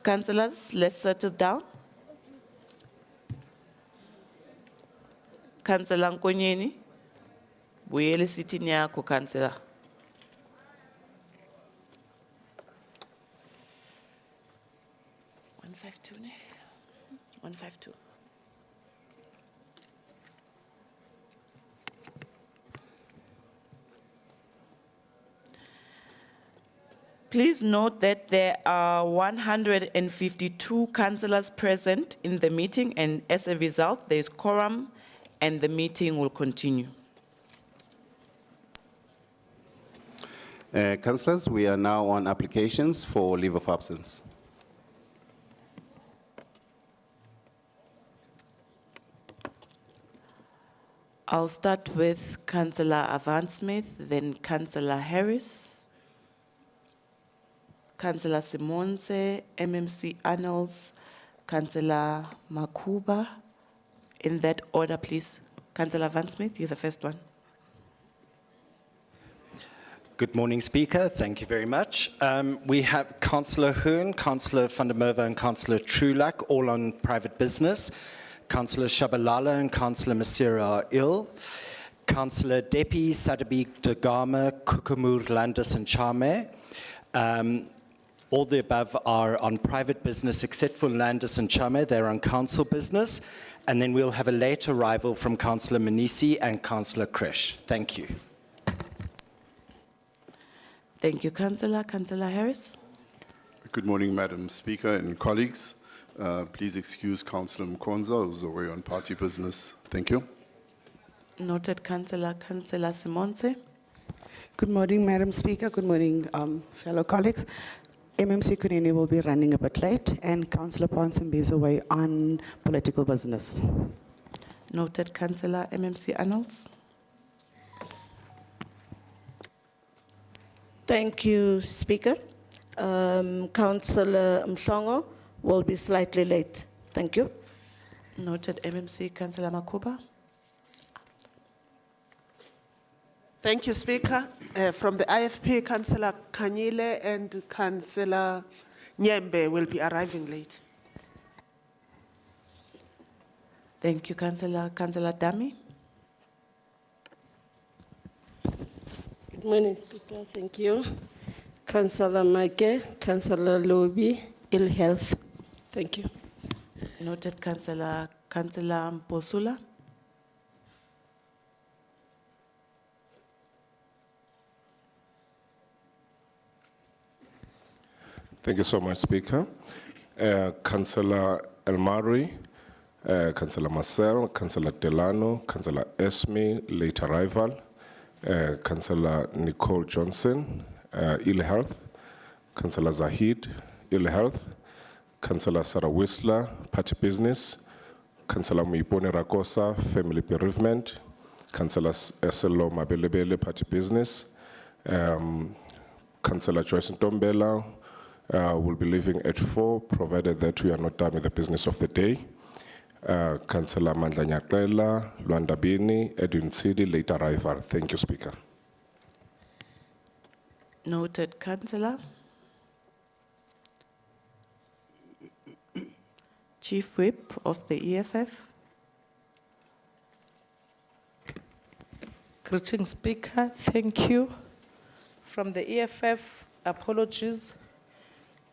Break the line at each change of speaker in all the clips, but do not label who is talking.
Councillors, let's settle down. Councillor Nkonyeni, buyele sitini yako councillor. (152) 152. Please note that there are 152 councillors present in the meeting, and as a result, there is quorum and the meeting will continue.
Councillors, we are now on applications for leave of absence.
I'll start with Councillor Avant-Smith, then Councillor Harris, Councillor Simonse, MMC Annals, Councillor Makuba. In that order, please. Councillor Avant-Smith, you're the first one.
Good morning, Speaker. Thank you very much. We have Councillor Hoon, Councillor van der Merwe and Councillor Trulak, all on private business. Councillor Shabalala and Councillor Masira are ill. Councillor Depi, Sadabi, Dagama, Kukumur, Landis and Chame. All the above are on private business except for Landis and Chame. They're on council business. And then we'll have a late arrival from Councillor Manisi and Councillor Krish. Thank you.
Thank you, Councillor. Councillor Harris.
Good morning, Madam Speaker and colleagues. Please excuse Councillor Mkonza, who's away on party business. Thank you.
Noted, Councillor. Councillor Simonse.
Good morning, Madam Speaker. Good morning, fellow colleagues. MMC Kunini will be running a bit late, and Councillor Ponson is away on political business.
Noted, Councillor. MMC Annals.
Thank you, Speaker. Councillor Mhlongo will be slightly late. Thank you.
Noted, MMC. Councillor Makuba.
Thank you, Speaker. From the IFP, Councillor Kanyile and Councillor Nyembe will be arriving late.
Thank you, Councillor. Councillor Dami.
Good morning, Speaker. Thank you. Councillor Make, Councillor Lobi, ill health. Thank you.
Noted, Councillor. Councillor Mposula.
Thank you so much, Speaker. Councillor Elmari, Councillor Marcel, Councillor Delano, Councillor Esme, late arrival, Councillor Nicole Johnson, ill health, Councillor Zahid, ill health, Councillor Sarah Whistler, party business, Councillor Muipone Rakosa, family bereavement, Councillor Eselo Mabelebele, party business, Councillor Joyce Ntombela, will be leaving at 4, provided that we are not done with the business of the day. Councillor Mandla Nyakela, Luanda Bini, Edwin Sidi, late arrival. Thank you, Speaker.
Noted, Councillor. Chief Whip of the EFF.
Greetings, Speaker. Thank you. From the EFF, apologies.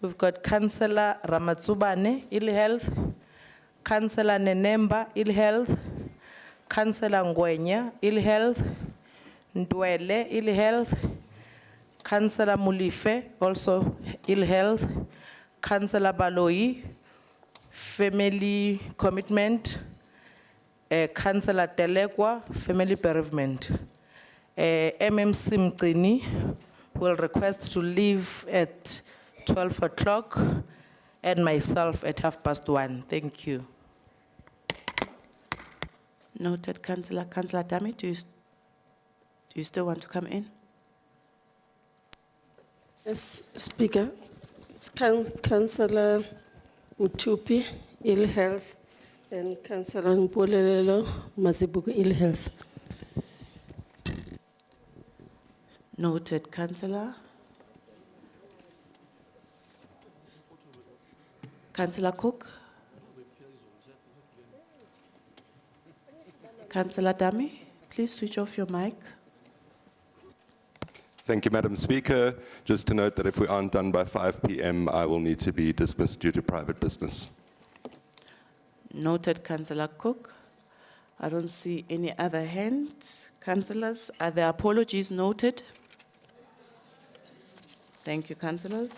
We've got Councillor Ramatsubane, ill health, Councillor Nenemba, ill health, Councillor Ngwenya, ill health, Ndwele, ill health, Councillor Mulife, also ill health, Councillor Baloi, family commitment, Councillor Telekwa, family bereavement. MMC Mqini will request to leave at 12 o'clock, and myself at 1:30. Thank you.
Noted, Councillor. Councillor Dami, do you still want to come in?
Yes, Speaker. It's Councillor Mutupi, ill health, and Councillor Mpolelelo Mazibuku, ill health.
Noted, Councillor. Councillor Cook? Councillor Dami, please switch off your mic.
Thank you, Madam Speaker. Just to note that if we aren't done by 5 p.m., I will need to be dismissed due to private business.
Noted, Councillor Cook. I don't see any other hands. Councillors, are there apologies noted? Thank you, councillors.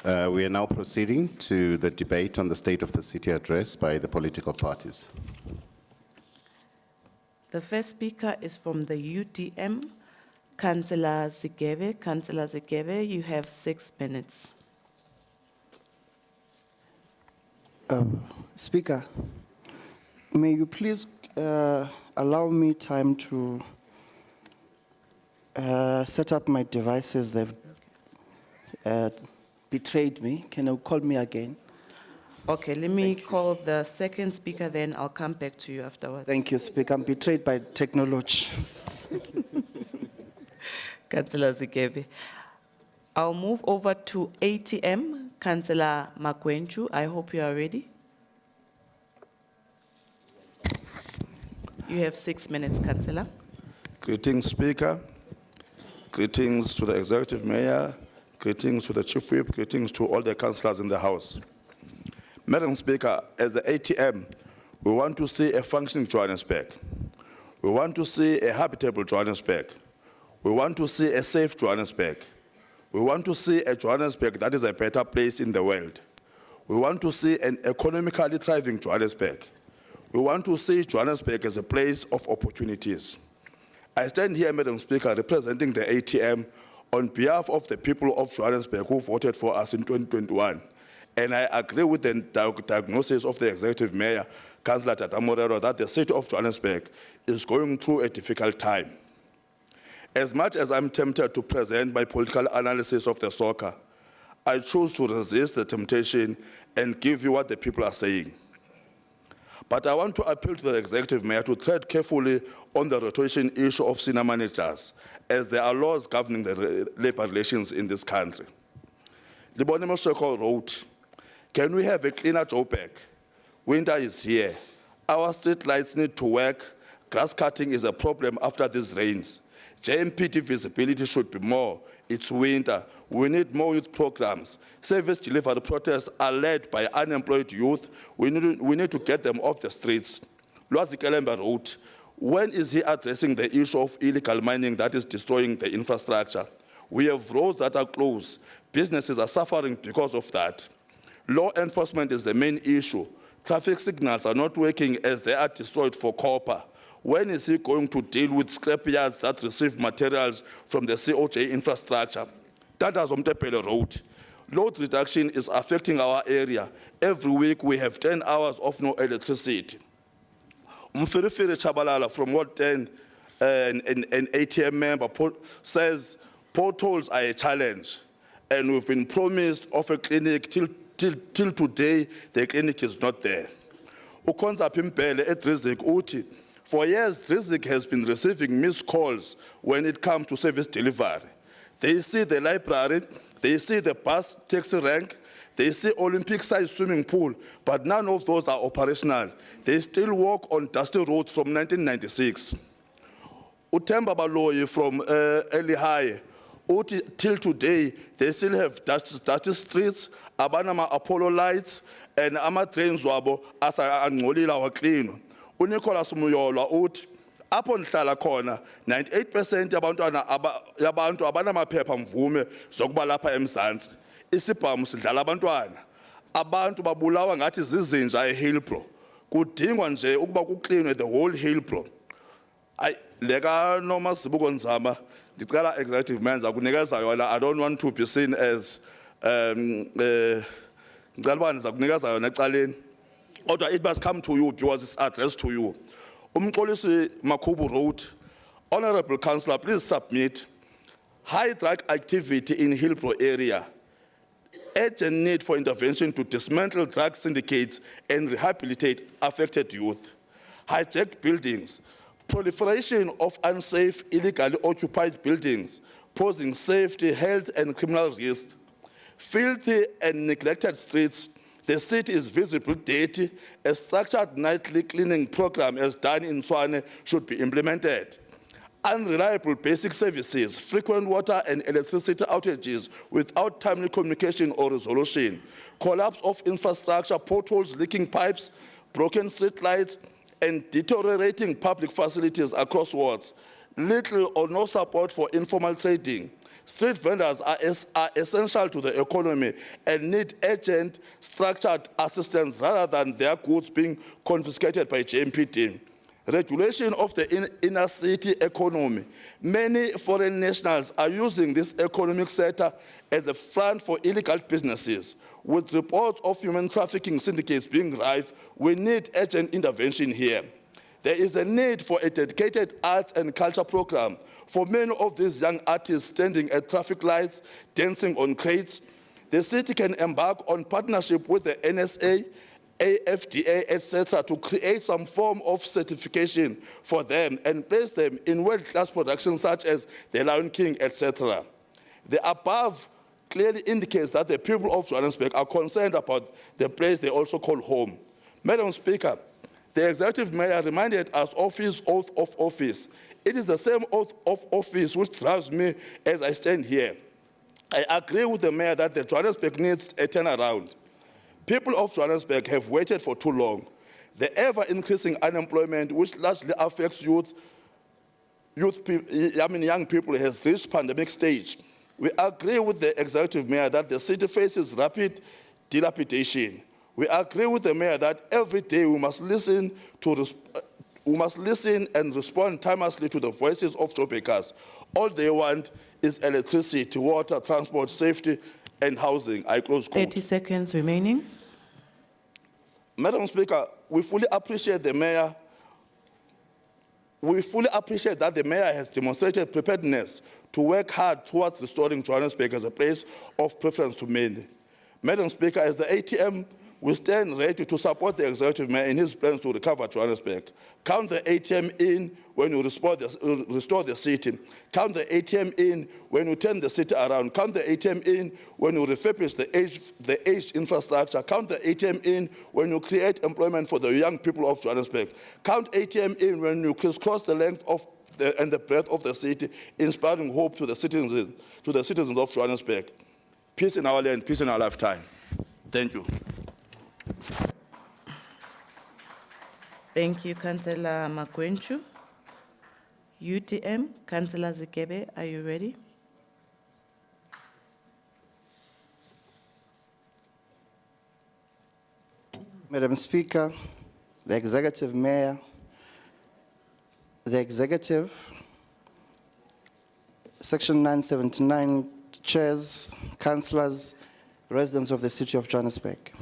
We are now proceeding to the debate on the State of the City address by the political parties.
The first speaker is from the UDM, Councillor Zigebe. Councillor Zigebe, you have 6 minutes.
Speaker, may you please allow me time to set up my devices. They've betrayed me. Can you call me again?
Okay, let me call the second speaker, then I'll come back to you afterwards.
Thank you, Speaker. I'm betrayed by technology.
Councillor Zigebe. I'll move over to ATM, Councillor Magwenchu. I hope you are ready. You have 6 minutes, Councillor.
Greetings, Speaker. Greetings to the Executive Mayor. Greetings to the Chief Whip. Greetings to all the councillors in the House. Madam Speaker, as the ATM, we want to see a functioning Johannesburg. We want to see a habitable Johannesburg. We want to see a safe Johannesburg. We want to see a Johannesburg that is a better place in the world. We want to see an economically thriving Johannesburg. We want to see Johannesburg as a place of opportunities. I stand here, Madam Speaker, representing the ATM on behalf of the people of Johannesburg who voted for us in 2021. And I agree with the diagnosis of the Executive Mayor, Councillor Tata Morero, that the city of Johannesburg is going through a difficult time. As much as I'm tempted to present my political analysis of the soccer, I choose to resist the temptation and give you what the people are saying. But I want to appeal to the Executive Mayor to tread carefully on the rotation issue of senior managers, as there are laws governing the labor relations in this country. Libone Mosheko wrote, "Can we have a cleaner Joburg? Winter is here. Our street lights need to work. Grass cutting is a problem after these rains. JMPT visibility should be more. It's winter. We need more youth programs. Service delivery protests are led by unemployed youth. We need to get them off the streets." Lwazi Kelemba wrote, "When is he addressing the issue of illegal mining that is destroying the infrastructure? We have roads that are closed. Businesses are suffering because of that. Law enforcement is the main issue. Traffic signals are not working as they are destroyed for copper. When is he going to deal with scrapyards that receive materials from the COJ infrastructure?" Tata Zomtepele wrote, "Load reduction is affecting our area. Every week we have 10 hours of no electricity." Umfirifiri Chabalala from Ward 10, an ATM member, says potholes are a challenge, and we've been promised of a clinic till today. The clinic is not there. Ukonza Pimpele at Rizik Uti, for years Rizik has been receiving missed calls when it comes to service delivery. They see the library, they see the bus taxi rank, they see Olympic-sized swimming pool, but none of those are operational. They still walk on dusty roads from 1996. Utemba Baloyi from Early High, till today, they still have dusty streets, abanama Apollo lights, and ama trains wabo asa angolila wa clean. UNicholas Muyolwa uthi, "Apho ndihlala khona, 98% yabantu abanamaphepha mvume zokuba lapha eMzantsi. Isibhamu sidlala abantwana. Abantu babulawa ngathi zizinja eHillbrow. Kudingwa nje ukuba kuklinwe the whole Hillbrow." Ay leka noma Sibuko Nzama, ndicela executive manager kunikeza yona. I don't want to be seen as ngicela uba ndiza kunikeza yona ecaleni. Kodwa it must come to you because it's addressed to you. Umxolisi Makhubu wrote, "Honorable Councillor, please submit high drug activity in Hillbrow area. Urgent need for intervention to dismantle drug syndicates and rehabilitate affected youth. Hijacked buildings, proliferation of unsafe, illegally occupied buildings, posing safety, health, and criminal risks. filthy and neglected streets. The city is visibly dirty. A structured nightly cleaning program as done in Swane should be implemented. Unreliable basic services, frequent water and electricity outages without timely communication or resolution, collapse of infrastructure, potholes, leaking pipes, broken street lights, and deteriorating public facilities across wards, little or no support for informal trading. Street vendors are essential to the economy and need urgent, structured assistance rather than their goods being confiscated by JMPD. Regulation of the inner city economy. Many foreign nationals are using this economic sector as a front for illegal businesses. With reports of human trafficking syndicates being rife, we need urgent intervention here. There is a need for a dedicated arts and culture program for many of these young artists standing at traffic lights, dancing on crates. The city can embark on partnership with the NSA, AFDA, etc., to create some form of certification for them and place them in world-class productions such as The Lion King, etc. The above clearly indicates that the people of Johannesburg are concerned about the place they also call home. Madam Speaker, the Executive Mayor reminded us of his oath of office. It is the same oath of office which drives me as I stand here. I agree with the Mayor that the Johannesburg needs a turnaround. People of Johannesburg have waited for too long. The ever-increasing unemployment, which largely affects young people, has reached pandemic stage. We agree with the Executive Mayor that the city faces rapid dilapidation. We agree with the Mayor that every day we must listen and respond timelessly to the voices of jobmakers. All they want is electricity, water, transport, safety, and housing. I close quote.
30 seconds remaining.
Madam Speaker, we fully appreciate the Mayor. We fully appreciate that the Mayor has demonstrated preparedness to work hard towards restoring Johannesburg as a place of preference to many. Madam Speaker, as the ATM, we stand ready to support the Executive Mayor in his plans to recover Johannesburg. Count the ATM in when you restore the city. Count the ATM in when you turn the city around. Count the ATM in when you refurbish the aged infrastructure. Count the ATM in when you create employment for the young people of Johannesburg. Count ATM in when you crisscross the length of and the breadth of the city, inspiring hope to the citizens of Johannesburg. Peace in our land, peace in our lifetime. Thank you.
Thank you, Councillor Makwenchu. UTM, Councillor Zikebe, are you ready?
Madam Speaker, the Executive Mayor, the Executive, Section 979 chairs, councillors, residents of the city of Johannesburg.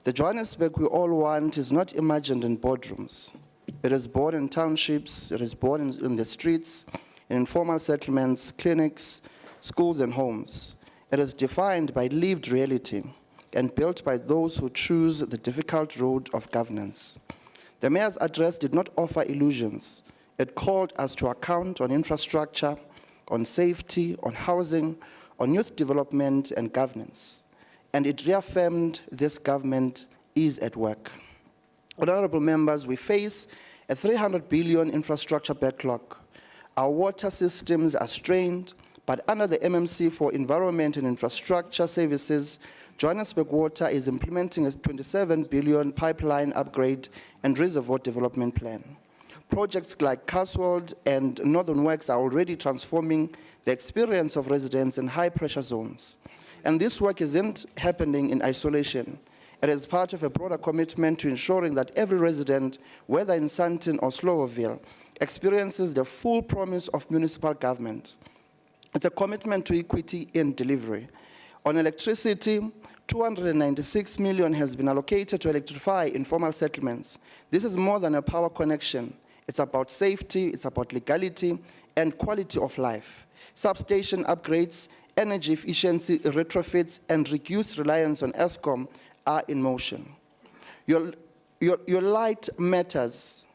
The Johannesburg we all want is not imagined in boardrooms. It is born in townships, it is born in the streets, in informal settlements, clinics, schools and homes. It is defined by lived reality and built by those who choose the difficult road of governance. The Mayor's address did not offer illusions. It called us to account on infrastructure, on safety, on housing, on youth development and governance. And it reaffirmed this government is at work. Honorable members, we face a 300 billion infrastructure backlog. Our water systems are strained, but under the MMC for Environment and Infrastructure Services, Johannesburg Water is implementing a 27 billion pipeline upgrade and reservoir development plan. Projects like Caswold and Northern Works are already transforming the experience of residents in high-pressure zones. And this work isn't happening in isolation. It is part of a broader commitment to ensuring that every resident, whether in Sandton or Slowerville, experiences the full promise of municipal government. It's a commitment to equity in delivery. On electricity, 296 million has been allocated to electrify informal settlements. This is more than a power connection. It's about safety, it's about legality, and quality of life. Substation upgrades, energy efficiency retrofits, and reduced reliance on Eskom are in motion. Your light matters.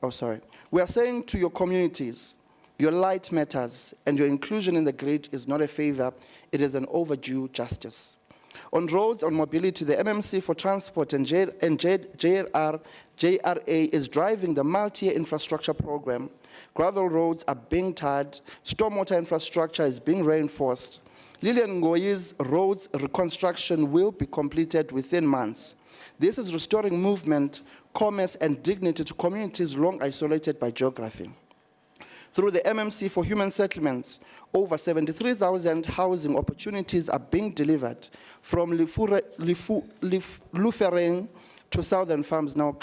Oh, sorry. We are saying to your communities, Your light matters, and your inclusion in the grid is not a favor, it is an overdue justice. On roads, on mobility, the MMC for Transport and JRA is driving the multi-year infrastructure program. Gravel roads are being tarred, stormwater infrastructure is being reinforced. Lilian Ngoyi's roads reconstruction will be completed within months. This is restoring movement, commerce, and dignity to communities long isolated by geography. Through the MMC for Human Settlements, over 73,000 housing opportunities are being delivered from Lufereng to Southern Farms now.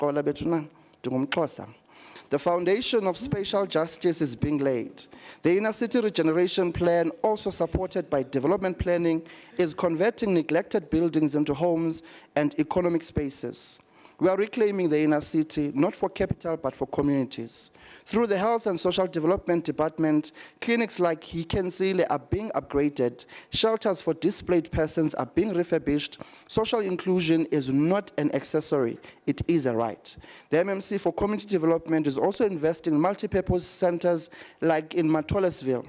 The foundation of spatial justice is being laid. The inner city regeneration plan, also supported by development planning, is converting neglected buildings into homes and economic spaces. We are reclaiming the inner city, not for capital, but for communities. Through the Health and Social Development Department, clinics like ActionSA are being upgraded, shelters for displaced persons are being refurbished. Social inclusion is not an accessory, it is a right. The MMC for Community Development is also investing in multi-purpose centers like in Matolesville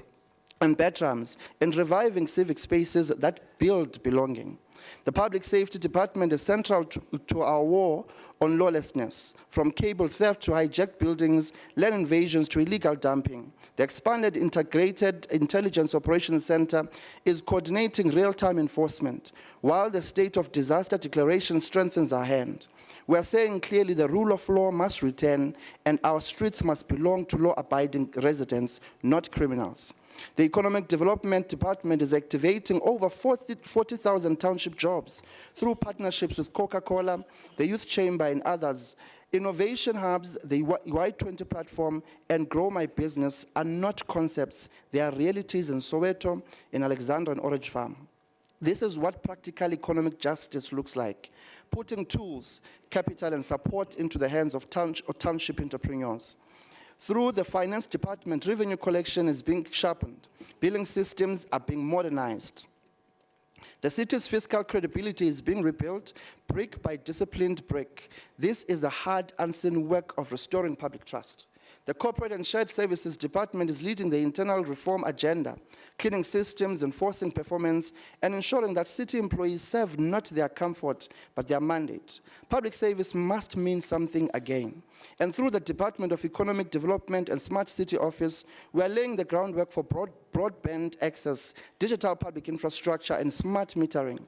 and Bertrams, and reviving civic spaces that build belonging. The Public Safety Department is central to our war on lawlessness, from cable theft to hijacked buildings, land invasions to illegal dumping. The expanded Integrated Intelligence Operations Center is coordinating real-time enforcement, while the state of disaster declaration strengthens our hand. We are saying clearly the rule of law must return, and our streets must belong to law-abiding residents, not criminals. The Economic Development Department is activating over 40,000 township jobs through partnerships with Coca-Cola, the Youth Chamber, and others. Innovation hubs, the Y20 platform, and Grow My Business are not concepts. They are realities in Soweto, in Alexandra, and Orange Farm. This is what practical economic justice looks like, putting tools, capital, and support into the hands of township entrepreneurs. Through the Finance Department, revenue collection is being sharpened. Billing systems are being modernized. The city's fiscal credibility is being rebuilt brick by disciplined brick. This is the hard, unseen work of restoring public trust. The Corporate and Shared Services Department is leading the internal reform agenda, cleaning systems, enforcing performance, and ensuring that city employees serve not their comfort, but their mandate. Public service must mean something again. And through the Department of Economic Development and Smart City Office, we are laying the groundwork for broadband access, digital public infrastructure, and smart metering.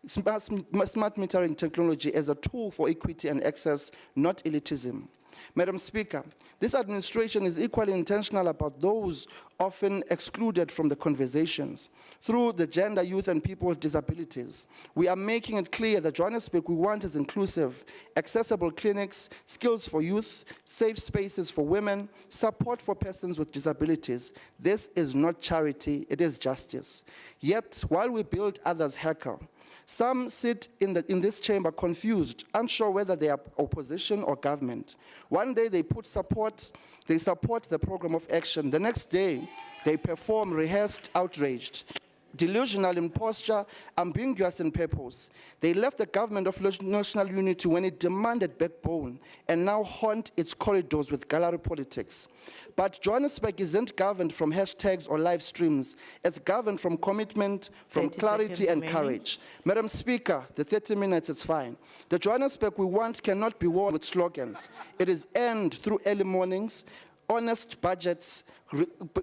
Smart metering technology as a tool for equity and access, not elitism. Madam Speaker, this administration is equally intentional about those often excluded from the conversations. Through the Gender, Youth, and People with Disabilities, we are making it clear that Johannesburg we want is inclusive, accessible clinics, skills for youth, safe spaces for women, support for persons with disabilities. This is not charity, it is justice. Yet, while we build, others heckle. Some sit in this chamber confused, unsure whether they are opposition or government. One day they support the program of action. The next day, they perform rehearsed outraged, delusional in posture, ambiguous in purpose. They left the government of national unity when it demanded backbone and now haunt its corridors with gallery politics. But Johannesburg isn't governed from hashtags or live streams. It's governed from commitment, from clarity and courage. Madam Speaker, the 30 minutes is fine. The Johannesburg we want cannot be worn with slogans. It is earned through early mornings, honest budgets,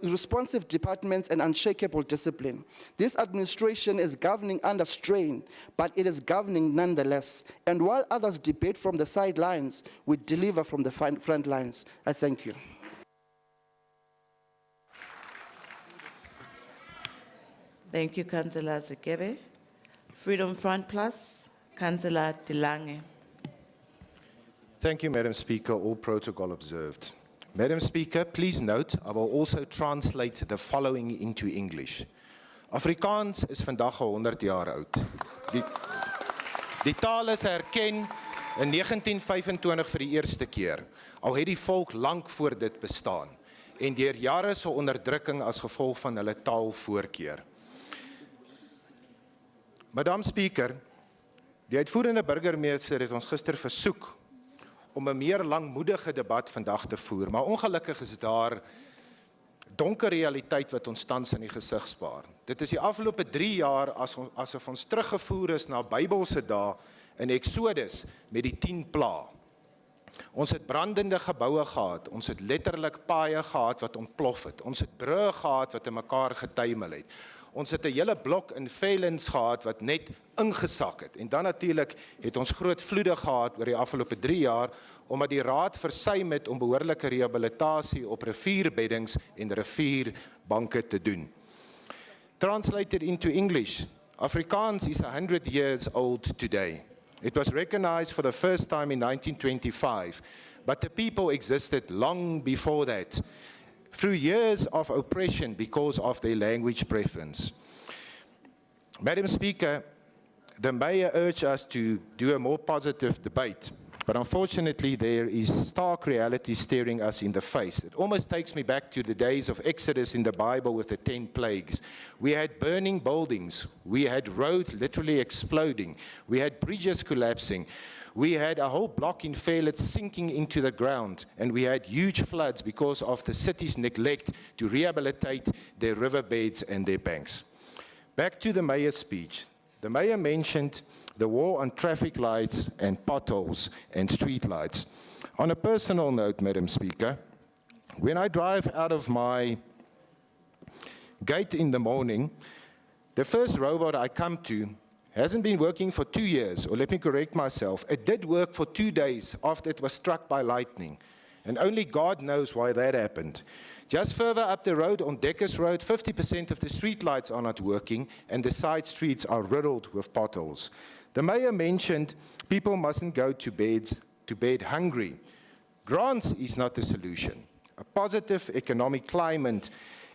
responsive departments, and unshakable discipline. This administration is governing under strain, but it is governing nonetheless. And while others debate from the sidelines, we deliver from the front lines. I thank you.
Thank you, Councillor Zekebe. Freedom Front Plus, Councillor Delange.
Thank you, Madam Speaker. All protocol observed. Madam Speaker, please note, I will also translate the following into English. Afrikaans is vandag 100 jaar oud. Die taal is herken in 1925 vir die eerste keer. Al het die volk lank voor dit bestaan en deur jare se onderdrukking as gevolg van hulle taalvoorkeur. Madam Speaker, die uitvoerende burgemeester het ons gister versoek om 'n meer langmoedige debat vandag te voer, maar ongelukkig is daar donker realiteit wat ons tans in die gesig spaar. Dit is die afgelope 3 jaar asof ons teruggevoer is na Bybelse dae in Exodus met die 10 plaae. Ons het brandende geboue gehad, ons het letterlik paaie gehad wat ontplof het, ons het brûe gehad wat in mekaar getuimel het, ons het 'n hele blok in Velens gehad wat net ingesak het, en dan natuurlik het ons groot vloede gehad oor die afgelope 3 jaar, omdat die raad versuim het om behoorlike rehabilitasie op rivierbeddings en rivierbanke te doen. Translated into English, Afrikaans is 100 years old today. It was recognized for the first time in 1925, but the people existed long before that, through years of oppression because of their language preference. Madam Speaker, the Mayor urged us to do a more positive debate, but unfortunately there is stark reality staring us in the face. It almost takes me back to the days of Exodus in the Bible with the 10 plagues. We had burning buildings, we had roads literally exploding, we had bridges collapsing, we had a whole block in Velets sinking into the ground, and we had huge floods because of the city's neglect to rehabilitate their riverbeds and their banks. Back to the Mayor's speech. The Mayor mentioned the war on traffic lights and potholes and street lights. On a personal note, Madam Speaker, when I drive out of my gate in the morning, the first robot I come to hasn't been working for 2 years, or let me correct myself, it did work for 2 days after it was struck by lightning, and only God knows why that happened. Just further up the road on Deckers Road, 50% of the street lights are not working, and the side streets are riddled with potholes. The Mayor mentioned people mustn't go to bed hungry. Grants is not the solution. A positive economic climate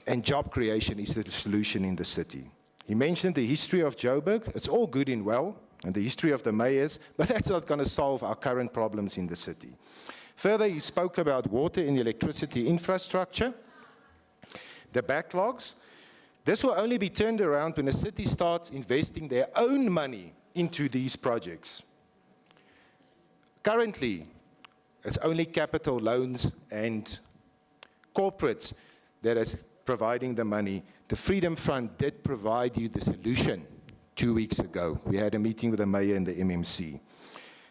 and job creation is the solution in the city. He mentioned the history of Joburg. It's all good and well, and the history of the mayors, but that's not going to solve our current problems in the city. Further, he spoke about water and electricity infrastructure, the backlogs. This will only be turned around when the city starts investing their own money into these projects. Currently, it's only capital loans and corporates that is providing the money. The Freedom Fund did provide you the solution 2 weeks ago. We had a meeting with the Mayor and the MMC.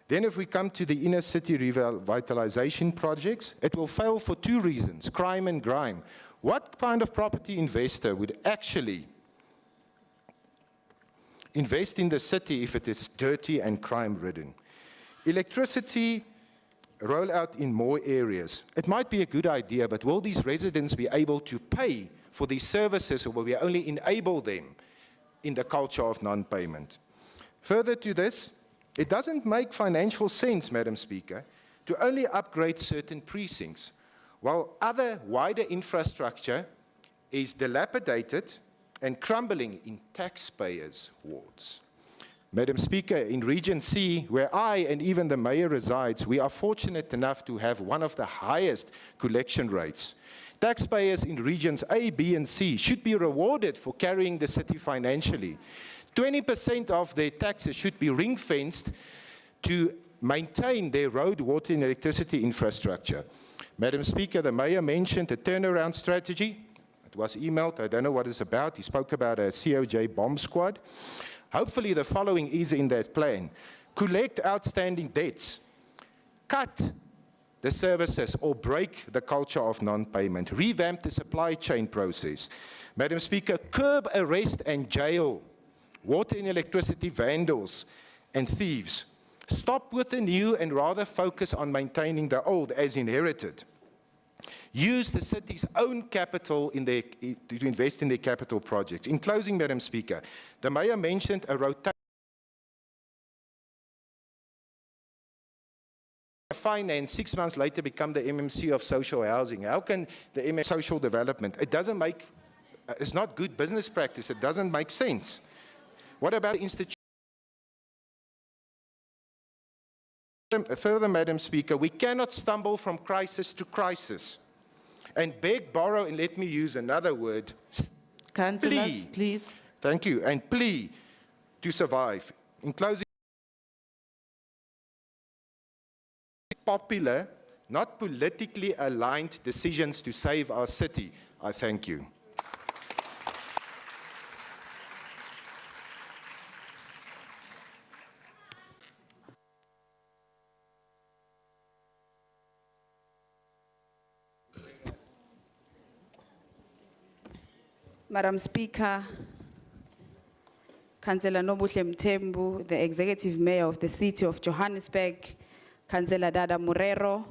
Then if we come to the inner city revitalization projects, it will fail for 2 reasons, crime and grime. What kind of property investor would actually invest in the city if it is dirty and crime-ridden? Electricity rollout in more areas. It might be a good idea, but will these residents be able to pay for these services, or will we only enable them in the culture of non-payment? Further to this, it doesn't make financial sense, Madam Speaker, to only upgrade certain precincts, while other wider infrastructure is dilapidated and crumbling in taxpayers' wards. Madam Speaker, in Region C, where I and even the Mayor resides, we are fortunate enough to have one of the highest collection rates. Taxpayers in Regions A, B, and C should be rewarded for carrying the city financially. 20% of their taxes should be ring-fenced to maintain their road, water, and electricity infrastructure. Madam Speaker, the Mayor mentioned a turnaround strategy. It was emailed, I don't know what it's about. He spoke about a COJ bomb squad. Hopefully the following is in that plan. Collect outstanding debts. Cut the services or break the culture of non-payment. Revamp the supply chain process. Madam Speaker, curb, arrest, and jail water and electricity vandals and thieves. Stop with the new and rather focus on maintaining the old as inherited. Use the city's own capital to invest in their capital projects. In closing, Madam Speaker, the Mayor mentioned a rotation of finance, 6 months later become the MMC of social housing. How can the MMC social development? It doesn't make, it's not good business practice. It doesn't make sense. What about the institution? Further, Madam Speaker, we cannot stumble from crisis to crisis and beg, borrow, and let me use another word,
Councillors, please.
Thank you, and plea to survive. In closing, popular, not politically aligned decisions to save our city. I thank you.
Madam Speaker, Councillor Nobuhle Mthembu, the Executive Mayor of the City of Johannesburg, Councillor Dada Murero,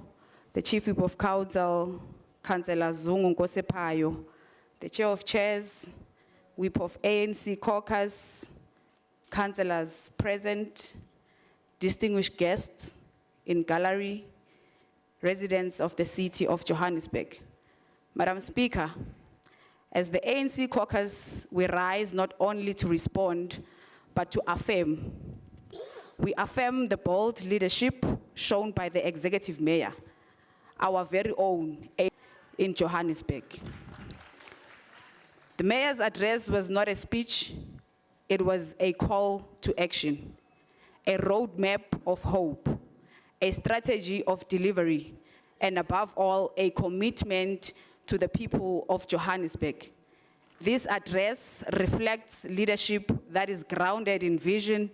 the Chief Whip of Council, Councillor Zungu Nkosepayo, the Chair of Chairs, Whip of ANC Caucus, councillors present, distinguished guests in gallery, residents of the City of Johannesburg. Madam Speaker, as the ANC caucus, we rise not only to respond, but to affirm. We affirm the bold leadership shown by the Executive Mayor, our very own in Johannesburg. The Mayor's address was not a speech, it was a call to action, a roadmap of hope, a strategy of delivery, and above all, a commitment to the people of Johannesburg. This address reflects leadership that is grounded in vision,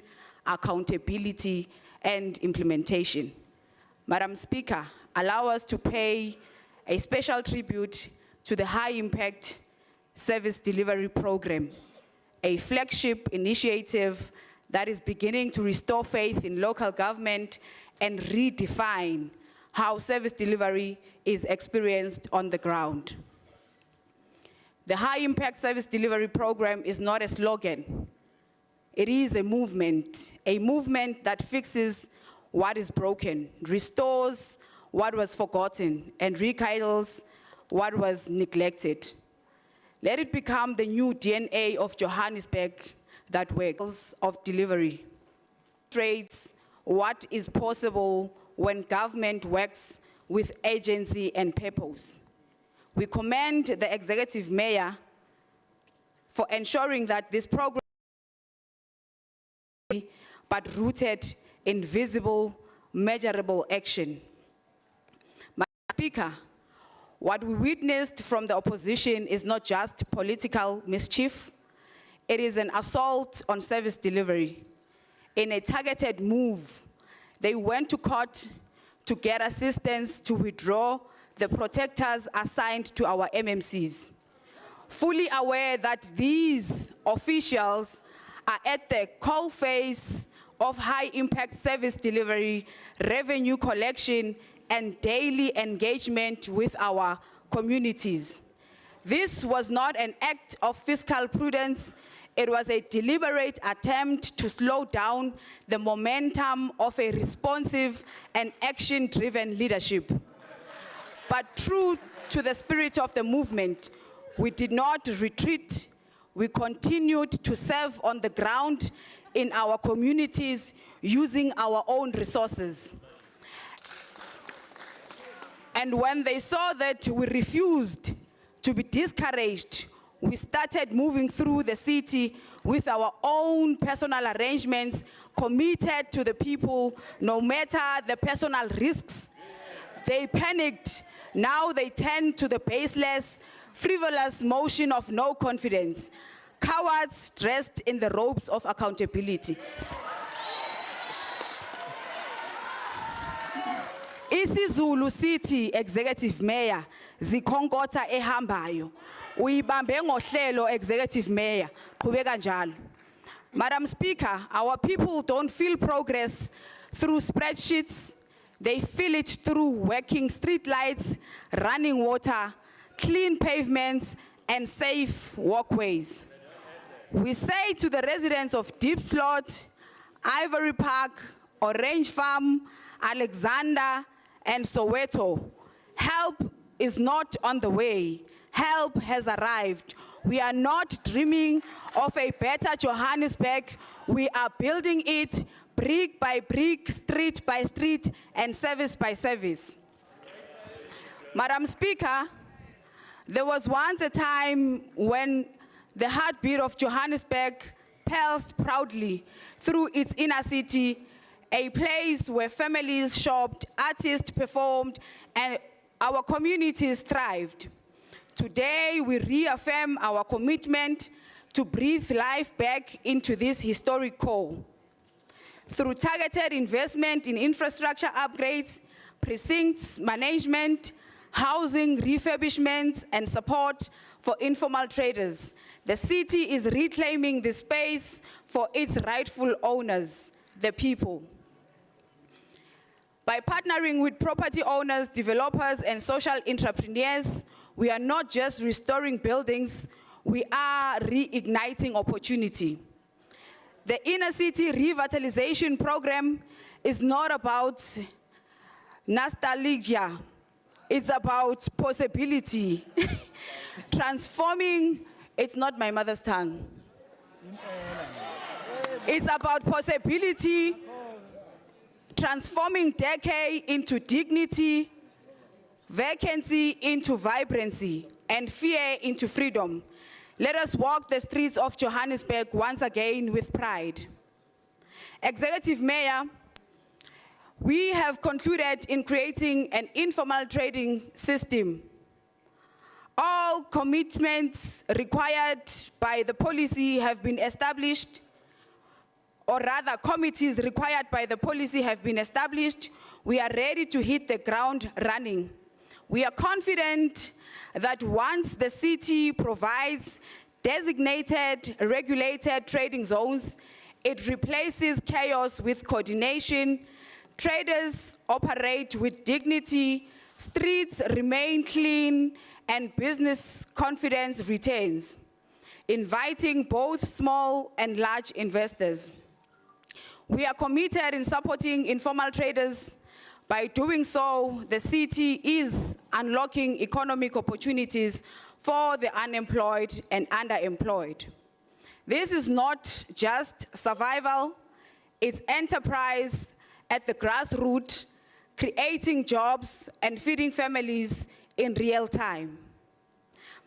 accountability, and implementation. Madam Speaker, allow us to pay a special tribute to the high-impact service delivery program, a flagship initiative that is beginning to restore faith in local government and redefine how service delivery is experienced on the ground. The High Impact Service Delivery Program is not a slogan. It is a movement that fixes what is broken, restores what was forgotten, and rekindles what was neglected. Let it become the new DNA of Johannesburg that works of delivery. Demonstrates what is possible when government works with agency and purpose. We commend the Executive Mayor for ensuring that this program is but rooted in visible, measurable action. Madam Speaker, what we witnessed from the opposition is not just political mischief, it is an assault on service delivery. In a targeted move, they went to court to get assistance to withdraw the protectors assigned to our MMCs. Fully aware that these officials are at the coalface of high-impact service delivery, revenue collection, and daily engagement with our communities. This was not an act of fiscal prudence, it was a deliberate attempt to slow down the momentum of a responsive and action-driven leadership. But true to the spirit of the movement, we did not retreat. We continued to serve on the ground in our communities using our own resources. And when they saw that we refused to be discouraged, we started moving through the city with our own personal arrangements, committed to the people, no matter the personal risks. They panicked. Now they turn to the baseless, frivolous motion of no confidence, cowards dressed in the robes of accountability. isiZulu City Executive Mayor zikhonkotha ehambayo. Uyibambe ngohlelo Executive Mayor, qhubeka njalo. Madam Speaker, our people don't feel progress through spreadsheets. They feel it through working street lights, running water, clean pavements, and safe walkways. We say to the residents of Deep Slot, Ivory Park, Orange Farm, Alexander, and Soweto, help is not on the way. Help has arrived. We are not dreaming of a better Johannesburg. We are building it brick by brick, street by street, and service by service. Madam Speaker, there was once a time when the heartbeat of Johannesburg pulsed proudly through its inner city, a place where families shopped, artists performed, and our communities thrived. Today, we reaffirm our commitment to breathe life back into this historic core. Through targeted investment in infrastructure upgrades, precincts management, housing refurbishments, and support for informal traders, the city is reclaiming the space for its rightful owners, the people. By partnering with property owners, developers, and social entrepreneurs, we are not just restoring buildings, we are reigniting opportunity. The inner city revitalization program is not about nostalgia, it's about possibility. Transforming, it's not my mother's tongue. It's about possibility, transforming decay into dignity, vacancy into vibrancy, and fear into freedom. Let us walk the streets of Johannesburg once again with pride. Executive Mayor, we have concluded in creating an informal trading system. All commitments required by the policy have been established, or rather committees required by the policy have been established. We are ready to hit the ground running. We are confident that once the city provides designated, regulated trading zones, it replaces chaos with coordination, traders operate with dignity, streets remain clean, and business confidence retains, inviting both small and large investors. We are committed in supporting informal traders. By doing so, the city is unlocking economic opportunities for the unemployed and underemployed. This is not just survival, it's enterprise at the grassroots, creating jobs and feeding families in real time.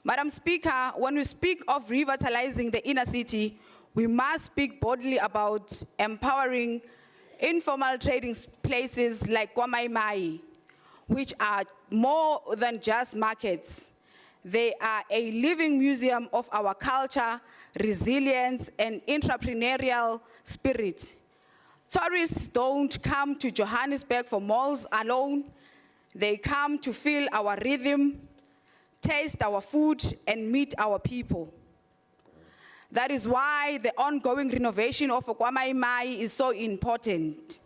Madam Speaker, when we speak of revitalizing the inner city, we must speak boldly about empowering informal trading places like Kwamaimai, which are more than just markets. They are a living museum of our culture, resilience, and entrepreneurial spirit. Tourists don't come to Johannesburg for malls alone. They come to feel our rhythm, taste our food, and meet our people. That is why the ongoing renovation of Kwamaimai is so important.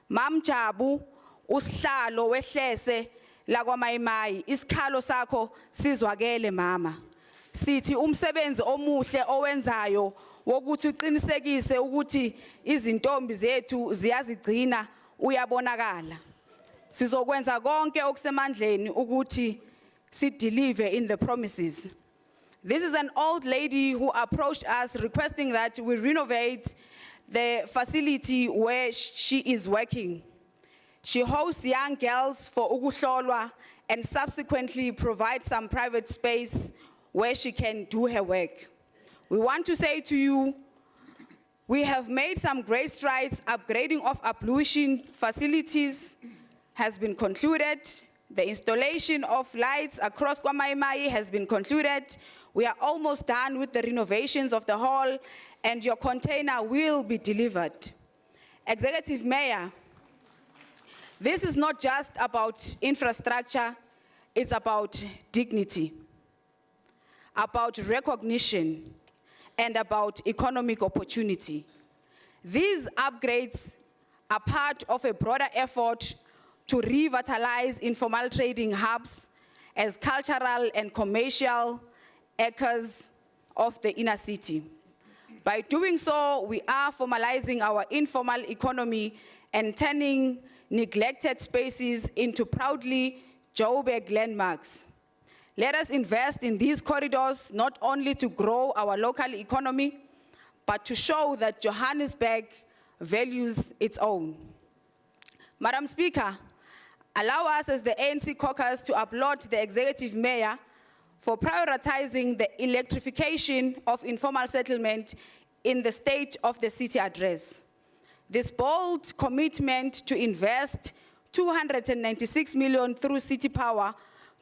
Mam Jabu, usihlalo wehlese la Kwamaimai, isikhalo sakho sizwakele mama. Sithi umsebenzi omuhle owenzayo wokuthi uqinisekise ukuthi izintombi zethu ziyazigcina uyabonakala. Sizokwenza konke okusemandleni ukuthi sideliver in the promises. This is an old lady who approached us requesting that we renovate the facility where she is working. She hosts young girls for ukuhlolwa and subsequently provides some private space where she can do her work. We want to say to you, we have made some great strides. Upgrading of ablution facilities has been concluded. The installation of lights across Kwamaimai has been concluded. We are almost done with the renovations of the hall, and your container will be delivered. Executive Mayor, this is not just about infrastructure, it's about dignity, about recognition, and about economic opportunity. These upgrades are part of a broader effort to revitalize informal trading hubs as cultural and commercial acres of the inner city. By doing so, we are formalizing our informal economy and turning neglected spaces into proudly Joburg landmarks. Let us invest in these corridors not only to grow our local economy, but to show that Johannesburg values its own. Madam Speaker, allow us as the ANC caucus to applaud the Executive Mayor for prioritizing the electrification of informal settlement in the State of the City address. This bold commitment to invest 296 million through City Power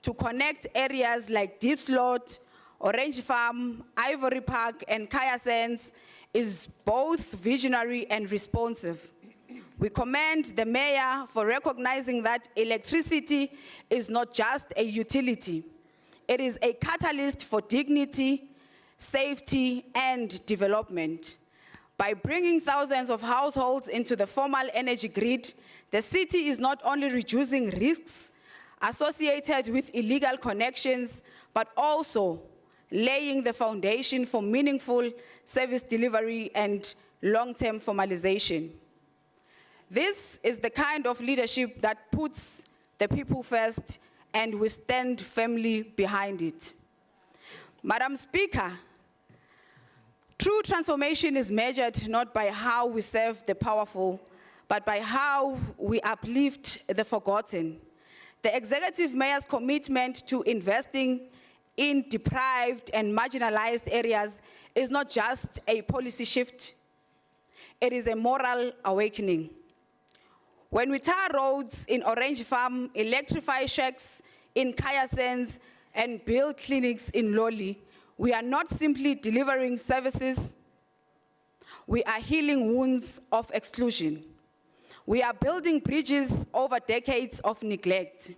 to connect areas like Deep Slot, Orange Farm, Ivory Park, and Kaya Sands is both visionary and responsive. We commend the mayor for recognizing that electricity is not just a utility. It is a catalyst for dignity, safety, and development. By bringing thousands of households into the formal energy grid, the city is not only reducing risks associated with illegal connections, but also laying the foundation for meaningful service delivery and long-term formalization. This is the kind of leadership that puts the people first, and we stand firmly behind it. Madam Speaker, true transformation is measured not by how we serve the powerful, but by how we uplift the forgotten. The executive mayor's commitment to investing in deprived and marginalized areas is not just a policy shift, it is a moral awakening. When we tar roads in Orange Farm, electrify shacks in Kaya Sands, and build clinics in Loli, we are not simply delivering services, we are healing wounds of exclusion. We are building bridges over decades of neglect.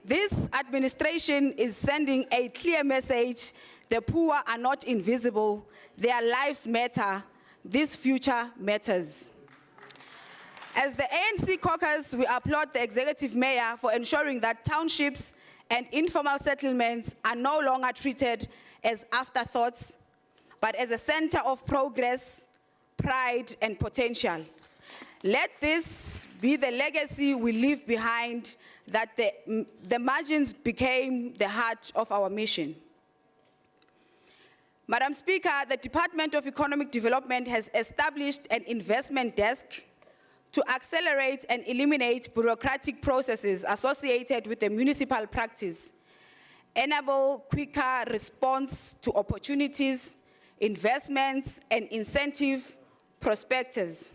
This administration is sending a clear message: the poor are not invisible, their lives matter, this future matters. As the ANC caucus, we applaud the executive mayor for ensuring that townships and informal settlements are no longer treated as afterthoughts, but as a center of progress, pride, and potential. Let this be the legacy we leave behind, that the margins became the heart of our mission. Madam Speaker, the Department of Economic Development has established an investment desk to accelerate and eliminate bureaucratic processes associated with the municipal practice, enable quicker response to opportunities, investments, and incentive prospectus,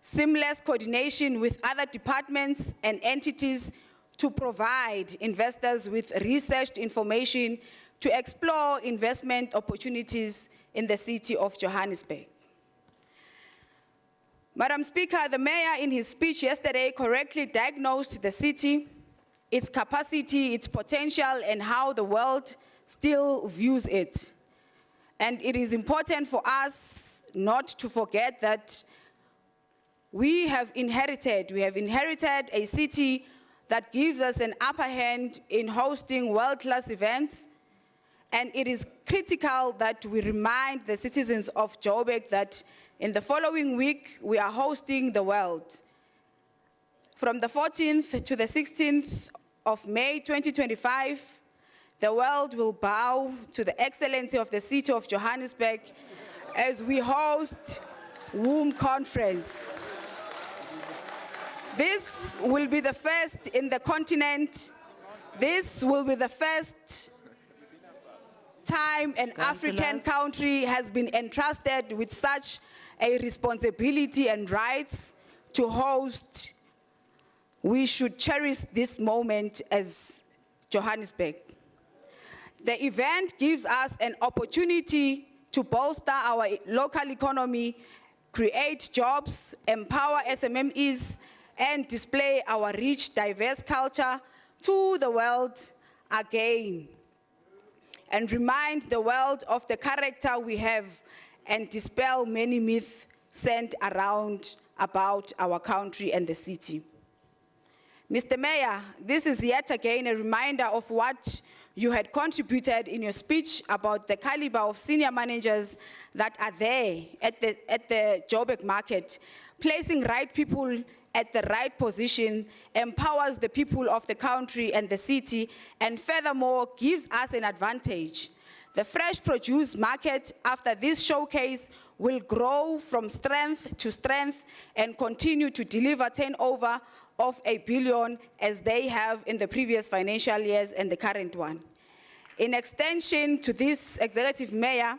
seamless coordination with other departments and entities to provide investors with researched information to explore investment opportunities in the city of Johannesburg. Madam Speaker, the mayor in his speech yesterday correctly diagnosed the city, its capacity, its potential, and how the world still views it. And it is important for us not to forget that we have inherited a city that gives us an upper hand in hosting world-class events, and it is critical that we remind the citizens of Joburg that in the following week, we are hosting the World. From the 14th to the 16th of May 2025, the world will bow to the excellency of the city of Johannesburg as we host WOM Conference. This will be the first in the continent. This will be the first time an African country has been entrusted with such a responsibility and rights to host. We should cherish this moment as Johannesburg. The event gives us an opportunity to bolster our local economy, create jobs, empower SMMEs, and display our rich, diverse culture to the world again, and remind the world of the character we have and dispel many myths sent around about our country and the city. Mr. Mayor, this is yet again a reminder of what you had contributed in your speech about the caliber of senior managers that are there at the Joburg market. Placing right people at the right position empowers the people of the country and the city, and furthermore gives us an advantage. The fresh produce market after this showcase will grow from strength to strength and continue to deliver turnover of $1 billion as they have in the previous financial years and the current one. In extension to this, Executive Mayor,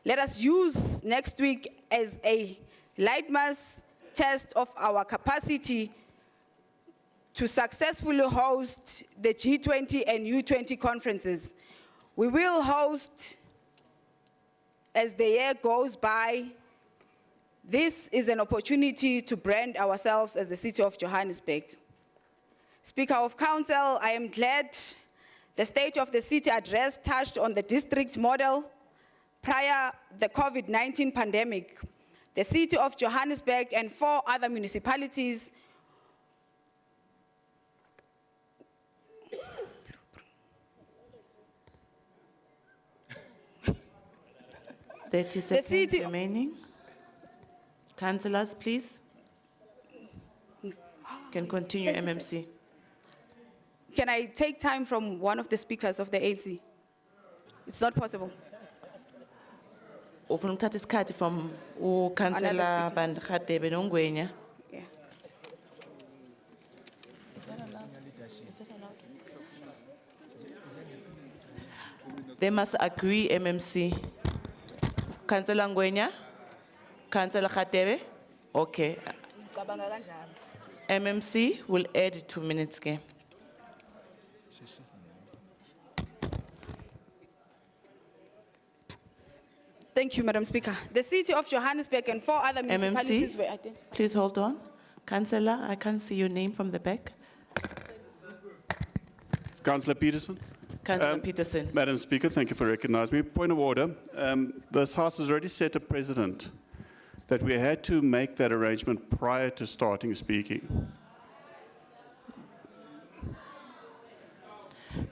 let us use next week as a litmus test of our capacity to successfully host the G20 and U20 conferences. We will host as the year goes by. This is an opportunity to brand ourselves as the city of Johannesburg. Speaker of Council, I am glad the State of the City address touched on the district model. Prior the COVID-19 pandemic, the city of Johannesburg and 4 other municipalities
30 seconds remaining. Councillors, please. Can continue, MMC.
Can I take time from one of the speakers of the ANC? It's not possible.
Ufuna ukuthatha isikhathi from uKhansela Bandgatebe noNgwenya.
Yeah.
They must agree, MMC. Councillor Ngwenya? Councillor Khatebe? Okay. MMC will add 2 minutes. Ke.
Thank you, Madam Speaker. The city of Johannesburg and 4 other municipalities were
MMC,
identified.
please hold on. Councillor, I can't see your name from the back.
Councillor Peterson.
Councillor Peterson.
Madam Speaker, thank you for recognizing me. Point of order. This House has already set a precedent that we had to make that arrangement prior to starting speaking.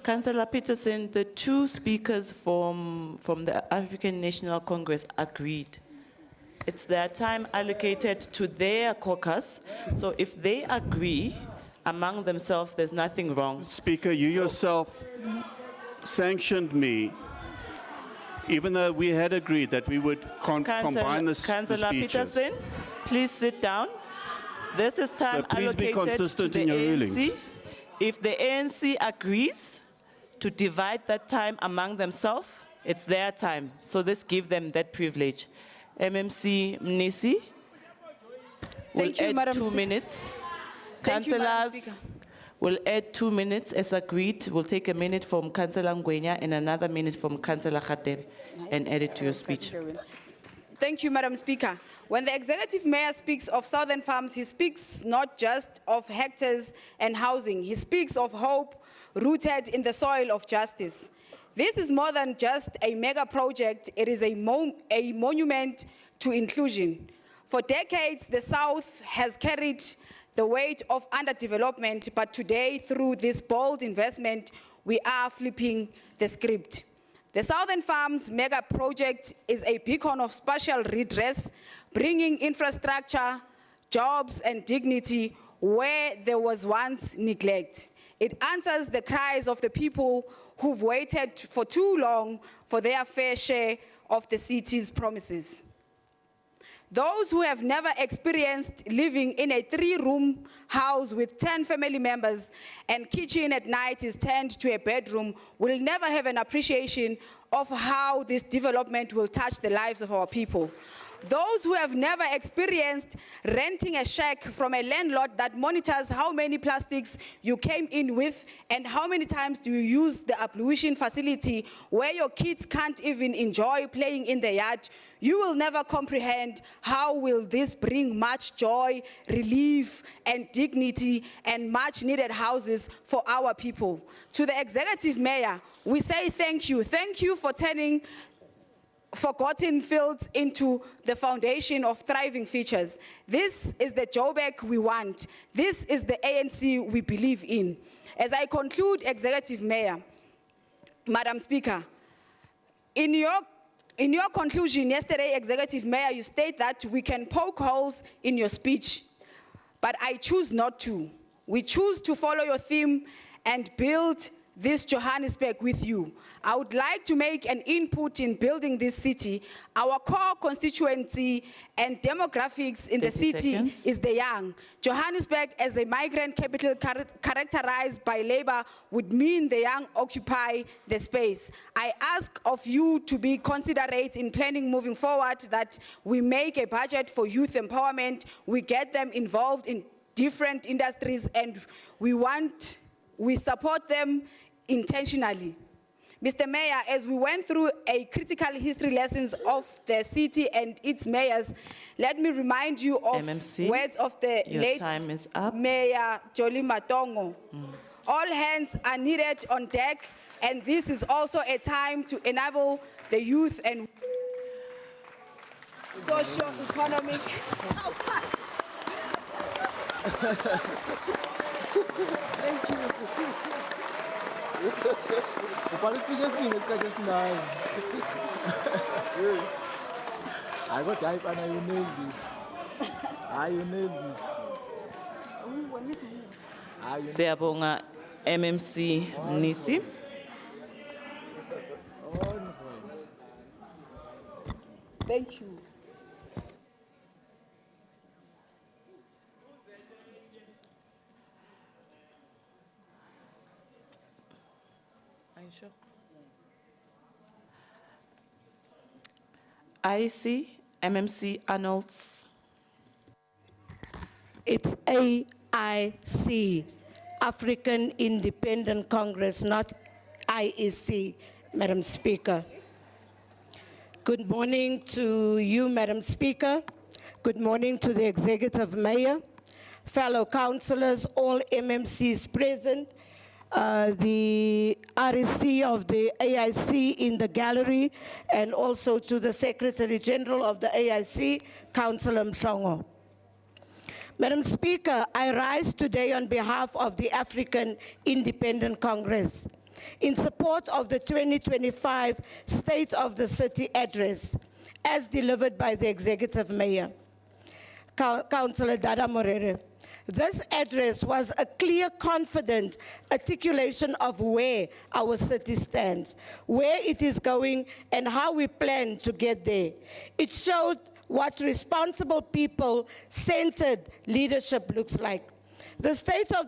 Councillor Peterson, the 2 speakers from the African National Congress agreed. It's their time allocated to their caucus, so if they agree among themselves, there's nothing wrong.
Speaker, you yourself sanctioned me, even though we had agreed that we would combine the
Councillor
speeches.
Peterson, please sit down. This is time
So please be
allocated to
consistent
the
in your
ANC.
rulings.
If the ANC agrees to divide that time among themselves, it's their time. So let's give them that privilege. MMC Mnisi will
Thank you,
add
Madam
2
Speaker.
minutes.
Thank you, Madam
Councillors
Speaker.
will add 2 minutes as agreed. We'll take a minute from Councillor Ngwenya and another minute from Councillor Khatebe and add it to your speech.
Thank you, Madam Speaker. When the executive mayor speaks of southern farms, he speaks not just of hectares and housing. He speaks of hope rooted in the soil of justice. This is more than just a mega project. It is a monument to inclusion. For decades, the South has carried the weight of underdevelopment, but today, through this bold investment, we are flipping the script. The Southern Farms mega project is a beacon of spatial redress, bringing infrastructure, jobs, and dignity where there was once neglect. It answers the cries of the people who've waited for too long for their fair share of the city's promises. Those who have never experienced living in a 3-room house with 10 family members and kitchen at night is turned to a bedroom will never have an appreciation of how this development will touch the lives of our people. Those who have never experienced renting a shack from a landlord that monitors how many plastics you came in with and how many times do you use the ablution facility where your kids can't even enjoy playing in the yard, you will never comprehend how will this bring much joy, relief, and dignity and much needed houses for our people. To the executive mayor, we say thank you. Thank you for turning forgotten fields into the foundation of thriving futures. This is the Joburg we want. This is the ANC we believe in. As I conclude, Executive Mayor, Madam Speaker, in your conclusion yesterday, Executive Mayor, you state that we can poke holes in your speech, but I choose not to. We choose to follow your theme and build this Johannesburg with you. I would like to make an input in building this city. Our core constituency and demographics in the
30
city
seconds.
is the young. Johannesburg as a migrant capital characterized by labor would mean the young occupy the space. I ask of you to be considerate in planning moving forward that we make a budget for youth empowerment, we get them involved in different industries, and we support them intentionally. Mr. Mayor, as we went through a critical history lessons of the city and its mayors, let me remind you of
MMC,
words of the
your
late
time is up.
Mayor Jolie Matongo. All hands are needed on deck, and this is also a time to enable the youth and socio-economic.
Thank you. I got type and I nailed it. I nailed it.
Siyabonga MMC Nisi.
Thank you.
Are you sure? IEC, MMC Arnolds.
It's AIC, African Independent Congress, not IEC, Madam Speaker. Good morning to you, Madam Speaker. Good morning to the Executive Mayor, fellow councillors, all MMCs present, the REC of the AIC in the gallery, and also to the Secretary General of the AIC, Councillor Mhlongo. Madam Speaker, I rise today on behalf of the African Independent Congress in support of the 2025 State of the City Address as delivered by the Executive Mayor, Councillor Dada Morere. This address was a clear, confident articulation of where our city stands, where it is going, and how we plan to get there. It showed what responsible people-centered leadership looks like. The State of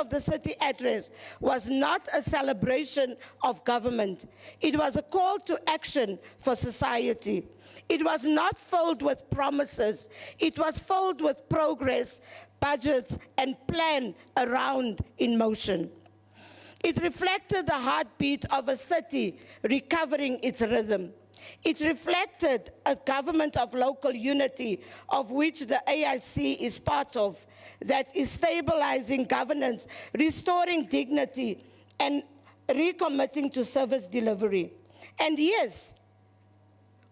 the City Address was not a celebration of government. It was a call to action for society. It was not filled with promises. It was filled with progress, budgets, and plan around in motion. It reflected the heartbeat of a city recovering its rhythm. It reflected a government of local unity, of which the AIC is part of, that is stabilizing governance, restoring dignity, and recommitting to service delivery. And yes,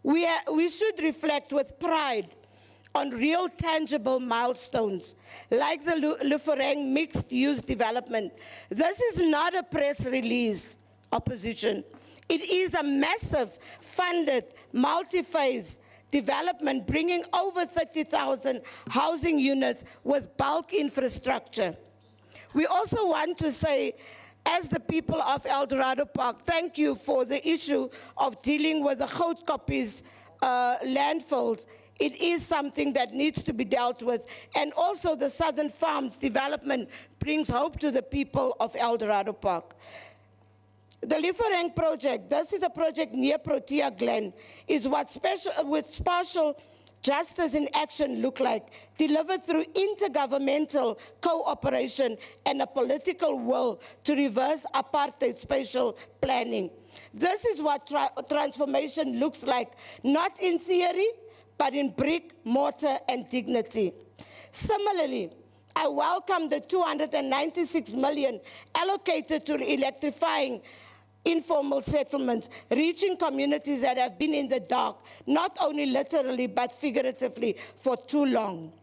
we should reflect with pride on real tangible milestones, like the Lufureng mixed-use development. This is not a press release, opposition. It is a massive, funded, multi-phase development bringing over 30,000 housing units with bulk infrastructure. We also want to say, as the people of El Dorado Park, thank you for the issue of dealing with the Goud Copies landfills. It is something that needs to be dealt with. And also the Southern Farms development brings hope to the people of El Dorado Park. The Lufureng project, this is a project near Protea Glen, is what spatial justice in action look like, delivered through intergovernmental cooperation and a political will to reverse apartheid spatial planning. This is what transformation looks like, not in theory, but in brick, mortar, and dignity. Similarly, I welcome the 296 million allocated to electrifying informal settlements, reaching communities that have been in the dark, not only literally, but figuratively, for too long.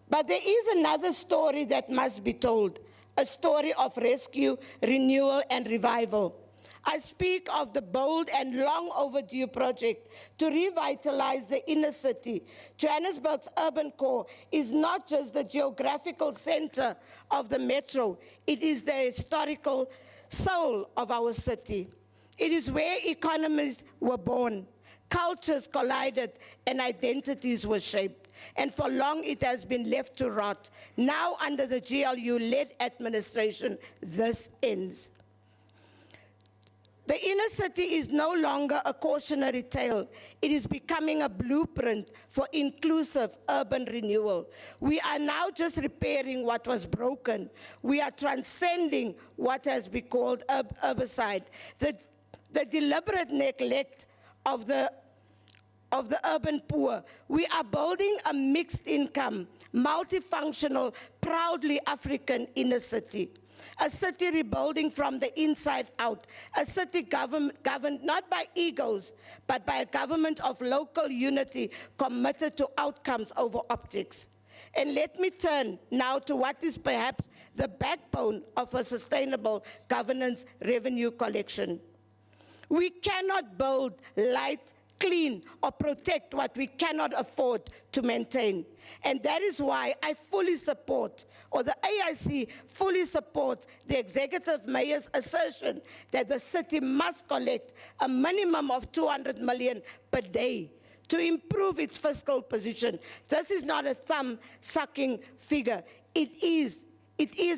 But there is another story that must be told, a story of rescue, renewal, and revival. I speak of the bold and long overdue project to revitalize the inner city. Johannesburg's urban core is not just the geographical center of the metro, it is the historical soul of our city. It is where economies were born, cultures collided, and identities were shaped. And for long it has been left to rot. Now under the GLU-led administration, this ends. The inner city is no longer a cautionary tale. It is becoming a blueprint for inclusive urban renewal. We are now just repairing what was broken. We are transcending what has been called urbicide. The deliberate neglect of the urban poor. We are building a mixed income, multifunctional, proudly African inner city. A city rebuilding from the inside out. A city governed not by egos, but by a government of local unity committed to outcomes over optics. And let me turn now to what is perhaps the backbone of a sustainable governance revenue collection. We cannot build, light, clean, or protect what we cannot afford to maintain. And that is why I fully support, or the AIC fully supports, the executive mayor's assertion that the city must collect a minimum of 200 million per day to improve its fiscal position. This is not a thumb-sucking figure. It is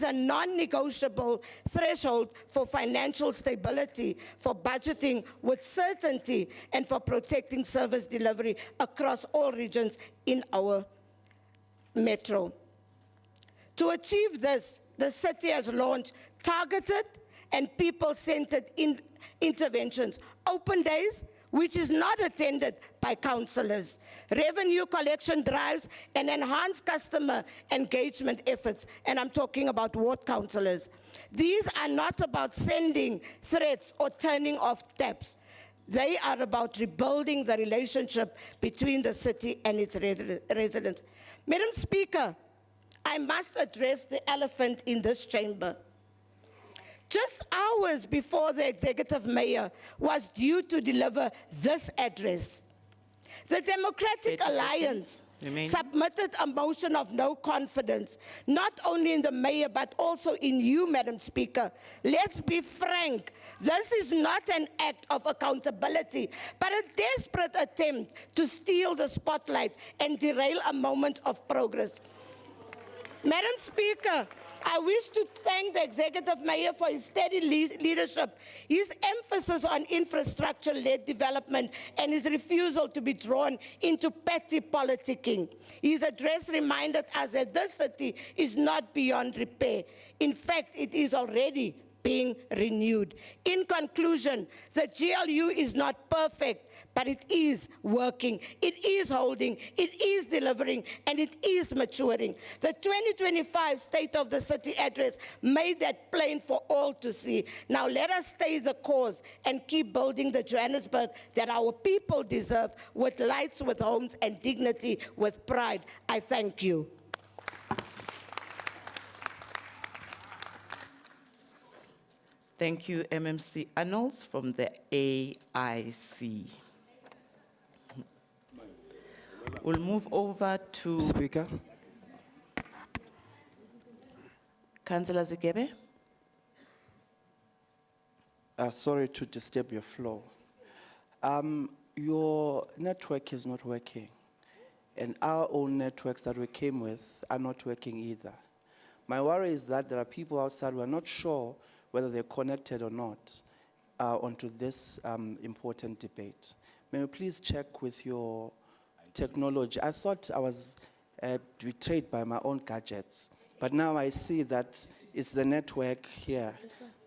a non-negotiable threshold for financial stability, for budgeting with certainty, and for protecting service delivery across all regions in our metro. To achieve this, the city has launched targeted and people-centered interventions, open days, which is not attended by councillors, revenue collection drives, and enhanced customer engagement efforts, and I'm talking about ward councillors. These are not about sending threats or turning off taps. They are about rebuilding the relationship between the city and its residents. Madam Speaker, I must address the elephant in this chamber. Just hours before the executive mayor was due to deliver this address, the Democratic Alliance submitted a motion of no confidence, not only in the mayor, but also in you, Madam Speaker. Let's be frank, this is not an act of accountability, but a desperate attempt to steal the spotlight and derail a moment of progress. Madam Speaker, I wish to thank the executive mayor for his steady leadership, his emphasis on infrastructure-led development, and his refusal to be drawn into petty politicking. His address reminded us that this city is not beyond repair. In fact, it is already being renewed. In conclusion, the GLU is not perfect, but it is working, it is holding, it is delivering, and it is maturing. The 2025 State of the City address made that plain for all to see. Now let us stay the course and keep building the Johannesburg that our people deserve, with lights, with homes, and dignity, with pride. I thank you.
Thank you, MMC Annals from the AIC. We'll move over to
Speaker.
Councillor Zikebe.
Sorry to disturb your flow. Your network is not working, and our own networks that we came with are not working either. My worry is that there are people outside who are not sure whether they're connected or not onto this important debate. May you please check with your technology. I thought I was betrayed by my own gadgets, but now I see that it's the network here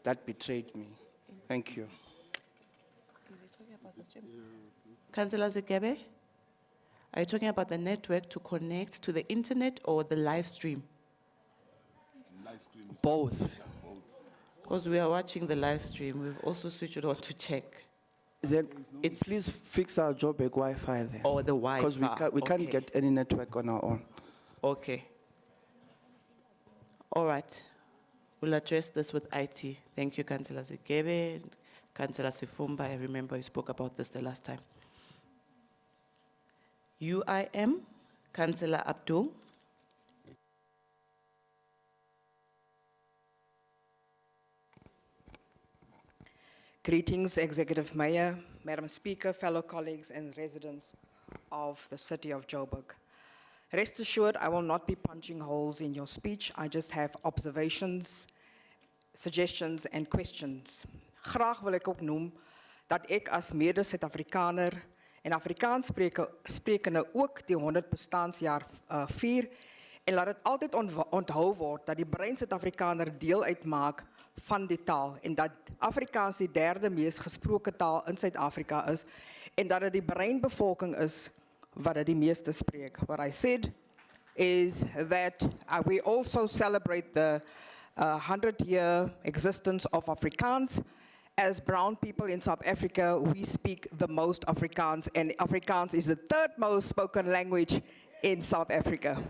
that betrayed me. Thank you.
Councillor Zikebe, are you talking about the network to connect to the internet or the live stream?
Both.
Because we are watching the live stream, we've also switched it on to check.
Then please fix our Joburg Wi-Fi then.
Or the Wi-Fi.
Because we can't get any network on our own.
Okay. All right. We'll address this with IT. Thank you, Councillor Zikebe. Councillor Sifumba, I remember you spoke about this the last time. UIM, Councillor Abdul.
Greetings, Executive Mayor, Madam Speaker, fellow colleagues and residents of the city of Joburg. Rest assured, I will not be punching holes in your speech. I just have observations, suggestions, and questions. graag wil ek ook noem dat ek as mede-Suid-Afrikaner en Afrikaans sprekende ook die 100 bestaanjaar vier en laat dit altyd onthou word dat die brein Suid-Afrikaner deel uitmaak van die taal en dat Afrikaans die derde mees gesproke taal in Suid-Afrika is en dat dit die breinbevolking is wat dit die meeste spreek. What I said is that we also celebrate the 100-year existence of Afrikaans. As brown people in South Africa, we speak the most Afrikaans, and Afrikaans is the third most spoken language in South Africa.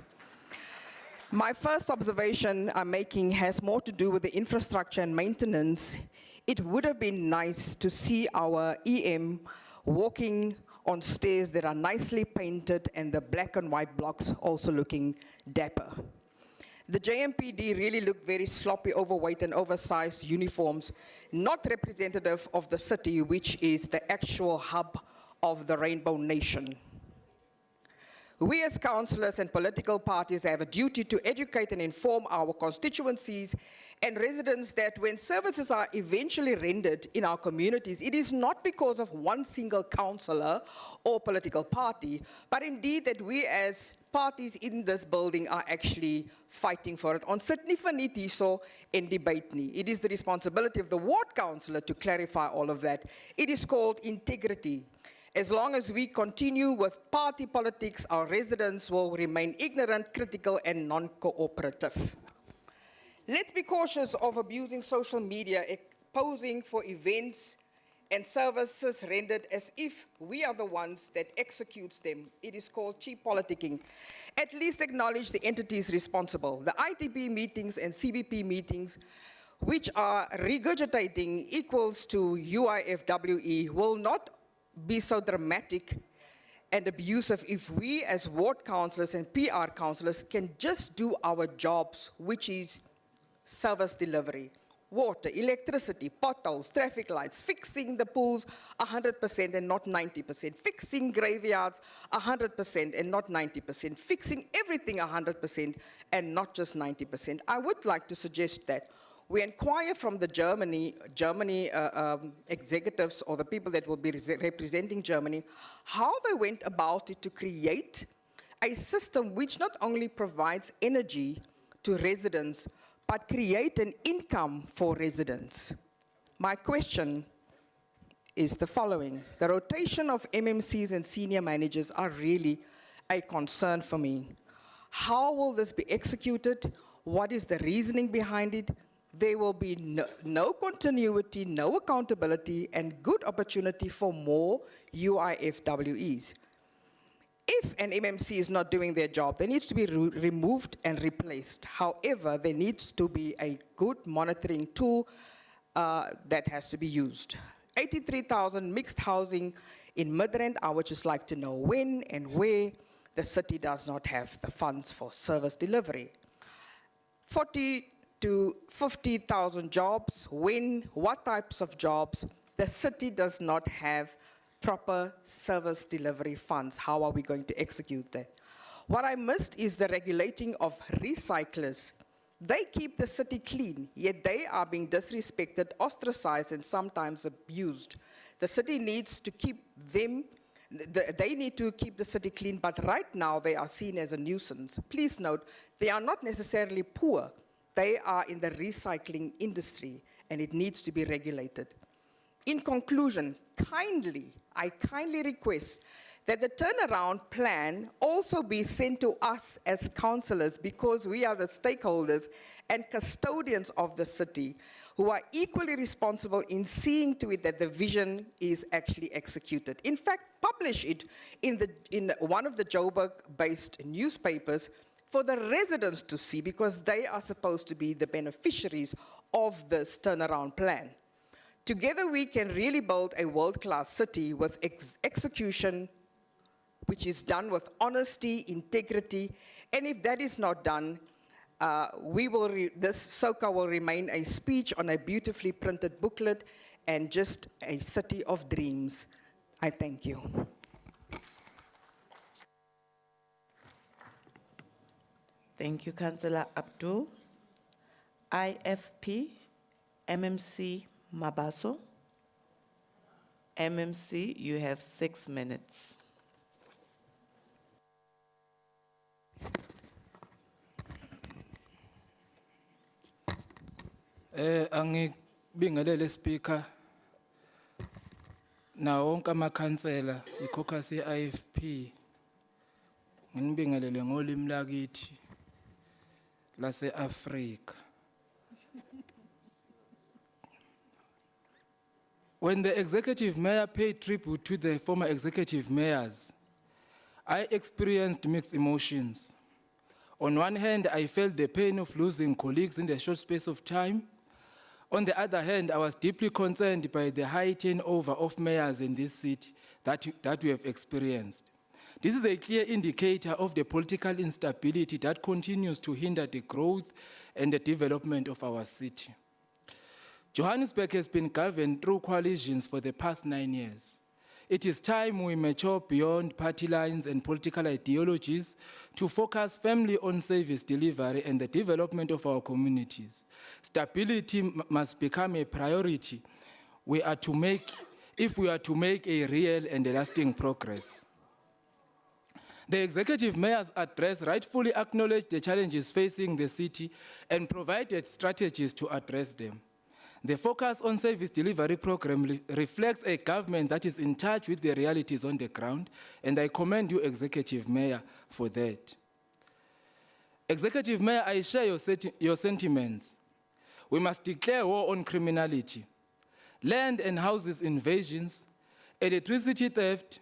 My first observation I'm making has more to do with the infrastructure and maintenance. It would have been nice to see our EM walking on stairs that are nicely painted and the black and white blocks also looking dapper. The JMPD really looked very sloppy, overweight and oversized uniforms, not representative of the city, which is the actual hub of the Rainbow Nation. We as councillors and political parties have a duty to educate and inform our constituencies and residents that when services are eventually rendered in our communities, it is not because of one single councillor or political party, but indeed that we as parties in this building are actually fighting for it. On sit nie verniet hierso en debate nie. It is the responsibility of the ward councillor to clarify all of that. It is called integrity. As long as we continue with party politics, our residents will remain ignorant, critical, and non-cooperative. Let's be cautious of abusing social media, posing for events and services rendered as if we are the ones that executes them. It is called cheap politicking. At least acknowledge the entities responsible. The ITP meetings and CBP meetings, which are regurgitating equals to UIFWE, will not be so dramatic and abusive if we as ward councillors and PR councillors can just do our jobs, which is service delivery. Water, electricity, potholes, traffic lights, fixing the pools 100% and not 90%, fixing graveyards 100% and not 90%, fixing everything 100% and not just 90%. I would like to suggest that we inquire from the Germany executives or the people that will be representing Germany, how they went about it to create a system which not only provides energy to residents, but create an income for residents. My question is the following. The rotation of MMCs and senior managers are really a concern for me. How will this be executed? What is the reasoning behind it? There will be no continuity, no accountability, and good opportunity for more UIFWEs. If an MMC is not doing their job, they need to be removed and replaced. However, there needs to be a good monitoring tool that has to be used. 83,000 mixed housing in Midrand, I would just like to know when and where the city does not have the funds for service delivery. 40 to 50,000 jobs, when, what types of jobs? The city does not have proper service delivery funds. How are we going to execute that? What I missed is the regulating of recyclers. They keep the city clean, yet they are being disrespected, ostracized, and sometimes abused. The city needs to keep them, they need to keep the city clean, but right now they are seen as a nuisance. Please note, they are not necessarily poor. They are in the recycling industry, and it needs to be regulated. In conclusion, I kindly request that the turnaround plan also be sent to us as councillors, because we are the stakeholders and custodians of the city who are equally responsible in seeing to it that the vision is actually executed. In fact, publish it in one of the Joburg-based newspapers for the residents to see, because they are supposed to be the beneficiaries of this turnaround plan. Together we can really build a world-class city with execution, which is done with honesty, integrity, and if that is not done, this SOCA will remain a speech on a beautifully printed booklet and just a city of dreams. I thank you.
Thank you, Councillor Abdul. IFP, MMC Mabaso. MMC, you have 6 minutes.
Angibingelele speaker na wonke amakhansela i-caucus ye-IFP nginibingelele ngolimi lakithi lase-Afrika. When the executive mayor paid tribute to the former executive mayors, I experienced mixed emotions. On one hand, I felt the pain of losing colleagues in the short space of time. On the other hand, I was deeply concerned by the high turnover of mayors in this city that we have experienced. This is a clear indicator of the political instability that continues to hinder the growth and the development of our city. Johannesburg has been governed through coalitions for the past 9 years. It is time we mature beyond party lines and political ideologies to focus firmly on service delivery and the development of our communities. Stability must become a priority if we are to make a real and a lasting progress. The executive mayor's address rightfully acknowledged the challenges facing the city and provided strategies to address them. The focus on service delivery program reflects a government that is in touch with the realities on the ground, and I commend you, Executive Mayor, for that. Executive Mayor, I share your sentiments. We must declare war on criminality. Land and houses invasions, electricity theft,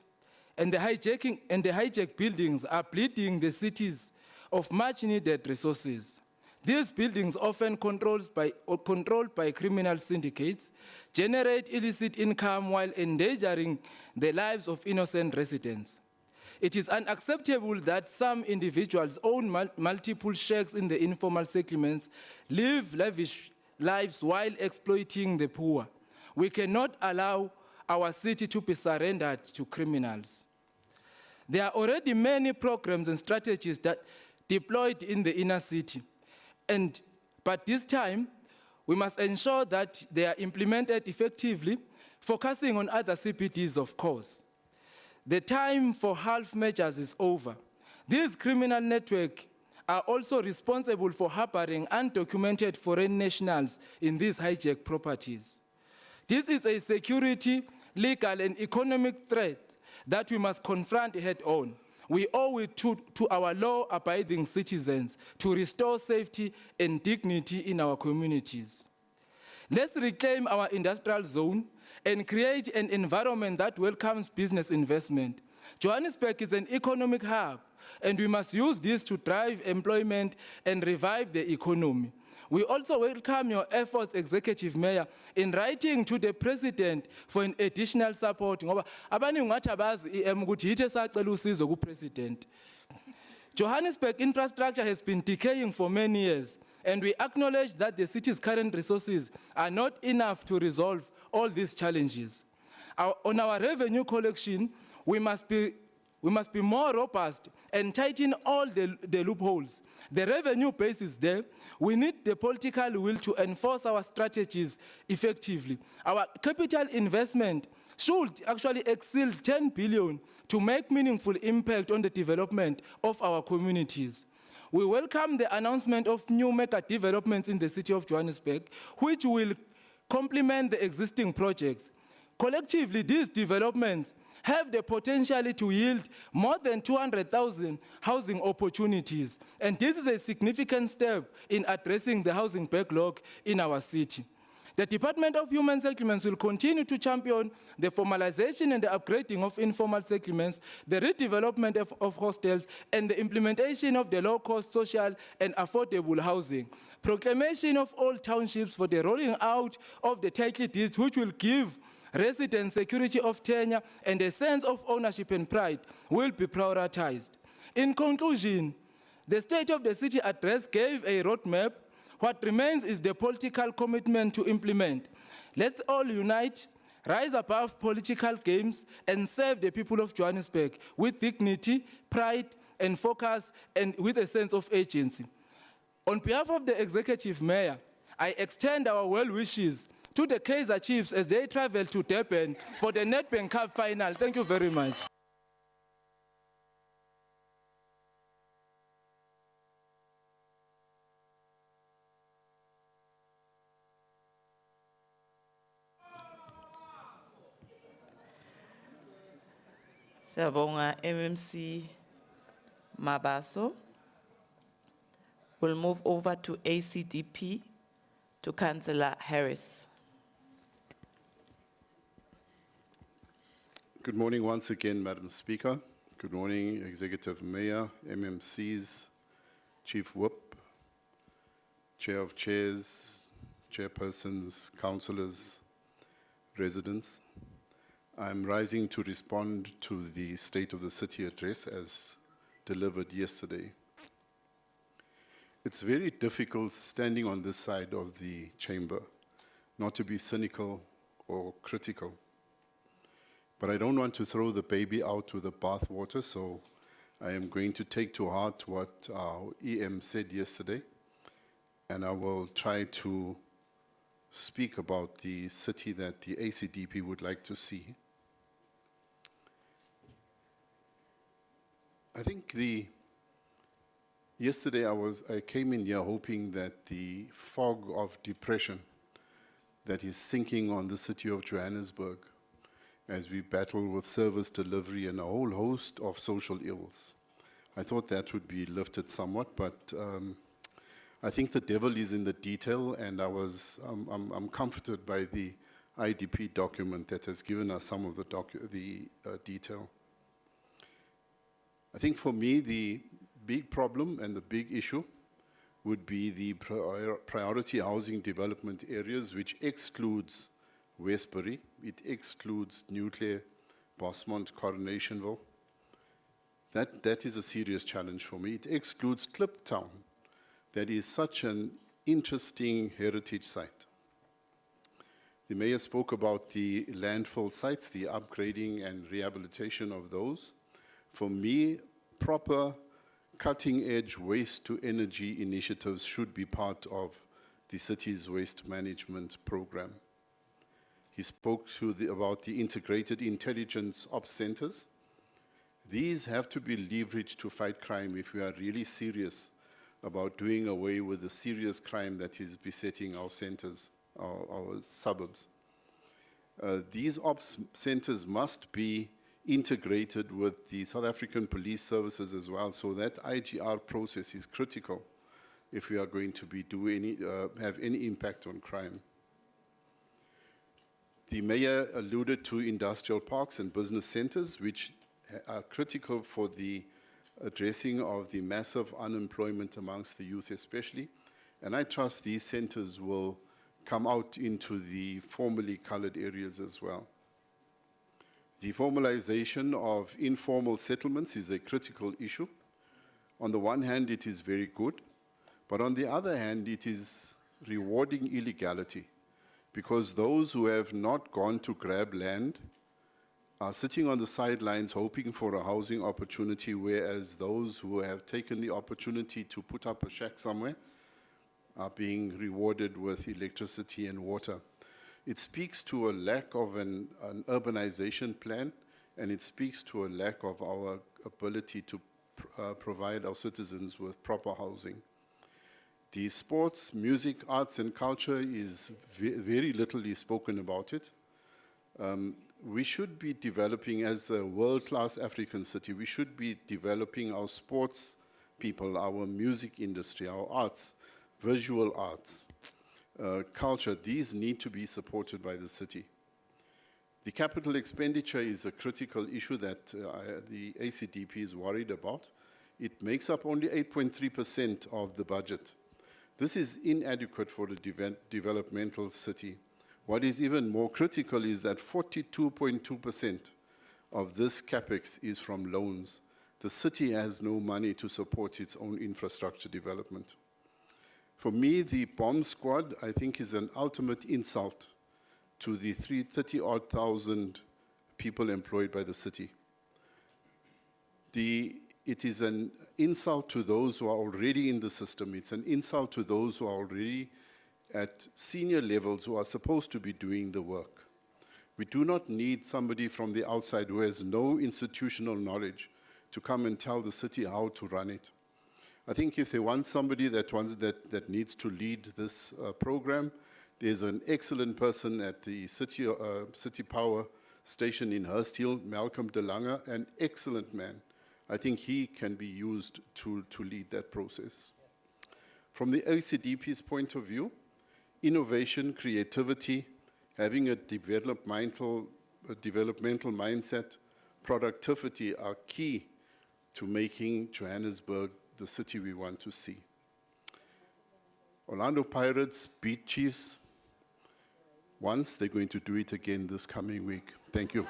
and the hijacked buildings are bleeding the cities of much-needed resources. These buildings, often controlled by criminal syndicates, generate illicit income while endangering the lives of innocent residents. It is unacceptable that some individuals own multiple shacks in the informal settlements, live lavish lives while exploiting the poor. We cannot allow our city to be surrendered to criminals. There are already many programs and strategies that deployed in the inner city. But this time, we must ensure that they are implemented effectively, focusing on other CPDs, of course. The time for half measures is over. These criminal networks are also responsible for harboring undocumented foreign nationals in these hijacked properties. This is a security, legal, and economic threat that we must confront head-on. We owe it to our law-abiding citizens to restore safety and dignity in our communities. Let's reclaim our industrial zone and create an environment that welcomes business investment. Johannesburg is an economic hub, and we must use this to drive employment and revive the economy. We also welcome your efforts, Executive Mayor, in writing to the President for an additional support. Johannesburg infrastructure has been decaying for many years, and we acknowledge that the city's current resources are not enough to resolve all these challenges. On our revenue collection, we must be more robust and tighten all the loopholes. The revenue base is there. We need the political will to enforce our strategies effectively. Our capital investment should actually exceed 10 billion to make meaningful impact on the development of our communities. We welcome the announcement of new mega developments in the city of Johannesburg, which will complement the existing projects. Collectively, these developments have the potential to yield more than 200,000 housing opportunities. And this is a significant step in addressing the housing backlog in our city. The Department of Human Settlements will continue to champion the formalization and the upgrading of informal settlements, the redevelopment of hostels, and the implementation of the low-cost social and affordable housing. Proclamation of all townships for the rolling out of the title deeds, which will give residents security of tenure and a sense of ownership and pride, will be prioritized. In conclusion, the State of the City address gave a roadmap. What remains is the political commitment to implement. Let's all unite, rise above political games, and serve the people of Johannesburg with dignity, pride, and focus, and with a sense of agency. On behalf of the Executive Mayor, I extend our well wishes to the Kaizer Chiefs as they travel to Durban for the Nedbank Cup final. Thank you very much.
Siyabonga MMC Mabaso. We'll move over to ACDP, to Councillor Harris.
Good morning once again, Madam Speaker. Good morning, Executive Mayor, MMCs, Chief Whip, Chair of Chairs, Chairpersons, Councillors, residents. I'm rising to respond to the State of the City address as delivered yesterday. It's very difficult standing on this side of the chamber not to be cynical or critical. But I don't want to throw the baby out with the bathwater, so I am going to take to heart what our EM said yesterday, and I will try to speak about the city that the ACDP would like to see. I think yesterday I came in here hoping that the fog of depression that is sinking on the city of Johannesburg as we battle with service delivery and a whole host of social ills, I thought that would be lifted somewhat, but I think the devil is in the detail, and I'm comforted by the IDP document that has given us some of the detail. I think for me, the big problem and the big issue would be the priority housing development areas, which excludes Westbury, it excludes Nuclear, Bosmont, Coronationville. That is a serious challenge for me. It excludes Kliptown, that is such an interesting heritage site. The mayor spoke about the landfill sites, the upgrading and rehabilitation of those. For me, proper cutting-edge waste-to-energy initiatives should be part of the city's waste management program. He spoke about the integrated intelligence ops centers. These have to be leveraged to fight crime if we are really serious about doing away with the serious crime that is besetting our centers, our suburbs. These ops centers must be integrated with the South African police services as well, so that IGR process is critical if we are going to be have any impact on crime. The mayor alluded to industrial parks and business centers, which are critical for the addressing of the massive unemployment amongst the youth especially, and I trust these centers will come out into the formally colored areas as well. The formalization of informal settlements is a critical issue. On the one hand, it is very good, but on the other hand, it is rewarding illegality, because those who have not gone to grab land are sitting on the sidelines hoping for a housing opportunity, whereas those who have taken the opportunity to put up a shack somewhere are being rewarded with electricity and water. It speaks to a lack of an urbanization plan, and it speaks to a lack of our ability to provide our citizens with proper housing. The sports, music, arts, and culture is very little is spoken about it. We should be developing, as a world-class African city, we should be developing our sports people, our music industry, our arts, visual arts, culture. These need to be supported by the city. The capital expenditure is a critical issue that the ACDP is worried about. It makes up only 8.3% of the budget. This is inadequate for the developmental city. What is even more critical is that 42.2% of this capex is from loans. The city has no money to support its own infrastructure development. For me, the bomb squad, I think, is an ultimate insult to the 30-odd thousand people employed by the city. It is an insult to those who are already in the system. It's an insult to those who are already at senior levels who are supposed to be doing the work. We do not need somebody from the outside who has no institutional knowledge to come and tell the city how to run it. I think if they want somebody that needs to lead this program, there's an excellent person at the City Power station in Hurst Hill, Malcolm De Lange, an excellent man. I think he can be used to lead that process. From the ACDP's point of view, innovation, creativity, having a developmental mindset, productivity are key to making Johannesburg the city we want to see. Orlando Pirates beat Chiefs once, they're going to do it again this coming week. Thank you.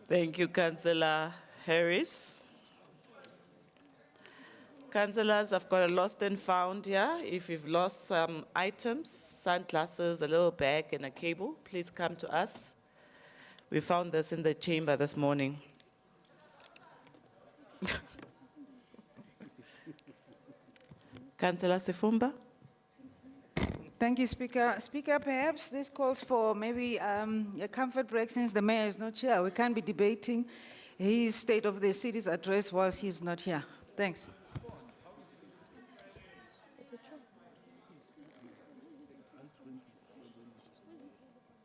Thank you, Councillor Harris. Councillors, I've got a lost and found here. If you've lost some items, sunglasses, a little bag, and a cable, please come to us. We found this in the chamber this morning. Councillor Sifumba.
Thank you, Speaker. Speaker, perhaps this calls for maybe a comfort break since the mayor is not here. We can't be debating his State of the City's address whilst he's not here. Thanks.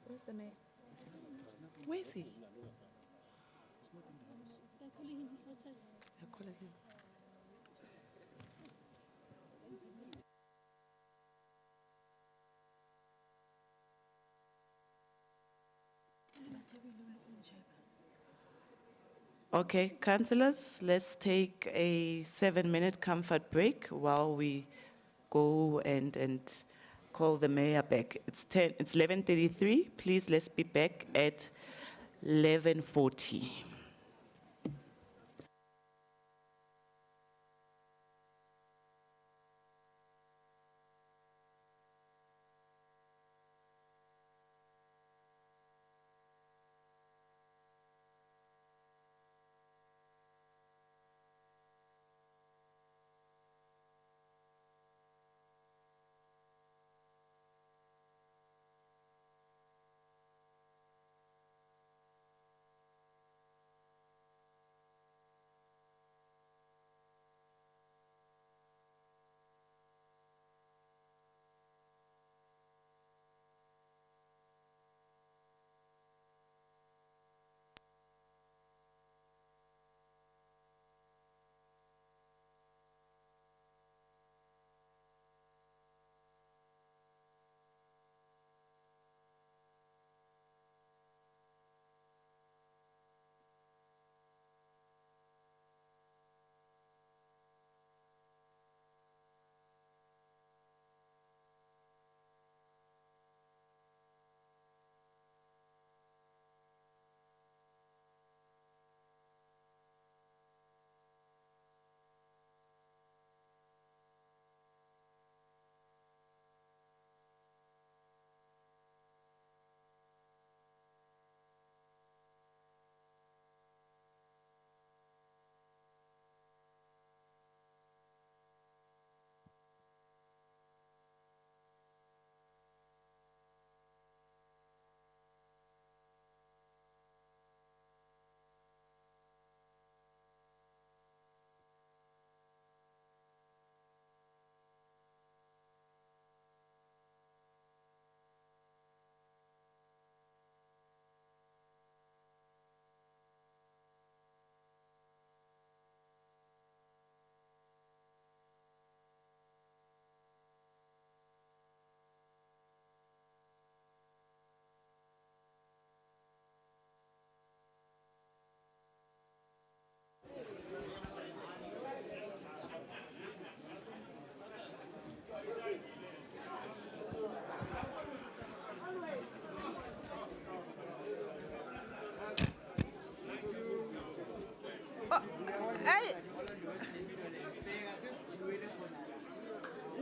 Where's the mayor? Where is he?
They're calling him, he's outside.
They're calling him. Okay, councillors, let's take a 7-minute comfort break while we go and call the mayor back. It's 11:33. Please, let's be back at 11:40.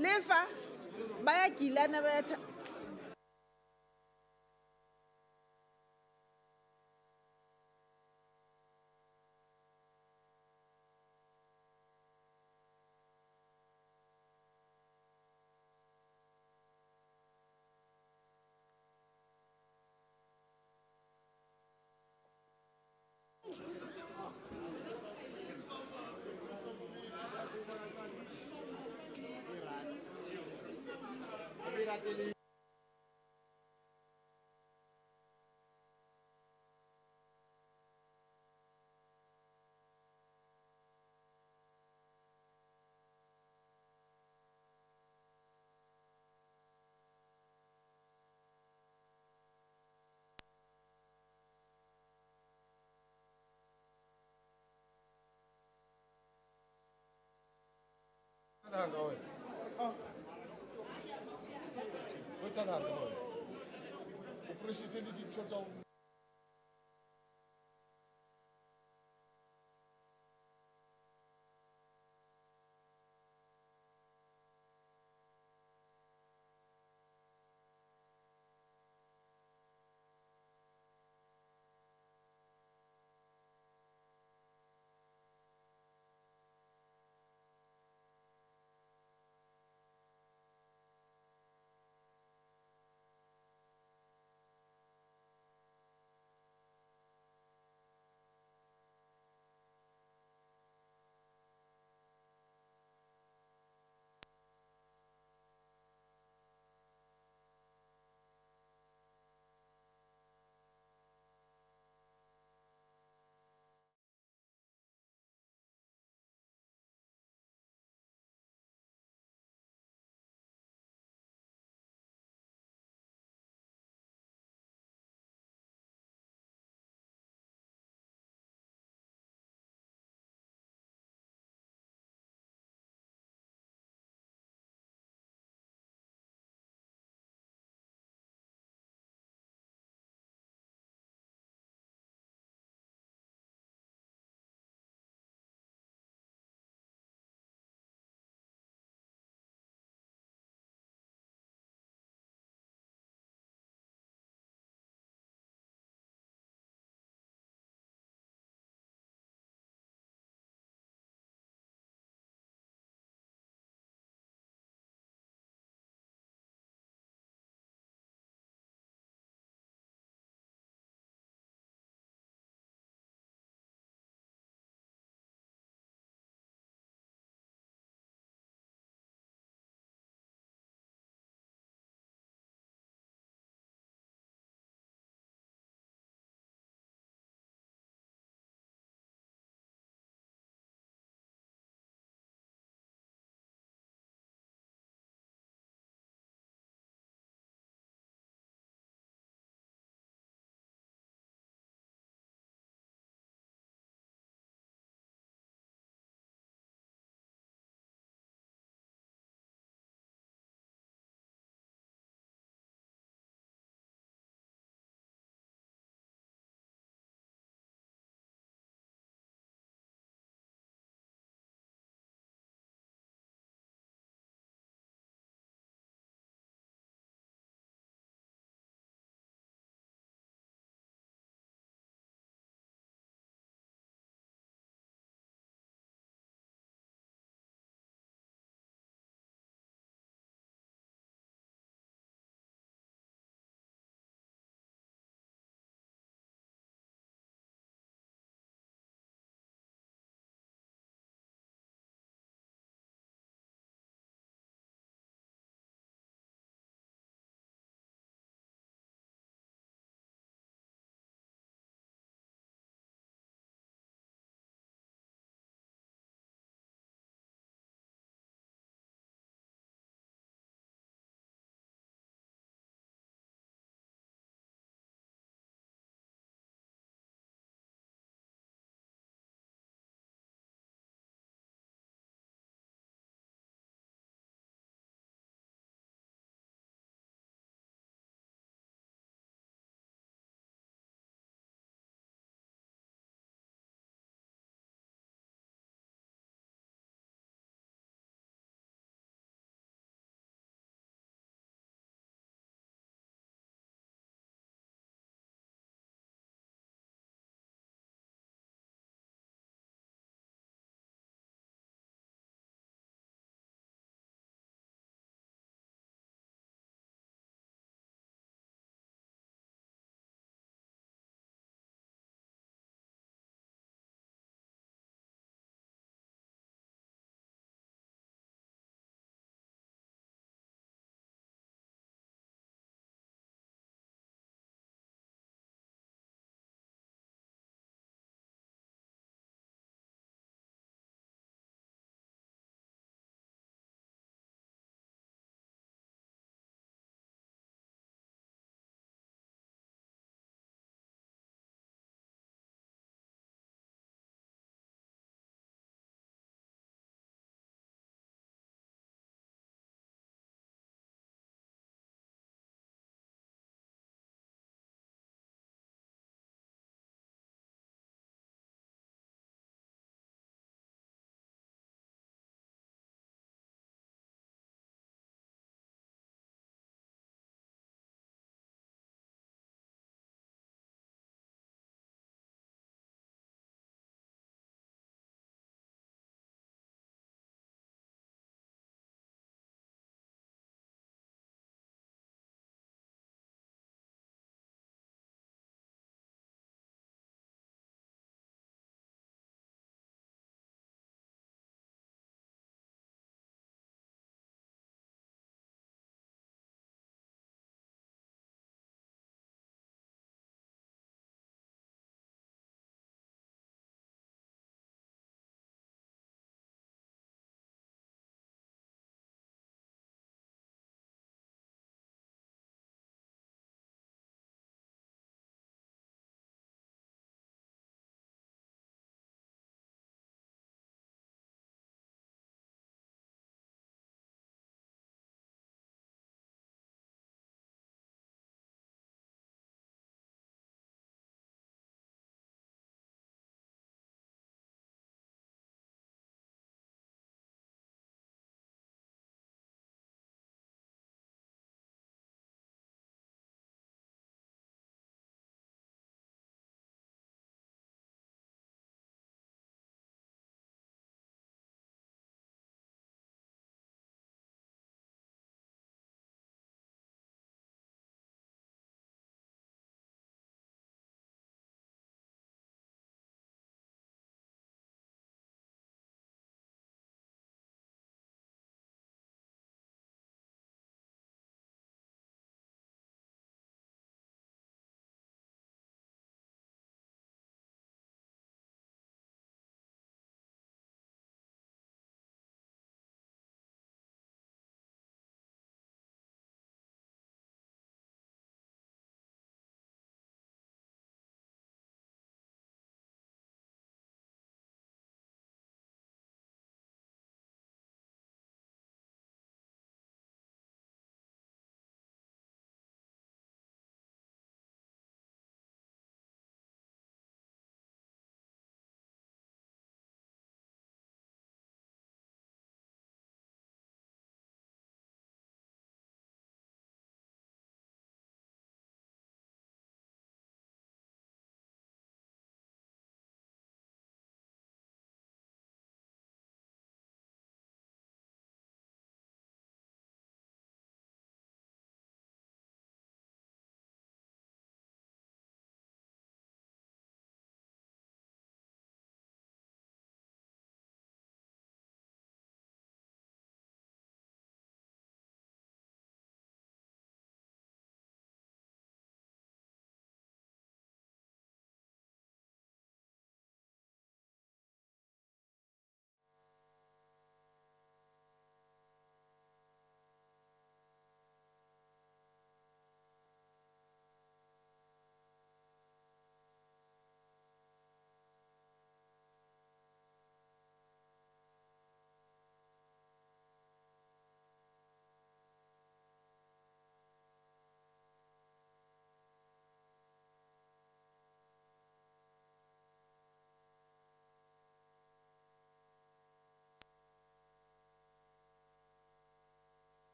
Lefa, bayagilana bayatha.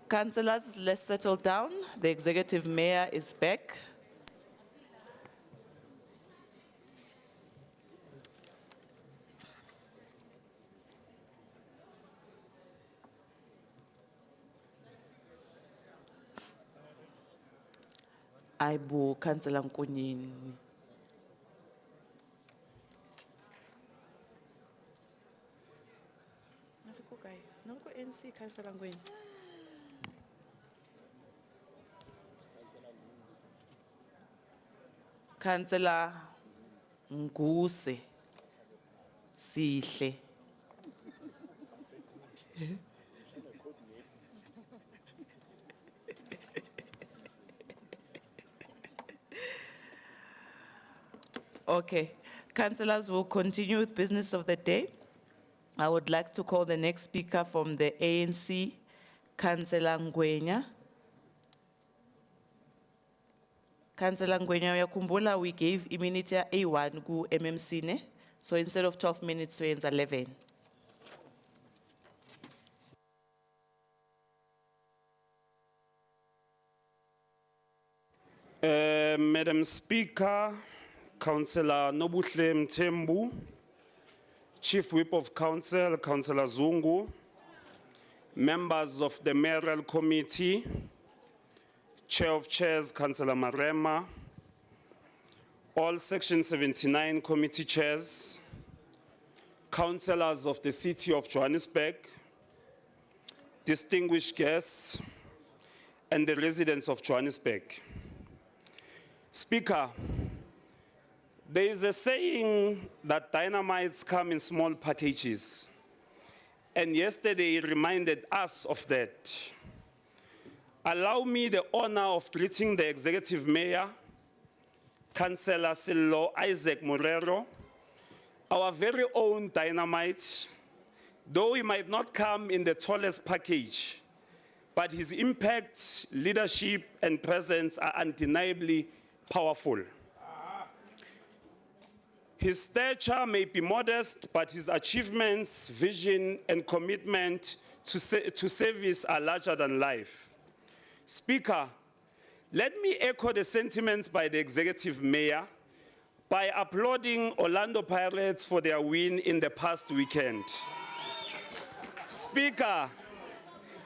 Councillors, let's settle down. The executive mayor is back. Aibu, Councillor Nkunyini. Nanku NC, Councillor Ngweni. Councillor Nguse Sihle. Okay, councillors will continue with business of the day. I would like to call the next speaker from the ANC, Councillor Ngwenya. Councillor Ngwenya, uyakumbula we gave immunity A1 ku MMC ne? So instead of 12 minutes, we ends 11.
Madam Speaker, Councillor Nobuhle Mthembu, Chief Whip of Council, Councillor Zungu, members of the Mayoral Committee, Chair of Chairs, Councillor Marema, all Section 79 committee chairs, councillors of the City of Johannesburg, distinguished guests, and the residents of Johannesburg. Speaker, there is a saying that dynamites come in small packages, and yesterday reminded us of that. Allow me the honor of greeting the Executive Mayor, Councillor Sello Isaac Morero, our very own dynamite, though he might not come in the tallest package, but his impact, leadership, and presence are undeniably powerful. His stature may be modest, but his achievements, vision, and commitment to service are larger than life. Speaker, let me echo the sentiments by the Executive Mayor by applauding Orlando Pirates for their win in the past weekend. Speaker,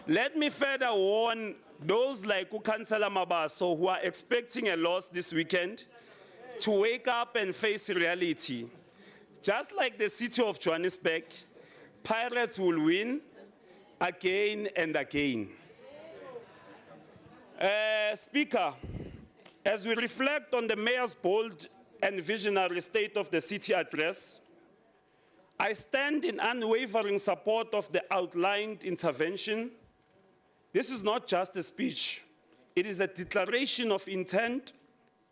let me further warn those like Councillor Mabaso who are expecting a loss this weekend to wake up and face reality. Just like the City of Johannesburg, Pirates will win again and again. Speaker, as we reflect on the Mayor's bold and visionary State of the City address, I stand in unwavering support of the outlined intervention. This is not just a speech. It is a declaration of intent,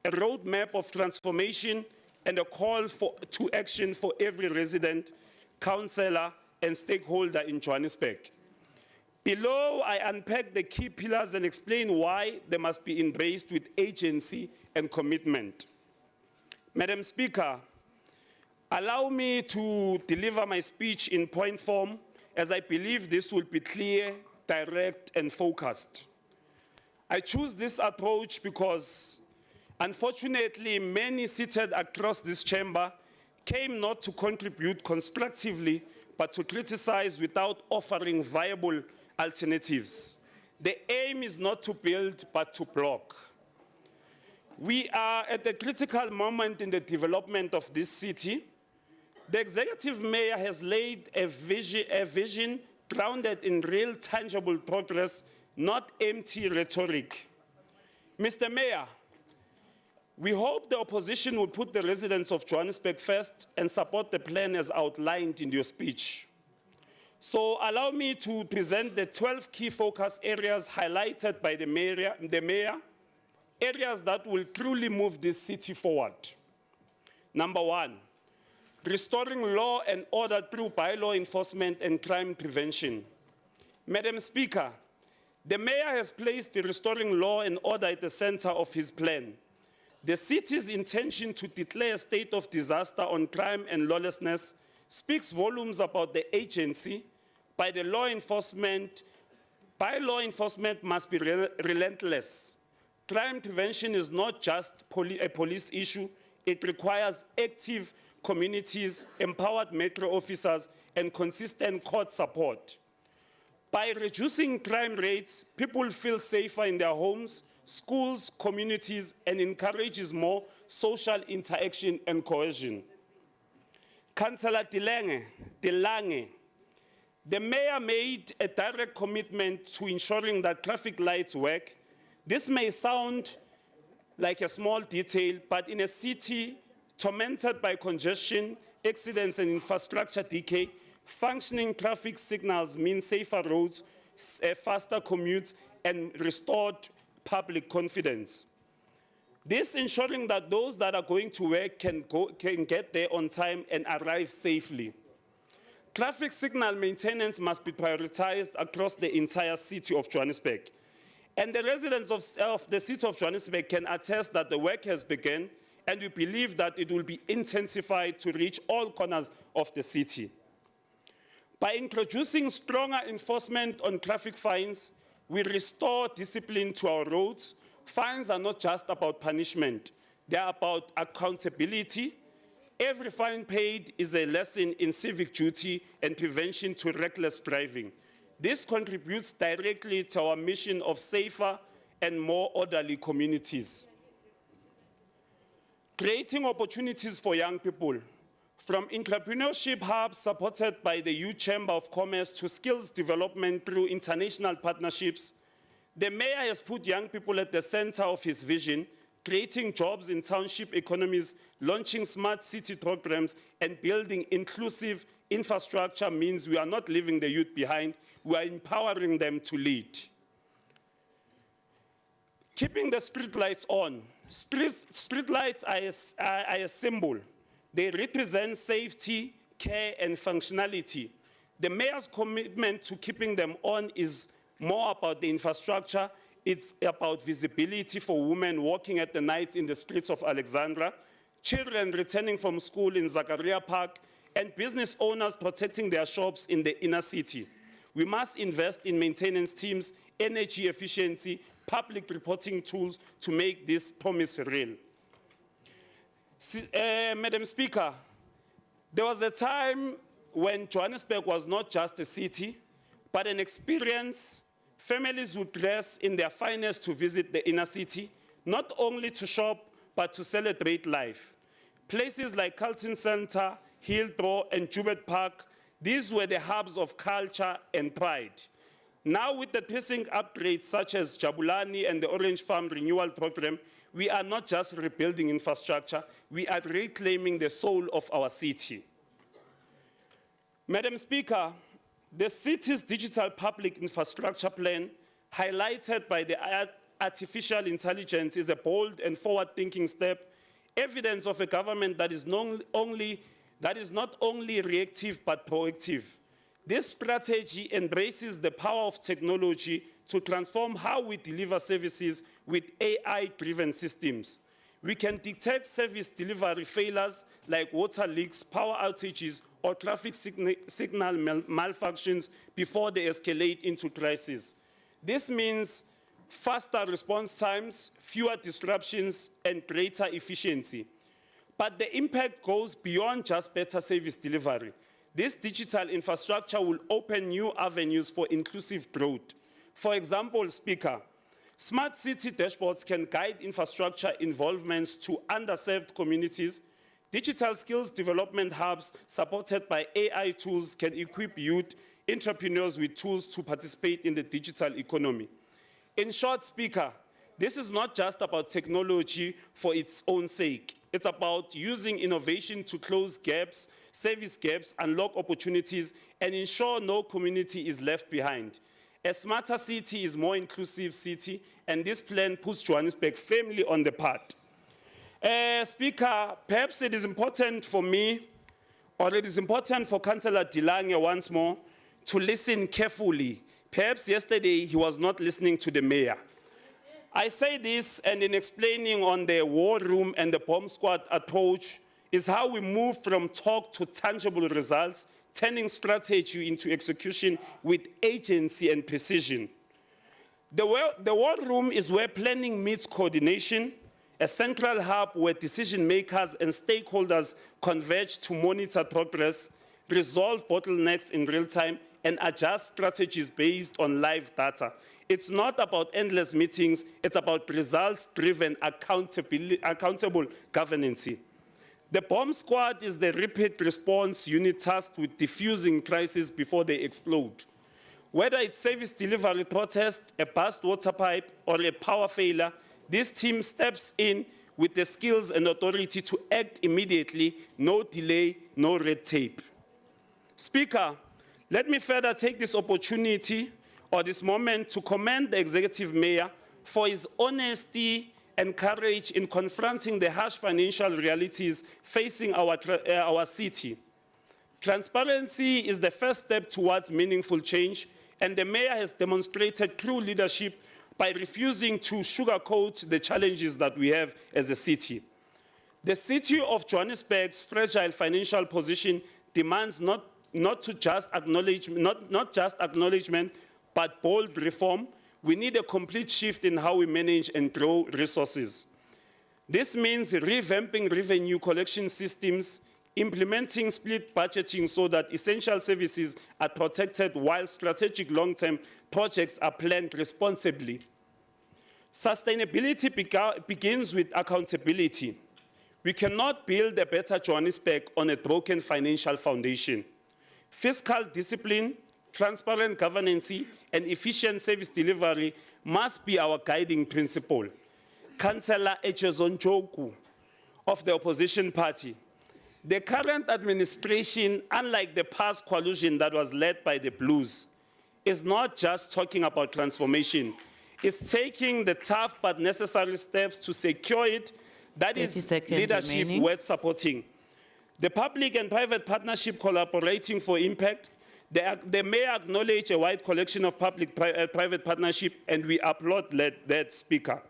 a roadmap of transformation, and a call to action for every resident, councillor, and stakeholder in Johannesburg. Below, I unpack the key pillars and explain why they must be embraced with agency and commitment. Madam Speaker, allow me to deliver my speech in point form, as I believe this will be clear, direct, and focused. I choose this approach because, unfortunately, many seated across this chamber came not to contribute constructively, but to criticize without offering viable alternatives. The aim is not to build, but to block. We are at a critical moment in the development of this city. The Executive Mayor has laid a vision grounded in real, tangible progress, not empty rhetoric. Mr. Mayor, we hope the opposition will put the residents of Johannesburg first and support the plan as outlined in your speech. So allow me to present the 12 key focus areas highlighted by the mayor, areas that will truly move this city forward. Number one, restoring law and order through bylaw enforcement and crime prevention. Madam Speaker, the mayor has placed the restoring law and order at the center of his plan. The city's intention to declare a state of disaster on crime and lawlessness speaks volumes about the agency by the law enforcement By-law enforcement must be relentless. Crime prevention is not just a police issue. It requires active communities, empowered metro officers, and consistent court support. By reducing crime rates, people feel safer in their homes, schools, communities, and encourages more social interaction and cohesion. Councillor Delange, the mayor made a direct commitment to ensuring that traffic lights work. This may sound like a small detail, but in a city tormented by congestion, accidents, and infrastructure decay, functioning traffic signals mean safer roads, faster commutes, and restored public confidence. This ensuring that those that are going to work can get there on time and arrive safely. Traffic signal maintenance must be prioritized across the entire city of Johannesburg. And the residents of the city of Johannesburg can attest that the work has begun, and we believe that it will be intensified to reach all corners of the city. By introducing stronger enforcement on traffic fines, we restore discipline to our roads. Fines are not just about punishment, they are about accountability. Every fine paid is a lesson in civic duty and prevention to reckless driving. This contributes directly to our mission of safer and more orderly communities. Creating opportunities for young people, from entrepreneurship hubs supported by the Youth Chamber of Commerce to skills development through international partnerships, the mayor has put young people at the center of his vision, creating jobs in township economies, launching smart city programs, and building inclusive infrastructure means we are not leaving the youth behind, we are empowering them to lead. Keeping the streetlights on. Streetlights are a symbol. They represent safety, care, and functionality. The mayor's commitment to keeping them on is more about the infrastructure. It's about visibility for women walking at the night in the streets of Alexandra, children returning from school in Zakaria Park, and business owners protecting their shops in the inner city. We must invest in maintenance teams, energy efficiency, public reporting tools to make this promise real. Madam Speaker, there was a time when Johannesburg was not just a city, but an experience. Families would dress in their finest to visit the inner city, not only to shop, but to celebrate life. Places like Carlton Center, Hillbrow, and Joubert Park, these were the hubs of culture and pride. Now with the pressing upgrades such as Jabulani and the Orange Farm Renewal Program, we are not just rebuilding infrastructure, we are reclaiming the soul of our city. Madam Speaker, the city's digital public infrastructure plan, highlighted by the artificial intelligence, is a bold and forward-thinking step, evidence of a government that is not only reactive but proactive. This strategy embraces the power of technology to transform how we deliver services with AI-driven systems. We can detect service delivery failures like water leaks, power outages, or traffic signal malfunctions before they escalate into crisis. This means faster response times, fewer disruptions, and greater efficiency. But the impact goes beyond just better service delivery. This digital infrastructure will open new avenues for inclusive growth. For example, Speaker, smart city dashboards can guide infrastructure involvements to underserved communities. Digital skills development hubs supported by AI tools can equip youth entrepreneurs with tools to participate in the digital economy. In short, Speaker, this is not just about technology for its own sake. It's about using innovation to close gaps, service gaps, unlock opportunities, and ensure no community is left behind. A smarter city is a more inclusive city, and this plan puts Johannesburg firmly on the path. Speaker, perhaps it is important for me, or it is important for Councillor Delange once more, to listen carefully. Perhaps yesterday he was not listening to the mayor. I say this, and in explaining on the war room and the bomb squad approach, is how we move from talk to tangible results, turning strategy into execution with agency and precision. The war room is where planning meets coordination, a central hub where decision makers and stakeholders converge to monitor progress, resolve bottlenecks in real time, and adjust strategies based on live data. It's not about endless meetings, it's about results-driven accountable governance. The bomb squad is the rapid response unit tasked with diffusing crises before they explode. Whether it's service delivery protest, a burst water pipe, or a power failure, this team steps in with the skills and authority to act immediately, no delay, no red tape. Speaker, let me further take this opportunity or this moment to commend the Executive Mayor for his honesty and courage in confronting the harsh financial realities facing our city. Transparency is the first step towards meaningful change, and the Mayor has demonstrated true leadership by refusing to sugarcoat the challenges that we have as a city. The city of Johannesburg's fragile financial position demands not just acknowledgement, but bold reform. We need a complete shift in how we manage and grow resources. This means revamping revenue collection systems, implementing split budgeting so that essential services are protected while strategic long-term projects are planned responsibly. Sustainability begins with accountability. We cannot build a better Johannesburg on a broken financial foundation. Fiscal discipline, transparent governance, and efficient service delivery must be our guiding principle. Councillor Echezon Joku of the opposition party. The current administration, unlike the past coalition that was led by the Blues, is not just talking about transformation. It's taking the tough but necessary steps to secure it. That is leadership worth supporting. The public and private partnership collaborating for impact. The Mayor acknowledged a wide collection of public-private partnership, and we applaud that, Speaker.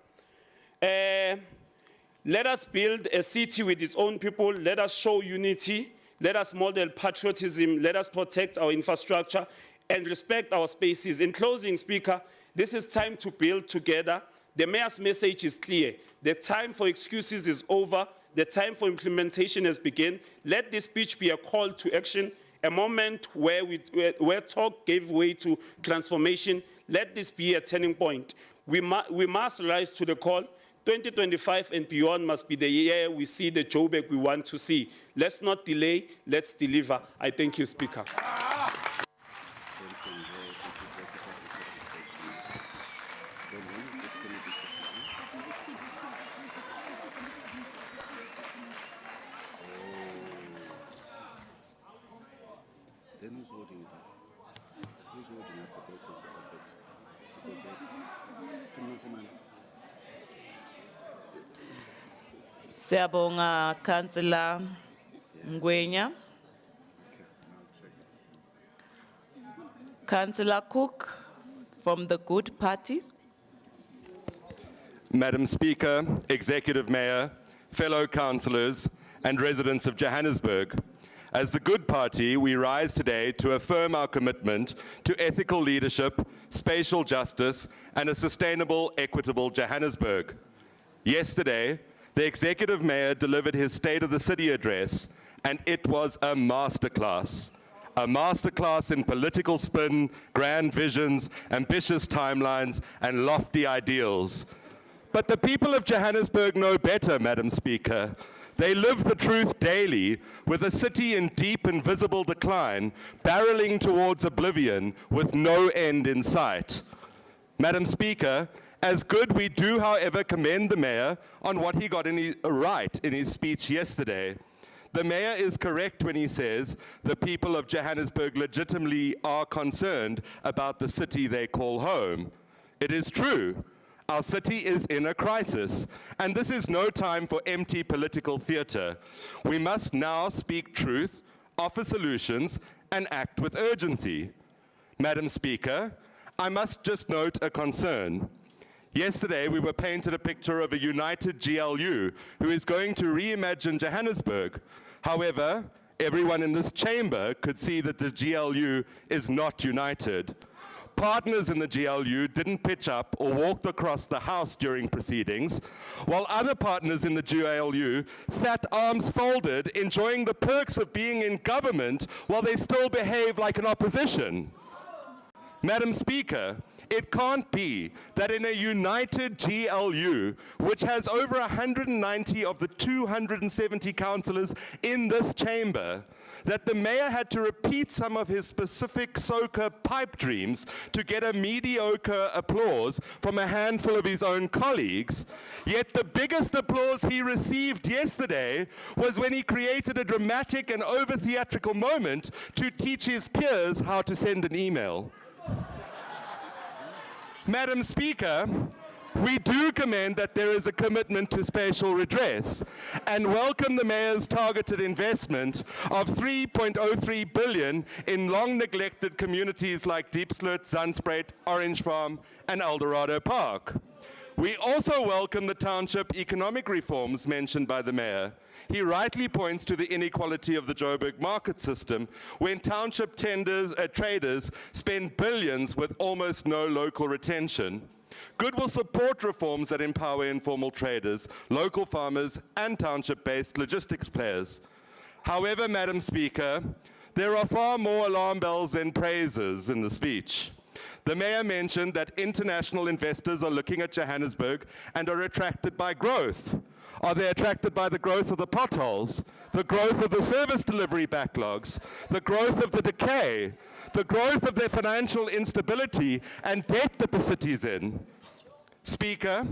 Let us build a city with its own people. Let us show unity. Let us model patriotism. Let us protect our infrastructure and respect our spaces. In closing, Speaker, this is time to build together. The Mayor's message is clear. The time for excuses is over. The time for implementation has begun. Let this speech be a call to action, a moment where talk gave way to transformation. Let this be a turning point. We must rise to the call. 2025 and beyond must be the year we see the Joburg we want to see. Let's not delay, let's deliver. I thank you, Speaker.
Then who's holding it up? Who's holding up the process of it?
Siyabonga Councillor Ngwenya. Councillor Cook from the Good Party.
Madam Speaker, Executive Mayor, fellow councillors, and residents of Johannesburg, as the Good Party, we rise today to affirm our commitment to ethical leadership, spatial justice, and a sustainable, equitable Johannesburg. Yesterday, the Executive Mayor delivered his State of the City address, and it was a masterclass. A masterclass in political spin, grand visions, ambitious timelines, and lofty ideals. But the people of Johannesburg know better, Madam Speaker. They live the truth daily, with a city in deep and visible decline, barreling towards oblivion with no end in sight. Madam Speaker, as good, we do, however, commend the Mayor on what he got right in his speech yesterday. The Mayor is correct when he says the people of Johannesburg legitimately are concerned about the city they call home. It is true. Our city is in a crisis, and this is no time for empty political theater. We must now speak truth, offer solutions, and act with urgency. Madam Speaker, I must just note a concern. Yesterday, we were painted a picture of a united GLU who is going to reimagine Johannesburg. However, everyone in this chamber could see that the GLU is not united. partners in the GLU didn't pitch up or walked across the House during proceedings, while other partners in the GLU sat arms folded, enjoying the perks of being in government while they still behave like an opposition. Madam Speaker, it can't be that in a united GLU, which has over 190 of the 270 councillors in this chamber, that the mayor had to repeat some of his specific soca pipe dreams to get a mediocre applause from a handful of his own colleagues, yet the biggest applause he received yesterday was when he created a dramatic and over-theatrical moment to teach his peers how to send an email. Madam Speaker, we do commend that there is a commitment to spatial redress and welcome the Mayor's targeted investment of 3.03 billion in long-neglected communities like Diepsloot, Zandspruit, Orange Farm, and Eldorado Park. We also welcome the township economic reforms mentioned by the Mayor. He rightly points to the inequality of the Joburg market system when township traders spend billions with almost no local retention. Good will support reforms that empower informal traders, local farmers, and township-based logistics players. However, Madam Speaker, there are far more alarm bells than praises in the speech. The Mayor mentioned that international investors are looking at Johannesburg and are attracted by growth. Are they attracted by the growth of the potholes, the growth of the service delivery backlogs, the growth of the decay, the growth of the financial instability and debt that the city's in? Speaker,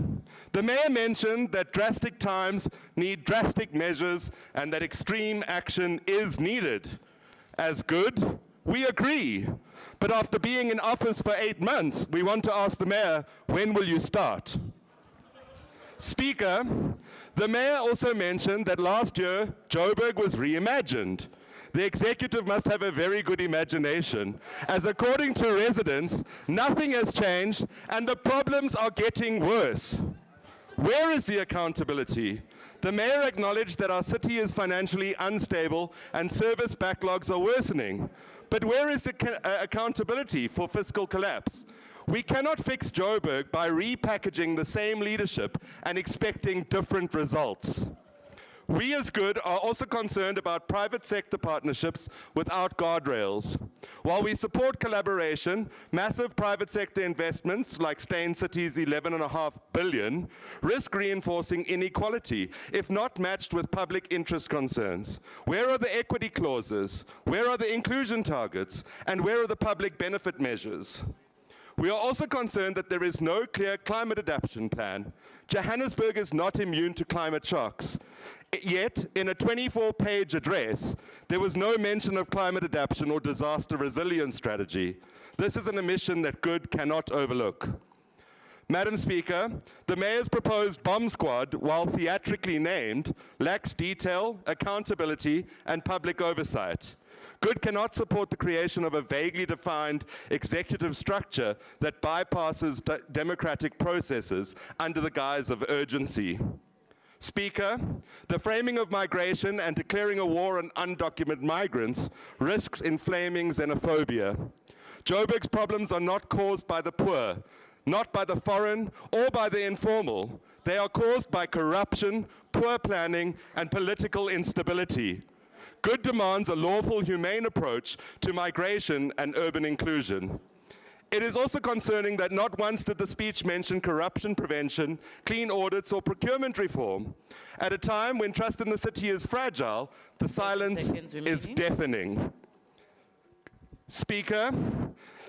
the Mayor mentioned that drastic times need drastic measures and that extreme action is needed. As good, we agree. But after being in office for 8 months, we want to ask the Mayor, when will you start? Speaker, the Mayor also mentioned that last year, Joburg was reimagined. The executive must have a very good imagination, as according to residents, nothing has changed and the problems are getting worse. Where is the accountability? The Mayor acknowledged that our city is financially unstable and service backlogs are worsening. But where is the accountability for fiscal collapse? We cannot fix Joburg by repackaging the same leadership and expecting different results. We as Good are also concerned about private sector partnerships without guardrails. While we support collaboration, massive private sector investments like Steyn City's 11.5 billion risk reinforcing inequality if not matched with public interest concerns. Where are the equity clauses? Where are the inclusion targets? And where are the public benefit measures? We are also concerned that there is no clear climate adaptation plan. Johannesburg is not immune to climate shocks. Yet, in a 24-page address, there was no mention of climate adaptation or disaster resilience strategy. This is an omission that Good cannot overlook. Madam Speaker, the Mayor's proposed bomb squad, while theatrically named, lacks detail, accountability, and public oversight. Good cannot support the creation of a vaguely defined executive structure that bypasses democratic processes under the guise of urgency. Speaker, the framing of migration and declaring a war on undocumented migrants risks inflaming xenophobia. Joburg's problems are not caused by the poor, not by the foreign or by the informal. They are caused by corruption, poor planning, and political instability. Good demands a lawful, humane approach to migration and urban inclusion. It is also concerning that not once did the speech mention corruption prevention, clean audits, or procurement reform. At a time when trust in the city is fragile, the silence is deafening. Speaker,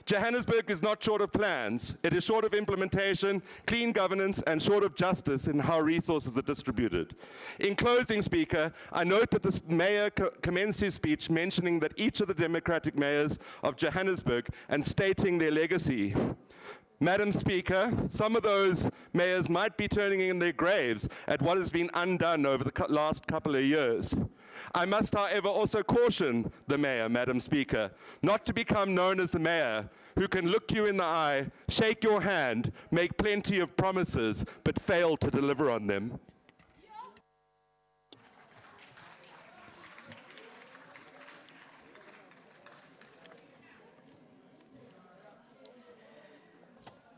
Johannesburg is not short of plans. It is short of implementation, clean governance, and short of justice in how resources are distributed. In closing, Speaker, I note that the Mayor commenced his speech mentioning that each of the Democratic mayors of Johannesburg and stating their legacy. Madam Speaker, some of those mayors might be turning in their graves at what has been undone over the last couple of years. I must, however, also caution the Mayor, Madam Speaker, not to become known as the Mayor who can look you in the eye, shake your hand, make plenty of promises, but fail to deliver on them.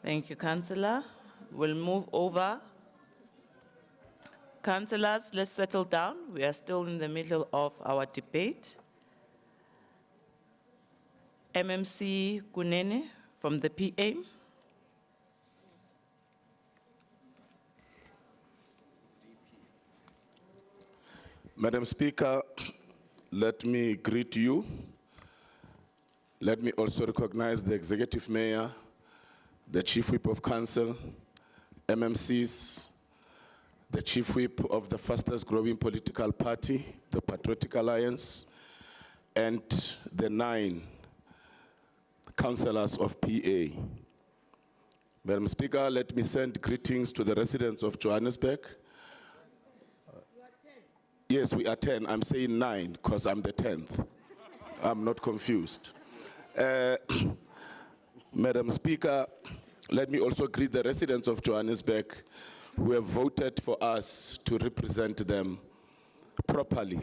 Thank you, Councillor. We'll move over. Councillors, let's settle down. We are still in the middle of our debate. MMC Kunene from the PA.
Madam Speaker, let me greet you. Let me also recognize the Executive Mayor, the Chief Whip of Council, MMCs, the Chief Whip of the fastest growing political party, the Patriotic Alliance, and the 9 councillors of PA. Madam Speaker, let me send greetings to the residents of Johannesburg. Yes, we are 10. I'm saying 9 because I'm the 10th. I'm not confused. Madam Speaker, let me also greet the residents of Johannesburg who have voted for us to represent them properly,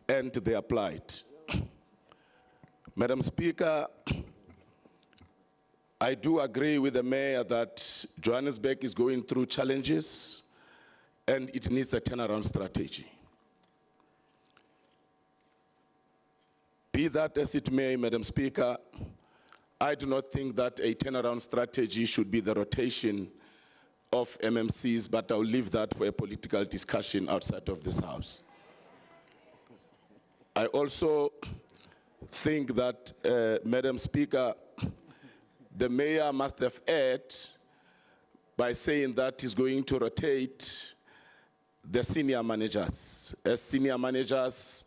and they applied. Madam Speaker, I do agree with the mayor that Johannesburg is going through challenges and it needs a turnaround strategy. Be that as it may, Madam Speaker, I do not think that a turnaround strategy should be the rotation of MMCs, but I'll leave that for a political discussion outside of this House. I also think that, Madam Speaker, the mayor must have erred by saying that he's going to rotate the senior managers. As senior managers,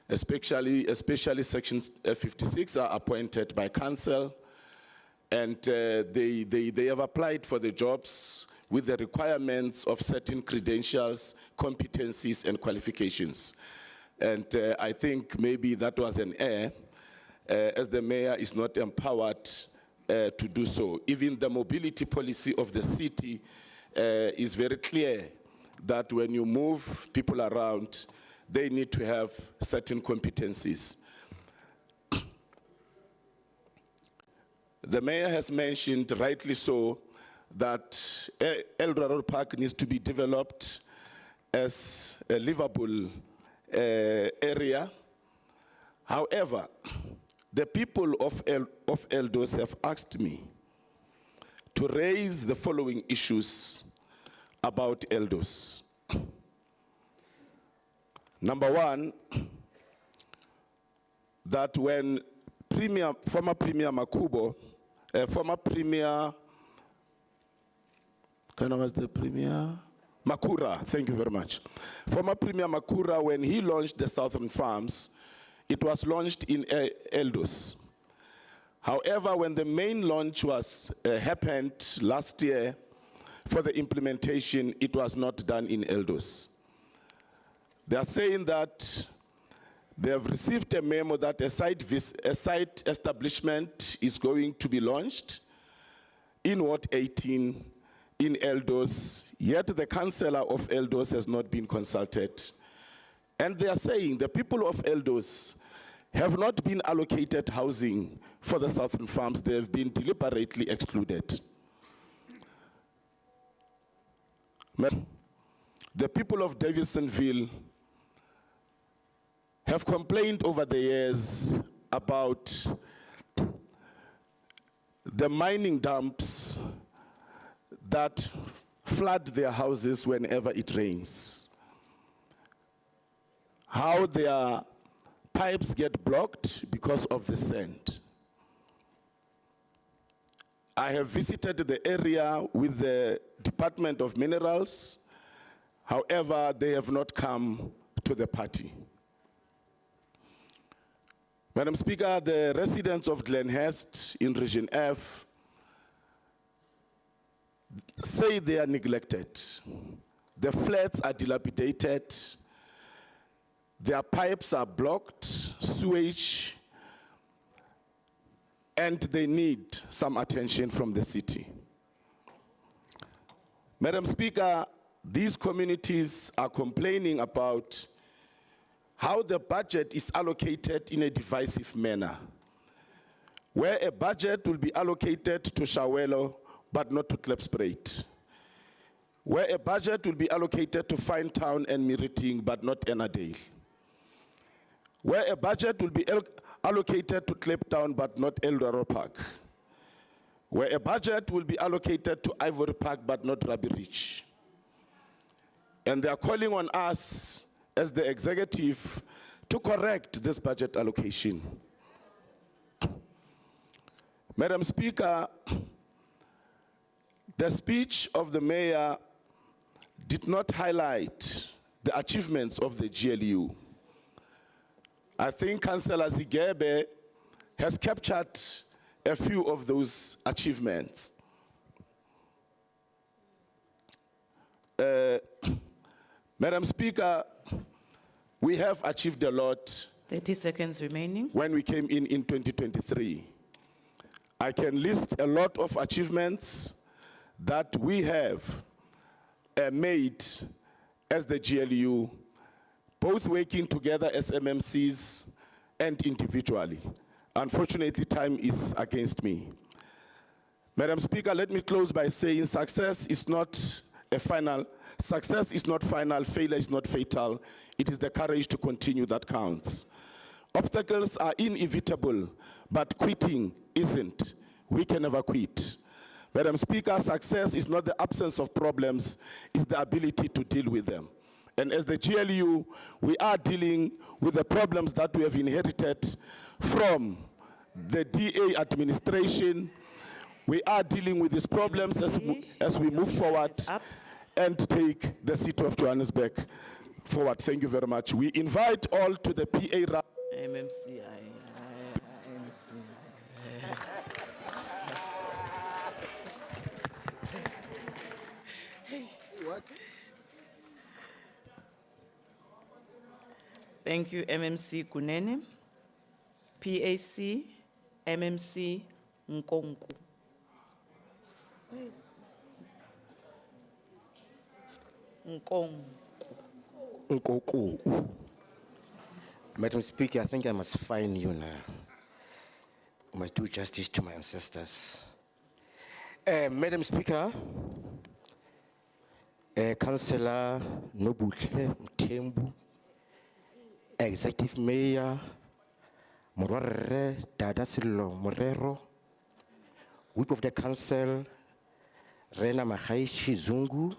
especially Section 56 are appointed by council, and they have applied for the jobs with the requirements of certain credentials, competencies, and qualifications. And I think maybe that was an error, as the mayor is not empowered to do so. Even the mobility policy of the city is very clear that when you move people around, they need to have certain competencies. The mayor has mentioned, rightly so, that Eldorado Park needs to be developed as a livable area. However, the people of Eldos have asked me to raise the following issues about Eldos. Number one, that when former Premier Makubo, former Premier, Makura, thank you very much. Former Premier Makura, when he launched the Southern Farms, it was launched in Eldos. However, when the main launch happened last year for the implementation, it was not done in Eldos. They are saying that they have received a memo that a site establishment is going to be launched in Ward 18 in Eldos, yet the councillor of Eldos has not been consulted. And they are saying the people of Eldos have not been allocated housing for the Southern Farms. They have been deliberately excluded. The people of Davisonville have complained over the years about the mining dumps that flood their houses whenever it rains. How their pipes get blocked because of the sand. I have visited the area with the Department of Minerals. However, they have not come to the party. Madam Speaker, the residents of Glenhurst in Region F say they are neglected. The flats are dilapidated. Their pipes are blocked, sewage, and they need some attention from the city. Madam Speaker, these communities are complaining about how the budget is allocated in a divisive manner. where a budget will be allocated to Shawelo, but not to Klipspruit, where a budget will be allocated to Finetown and Meriting, but not Ennerdale, where a budget will be allocated to Kliptown, but not Eldorado Park, where a budget will be allocated to Ivory Park, but not Ruby Ridge. And they are calling on us as the executive to correct this budget allocation. Madam Speaker, the speech of the mayor did not highlight the achievements of the GLU. I think Councillor Zigebe has captured a few of those achievements. Madam Speaker, we have achieved a lot.
30 seconds remaining.
When we came in 2023. I can list a lot of achievements that we have made as the GLU, both working together as MMCs and individually. Unfortunately, time is against me. Madam Speaker, let me close by saying success is not final, failure is not fatal. It is the courage to continue that counts. Obstacles are inevitable, but quitting isn't. We can never quit. Madam Speaker, success is not the absence of problems, it's the ability to deal with them. And as the GLU, we are dealing with the problems that we have inherited from the DA administration. We are dealing with these problems as we move forward and take the city of Johannesburg forward. Thank you very much. We invite all to the PA.
MMC. Thank you, MMC Kunene. PAC, MMC Nkonku.
Nkoku. Madam Speaker, I think I must fine you now. I must do justice to my ancestors. Madam Speaker, Councillor Nobutle Mthembu, Executive Mayor Morare Dada Silo Morero, Whip of the Council Rena Mahaishi Zungu,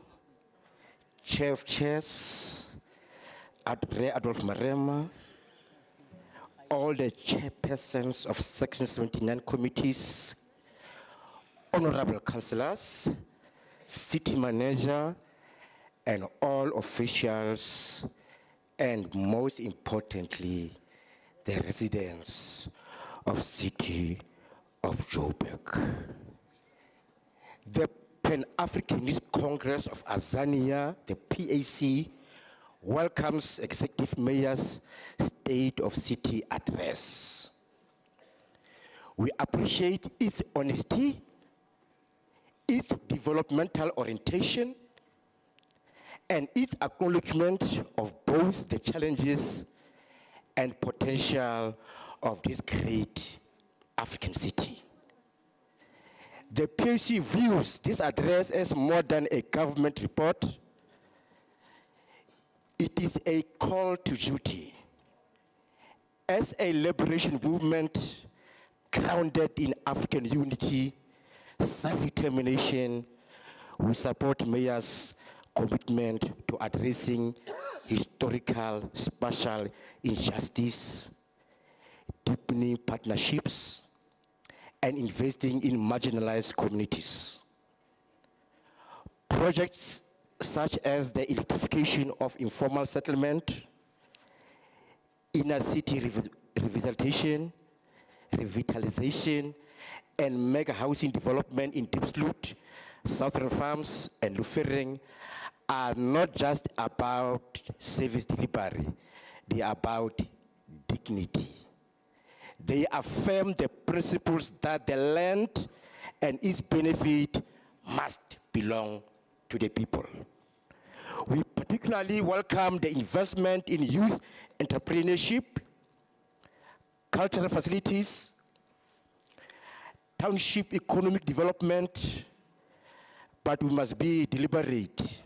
Chair of Chairs Adolf Marema, all the chairpersons of Section 79 committees, honorable councillors, city manager, and all officials, and most importantly, the residents of city of Joburg. The Pan-Africanist Congress of Azania, the PAC, welcomes Executive Mayor's State of City address. We appreciate its honesty, its developmental orientation, and its acknowledgement of both the challenges and potential of this great African city. The PAC views this address as more than a government report. It is a call to duty. As a liberation movement grounded in African unity, self-determination, we support Mayor's commitment to addressing historical spatial injustice, deepening partnerships, and investing in marginalized communities. Projects such as the electrification of informal settlement, inner city revitalization, and mega housing development in Diepsloot, Southern Farms, and Lufering are not just about service delivery, they are about dignity. They affirm the principles that the land and its benefit must belong to the people. We particularly welcome the investment in youth entrepreneurship, cultural facilities, township economic development, but we must be deliberate.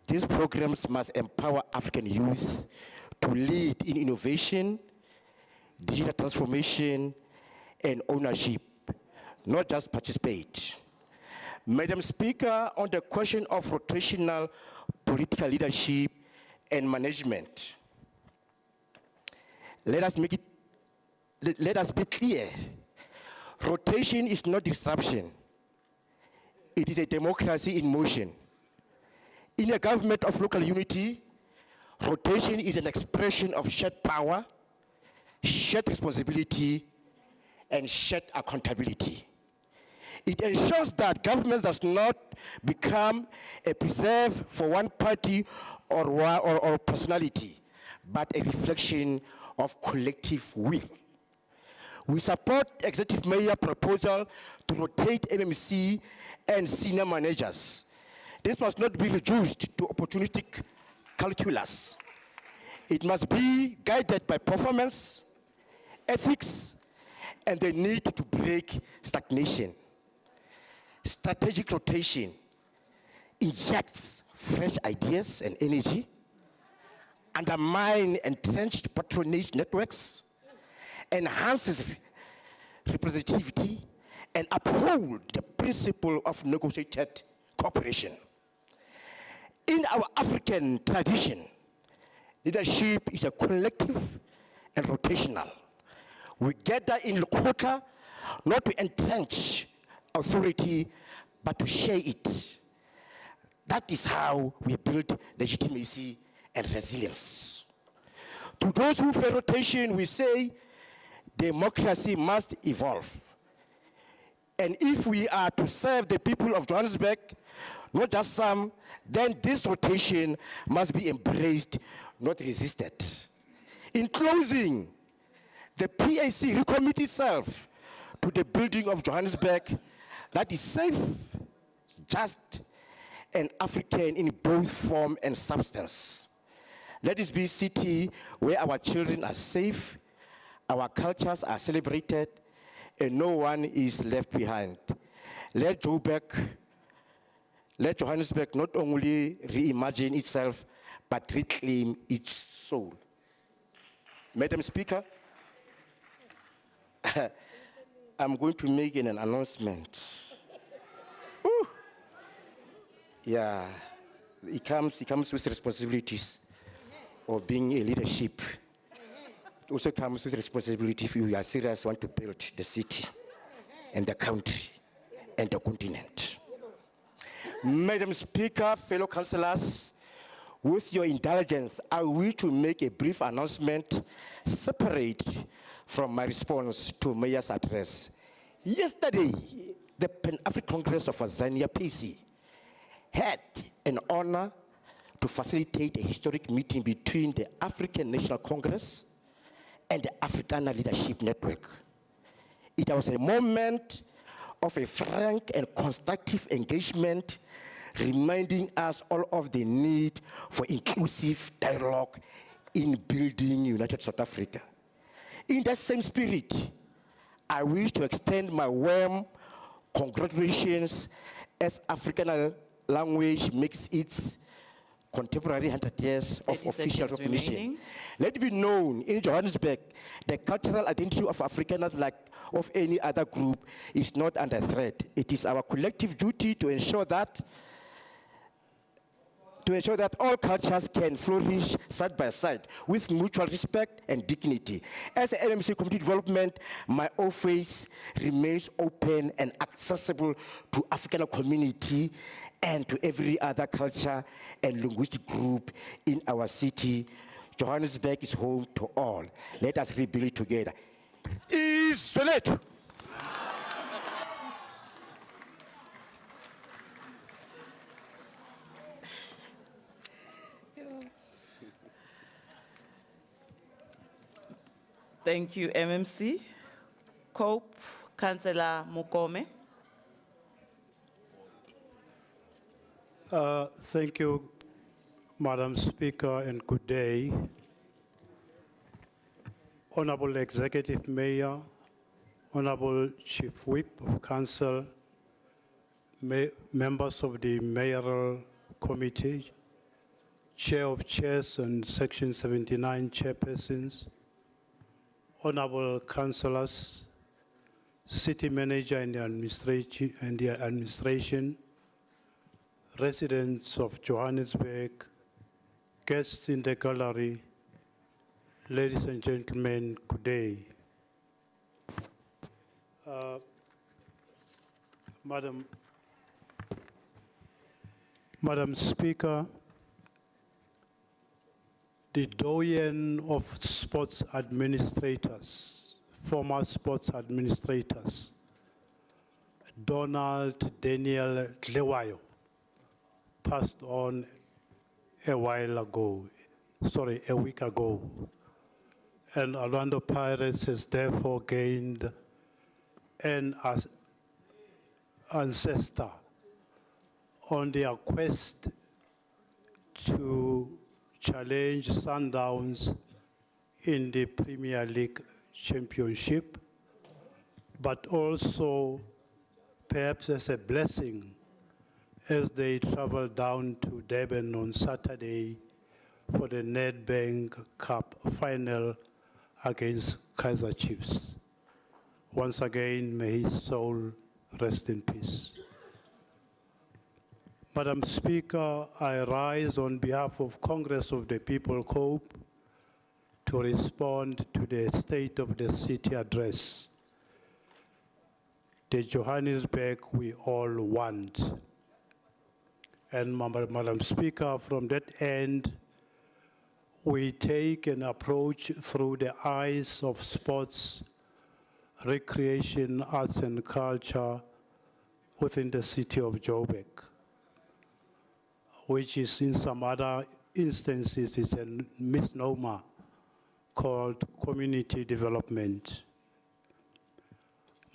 These programs must empower African youth to lead in innovation, digital transformation, and ownership, not just participate. Madam Speaker, on the question of rotational political leadership and management, let us be clear. Rotation is not disruption. It is a democracy in motion. In a government of local unity, rotation is an expression of shared power, shared responsibility, and shared accountability. It ensures that government does not become a preserve for one party or personality, but a reflection of collective will. We support Executive Mayor proposal to rotate MMC and senior managers. This must not be reduced to opportunistic calculus. It must be guided by performance, ethics, and the need to break stagnation. Strategic rotation injects fresh ideas and energy, undermine entrenched patronage networks, enhances representativity, and uphold the principle of negotiated cooperation. In our African tradition, leadership is a collective and rotational. We gather in Lakota not to entrench authority, but to share it. That is how we build legitimacy and resilience. To those who fear rotation, we say democracy must evolve. And if we are to serve the people of Johannesburg, not just some, then this rotation must be embraced, not resisted. In closing, the PAC recommits itself to the building of Johannesburg that is safe, just, and African in both form and substance. Let us be a city where our children are safe, our cultures are celebrated, and no one is left behind. Let Johannesburg not only reimagine itself, but reclaim its soul. Madam Speaker, I'm going to make an announcement. Woo. Yeah, it comes with responsibilities of being a leadership. It also comes with responsibility if you are serious, want to build the city and the country and the continent. Madam Speaker, fellow councillors, with your indulgence, I wish to make a brief announcement separate from my response to Mayor's address. Yesterday, the Pan-African Congress of Tanzania, PC, had an honor to facilitate a historic meeting between the African National Congress and the Africana Leadership Network. It was a moment of a frank and constructive engagement, reminding us all of the need for inclusive dialogue in building United South Africa. In that same spirit, I wish to extend my warm congratulations as African language makes its contemporary 100 years of official recognition.
Remaining.
Let it be known in Johannesburg, the cultural identity of Afrikaners, like of any other group, is not under threat. It is our collective duty to ensure that all cultures can flourish side by side with mutual respect and dignity. As an MMC Community Development, my office remains open and accessible to African community and to every other culture and linguistic group in our city. Johannesburg is home to all. Let us rebuild together. Isolate.
Thank you, MMC. COPE, Councillor Mukome.
Thank you, Madam Speaker, and good day. Honorable Executive Mayor, Honorable Chief Whip of Council, members of the Mayoral Committee, Chair of Chairs and Section 79 chairpersons, Honorable Councillors, City Manager and the administration, residents of Johannesburg, guests in the gallery, ladies and gentlemen, good day. Madam Speaker, the doyen of sports administrators, former sports administrators, Donald Daniel Lewayo, passed on a week ago. And Orlando Pirates has therefore gained an ancestor on their quest to challenge Sundowns in the Premier League Championship, but also perhaps as a blessing as they travel down to Durban on Saturday for the Nedbank Cup final against Kaizer Chiefs. Once again, may his soul rest in peace. Madam Speaker, I rise on behalf of Congress of the People COPE to respond to the State of the City address. The Johannesburg we all want. And Madam Speaker, from that end, we take an approach through the eyes of sports, recreation, arts and culture within the city of Joburg, which is in some other instances is a misnomer called community development.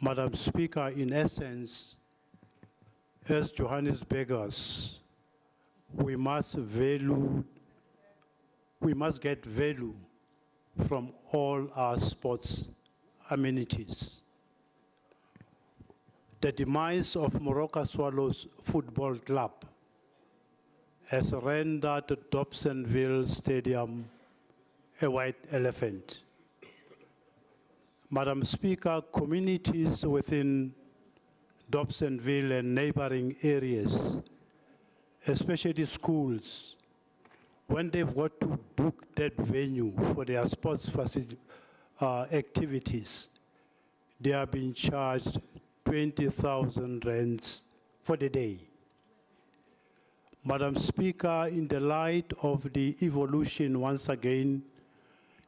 Madam Speaker, in essence, as Johannesburgers, we must get value from all our sports amenities. The demise of Moroka Swallows Football Club has rendered Dobsonville Stadium a white elephant. Madam Speaker, communities within Dobsonville and neighboring areas, especially schools, when they've got to book that venue for their sports activities, they are being charged 20,000 rands for the day. Madam Speaker, in the light of the evolution, once again,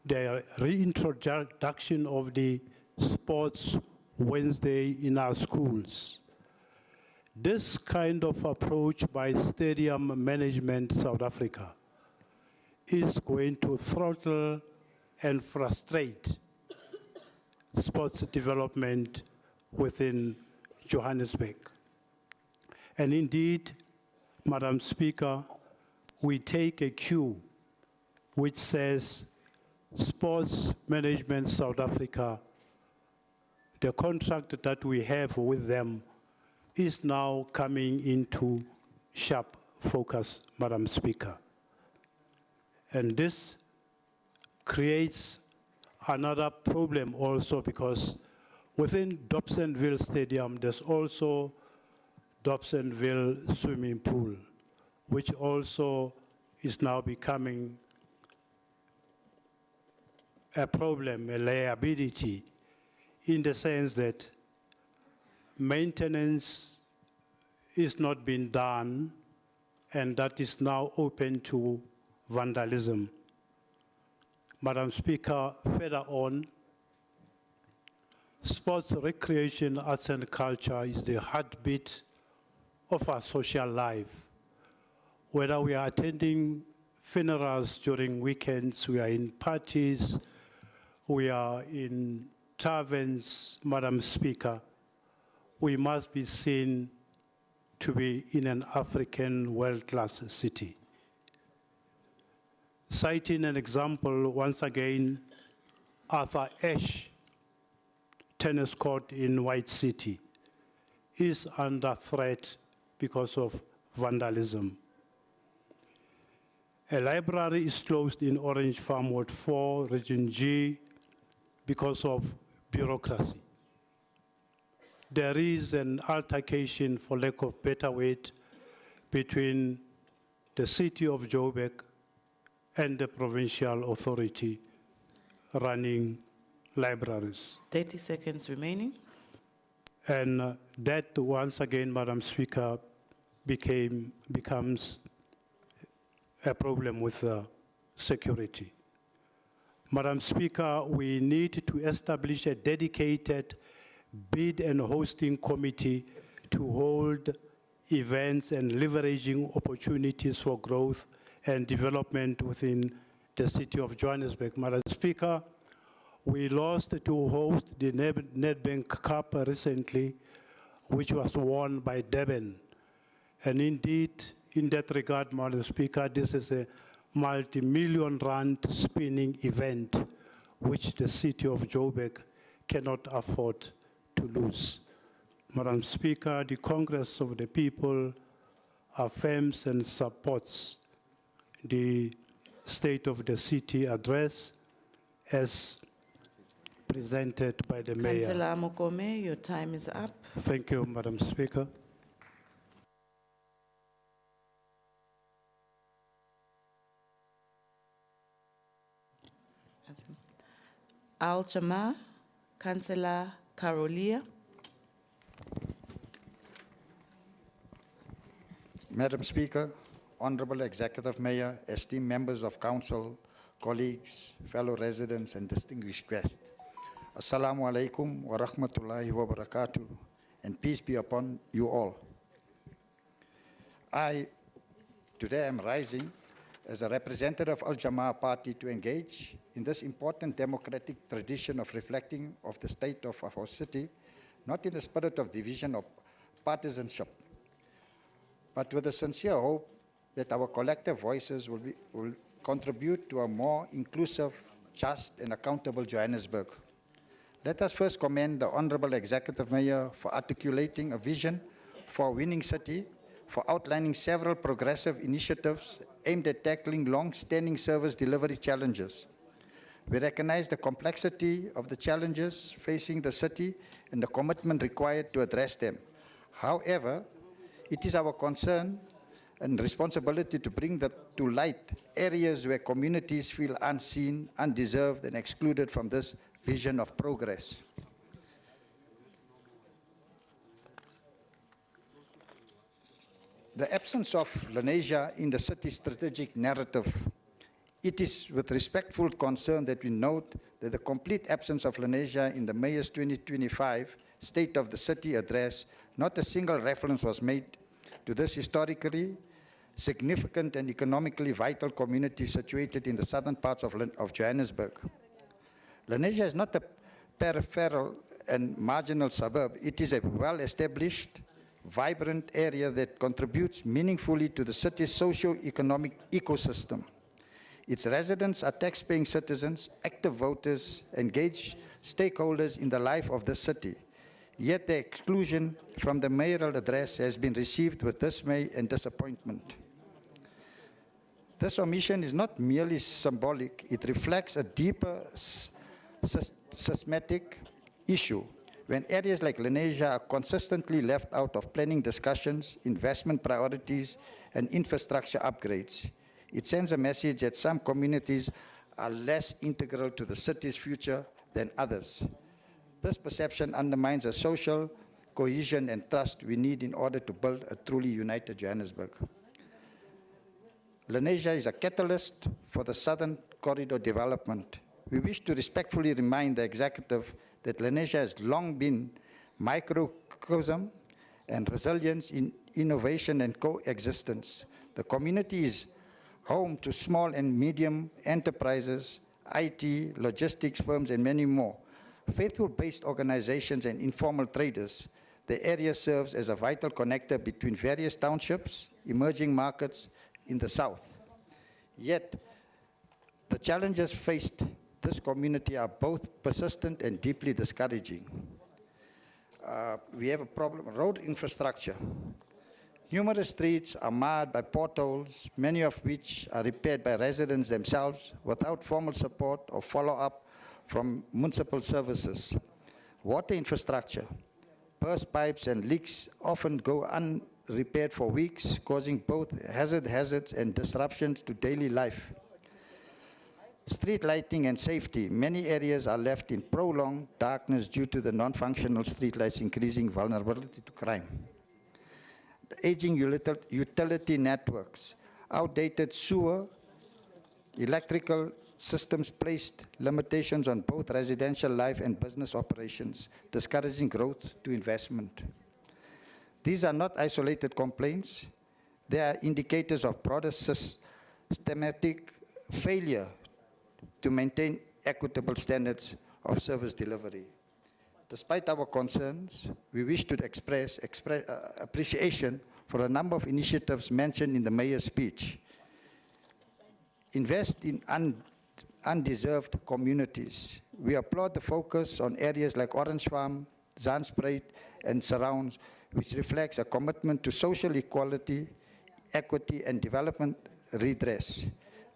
the reintroduction of the Sports Wednesday in our schools, this kind of approach by Stadium Management South Africa is going to throttle and frustrate sports development within Johannesburg. And indeed, Madam Speaker, we take a cue which says Sports Management South Africa, the contract that we have with them is now coming into sharp focus, Madam Speaker. And this creates another problem also because within Dobsonville Stadium, there's also Dobsonville Swimming Pool, which also is now becoming a problem, a liability, in the sense that maintenance is not being done, and that is now open to vandalism. Madam Speaker, further on, sports, recreation, arts and culture is the heartbeat of our social life. Whether we are attending funerals during weekends, we are in parties, we are in taverns, Madam Speaker, we must be seen to be in an African world-class city. Citing an example, once again, Arthur Ashe tennis court in White City is under threat because of vandalism. A library is closed in Orange Farm Ward 4, Region G, because of bureaucracy. There is an altercation, for lack of better word, between the city of Joburg and the provincial authority running libraries.
30 seconds remaining.
And that, once again, Madam Speaker, becomes a problem with security. Madam Speaker, we need to establish a dedicated bid and hosting committee to hold events and leveraging opportunities for growth and development within the city of Johannesburg. Madam Speaker, we lost to host the Nedbank Cup recently, which was won by Durban. And indeed, in that regard, Madam Speaker, this is a multi-million rand spinning event which the city of Joburg cannot afford to lose. Madam Speaker, the Congress of the People affirms and supports the State of the City address as presented by the Mayor.
Councillor Mokome, your time is up.
Thank you, Madam Speaker.
Jama-ah, Councillor Carolia.
Madam Speaker, Honorable Executive Mayor, esteemed members of Council, colleagues, fellow residents, and distinguished guests. Assalamu alaikum wa rahmatullahi wa barakatuh, and peace be upon you all. Today I'm rising as a representative of Jama-ah Party to engage in this important democratic tradition of reflecting of the state of our city, not in the spirit of division or partisanship, but with a sincere hope that our collective voices will contribute to a more inclusive, just, and accountable Johannesburg. Let us first commend the Honorable Executive Mayor for articulating a vision for a winning city, for outlining several progressive initiatives aimed at tackling long-standing service delivery challenges. We recognize the complexity of the challenges facing the city and the commitment required to address them. However, it is our concern and responsibility to bring to light areas where communities feel unseen, undeserved, and excluded from this vision of progress. The absence of Lenasia in the city's strategic narrative. It is with respectful concern that we note that the complete absence of Lenasia in the Mayor's 2025 State of the City address, not a single reference was made to this historically significant and economically vital community situated in the southern parts of Johannesburg. Lenasia is not a peripheral and marginal suburb. It is a well-established, vibrant area that contributes meaningfully to the city's socio-economic ecosystem. Its residents are tax-paying citizens, active voters, engaged stakeholders in the life of the city. Yet the exclusion from the mayoral address has been received with dismay and disappointment. This omission is not merely symbolic, it reflects a deeper systematic issue. When areas like Lenasia are consistently left out of planning discussions, investment priorities, and infrastructure upgrades, it sends a message that some communities are less integral to the city's future than others. This perception undermines the social cohesion and trust we need in order to build a truly united Johannesburg. Lenasia is a catalyst for the Southern Corridor development. We wish to respectfully remind the executive that Lenasia has long been microcosm and resilience in innovation and coexistence. The community is home to small and medium enterprises, IT, logistics firms, and many more. Faithful-based organizations and informal traders, the area serves as a vital connector between various townships, emerging markets in the south. Yet, the challenges faced this community are both persistent and deeply discouraging. we have a problem, road infrastructure. Numerous streets are marred by potholes, many of which are repaired by residents themselves without formal support or follow-up from municipal services. Water infrastructure, burst pipes and leaks often go unrepaired for weeks, causing both hazards and disruptions to daily life. Street lighting and safety. Many areas are left in prolonged darkness due to the non-functional streetlights, increasing vulnerability to crime. The aging utility networks, outdated sewer, electrical systems placed limitations on both residential life and business operations, discouraging growth to investment. These are not isolated complaints. They are indicators of broader systematic failure to maintain equitable standards of service delivery. Despite our concerns, we wish to express appreciation for a number of initiatives mentioned in the mayor's speech. Invest in undeserved communities. We applaud the focus on areas like Orange Farm, Zandspruit, and surrounds, which reflects a commitment to social equality, equity, and development redress.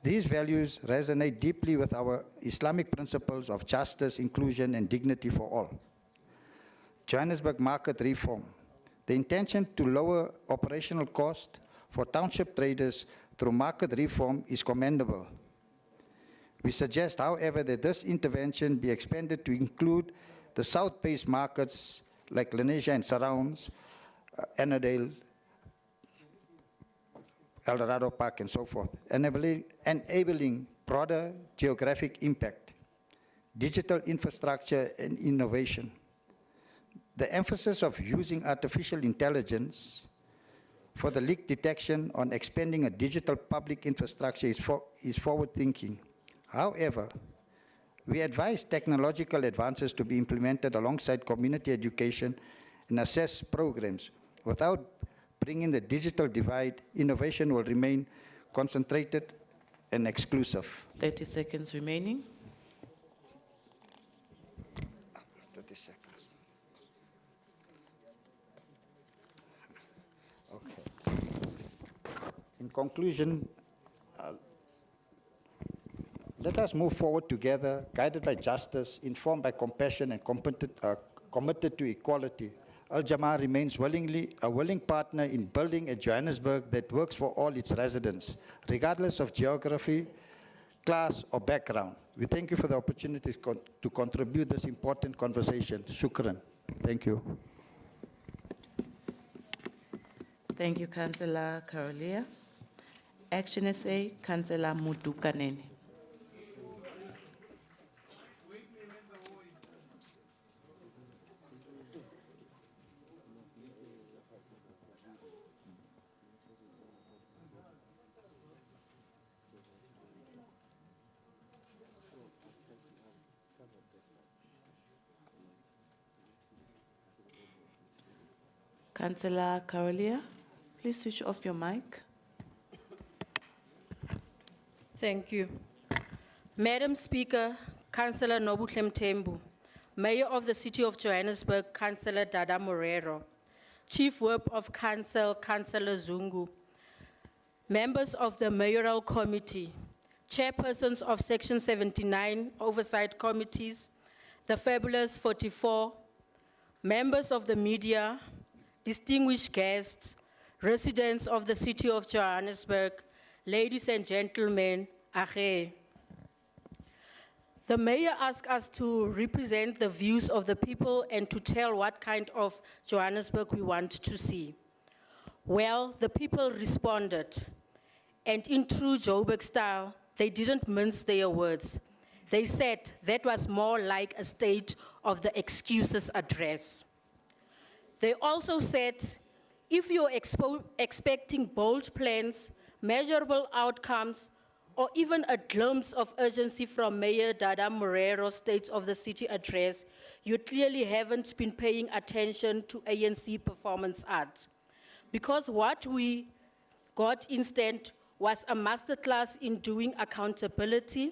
These values resonate deeply with our Islamic principles of justice, inclusion, and dignity for all. Johannesburg market reform. The intention to lower operational cost for township traders through market reform is commendable. We suggest, however, that this intervention be expanded to include the south-based markets like Lenasia and surrounds, Annandale, El Dorado Park, and so forth, enabling broader geographic impact, digital infrastructure, and innovation. The emphasis of using artificial intelligence for the leak detection on expanding a digital public infrastructure is forward-thinking. However, we advise technological advances to be implemented alongside community education and assess programs. Without bringing the digital divide, innovation will remain concentrated and exclusive.
30 seconds remaining.
30 seconds. Okay. In conclusion, let us move forward together, guided by justice, informed by compassion, and committed to equality. Jama-ah remains a willing partner in building a Johannesburg that works for all its residents, regardless of geography, class, or background. We thank you for the opportunity to contribute this important conversation. Shukran. Thank you.
Thank you, Councillor Carolia. ActionSA, Councillor Mudukanene. Councillor Carolia, please switch off your mic.
Thank you. Madam Speaker, Councillor Nobuhle Mthembu, Mayor of the City of Johannesburg, Councillor Dada Morero, Chief Whip of Council, Councillor Zungu, members of the Mayoral Committee, chairpersons of Section 79 Oversight Committees, the Fabulous 44, members of the media, distinguished guests, residents of the City of Johannesburg, ladies and gentlemen, ahe. The mayor asked us to represent the views of the people and to tell what kind of Johannesburg we want to see. Well, the people responded, and in true Joburg style, they didn't mince their words. They said that was more like a state of the excuses address. They also said, if you're expecting bold plans, measurable outcomes, or even a glimpse of urgency from Mayor Dada Morero's State of the City address, you clearly haven't been paying attention to ANC performance art. Because what we got instead was a masterclass in doing accountability,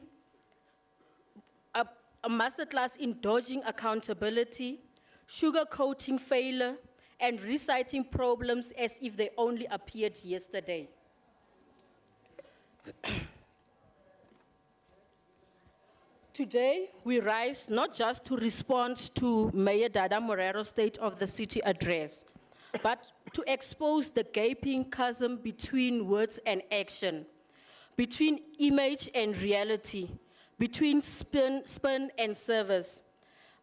a masterclass in dodging accountability, sugarcoating failure, and reciting problems as if they only appeared yesterday. Today, we rise not just to respond to Mayor Dada Morero's State of the City address, but to expose the gaping chasm between words and action, between image and reality, between spin and service.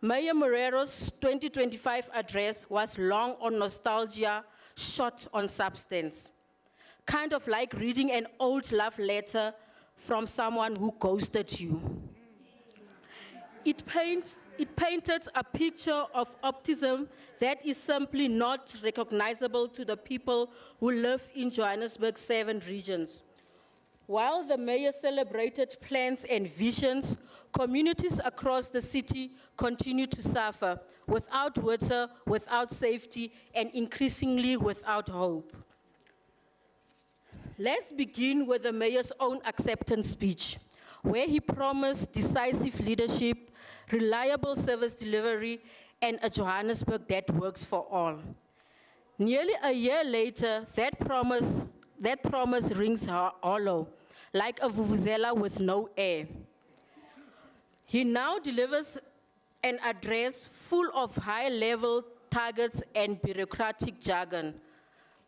Mayor Morero's 2025 address was long on nostalgia, short on substance. Kind of like reading an old love letter from someone who ghosted you. It painted a picture of optimism that is simply not recognizable to the people who live in Johannesburg's 7 regions. While the mayor celebrated plans and visions, communities across the city continue to suffer without water, without safety, and increasingly without hope. Let's begin with the mayor's own acceptance speech, where he promised decisive leadership, reliable service delivery, and a Johannesburg that works for all. Nearly a year later, that promise rings hollow, like a vuvuzela with no air. He now delivers an address full of high-level targets and bureaucratic jargon,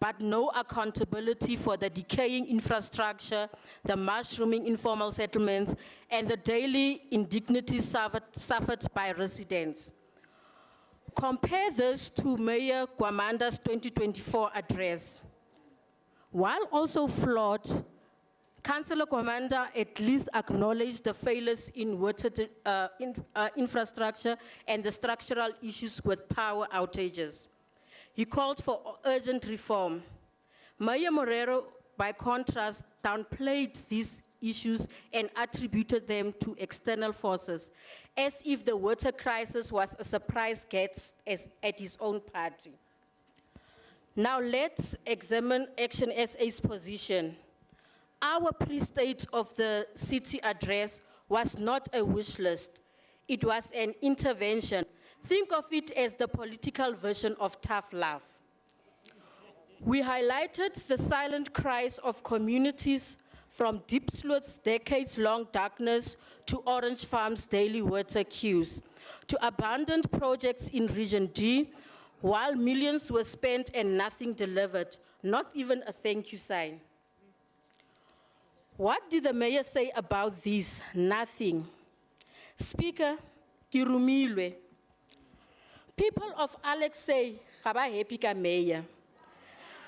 but no accountability for the decaying infrastructure, the mushrooming informal settlements, and the daily indignities suffered by residents. Compare this to Mayor Kwamanda's 2024 address. While also flawed, Councillor Kwamanda at least acknowledged the failures in water infrastructure and the structural issues with power outages. He called for urgent reform. Mayor Morero, by contrast, downplayed these issues and attributed them to external forces, as if the water crisis was a surprise guest at his own party. Now let's examine ActionSA's position. Our pre-state of the city address was not a wish list. It was an intervention. Think of it as the political version of tough love. We highlighted the silent cries of communities from Deep Sloot's decades-long darkness to Orange Farm's daily water queues, to abandoned projects in Region D, while millions were spent and nothing delivered, not even a thank you sign. What did the mayor say about this? Nothing. Speaker, Kirumilwe. People of Alex say, "Gaba happy ka mayor."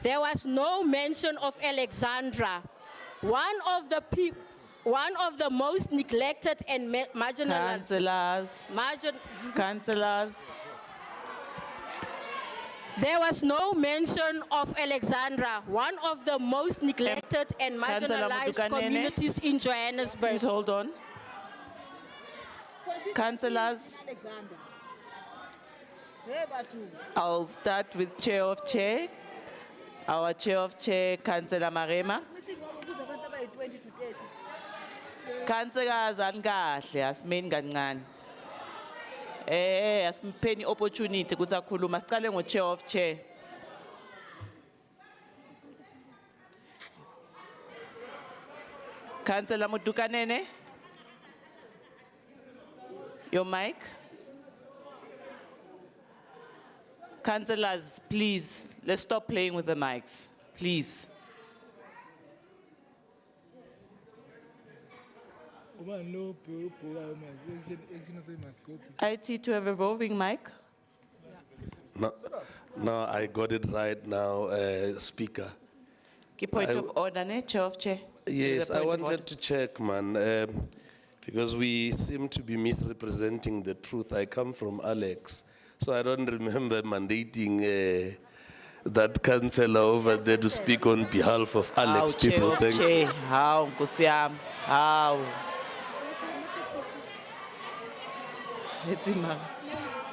There was no mention of Alexandra, one of the most neglected and marginalized.
Councillors.
There was no mention of Alexandra, one of the most neglected and marginalized communities in Johannesburg.
Please hold on. Councillors, I'll start with Chair of Chair. Our Chair of Chair, Councillor Marema. Councillors, angahle asimeni kancane. Asimpeni opportunity ukuthi akhuluma. Siqale ngo-Chair of Chair. Councillor Mutukanene. Your mic. Councillors, please, let's stop playing with the mics, please. IT to have a roving mic.
No, I got it right now, Speaker.
Keep point of order, ne? Chair of Chair.
Yes, I wanted to check, man, because we seem to be misrepresenting the truth. I come from Alex, so I don't remember mandating that councillor over there to speak on behalf of Alex people.
Chair of Chair, how, Nkosi yami, how.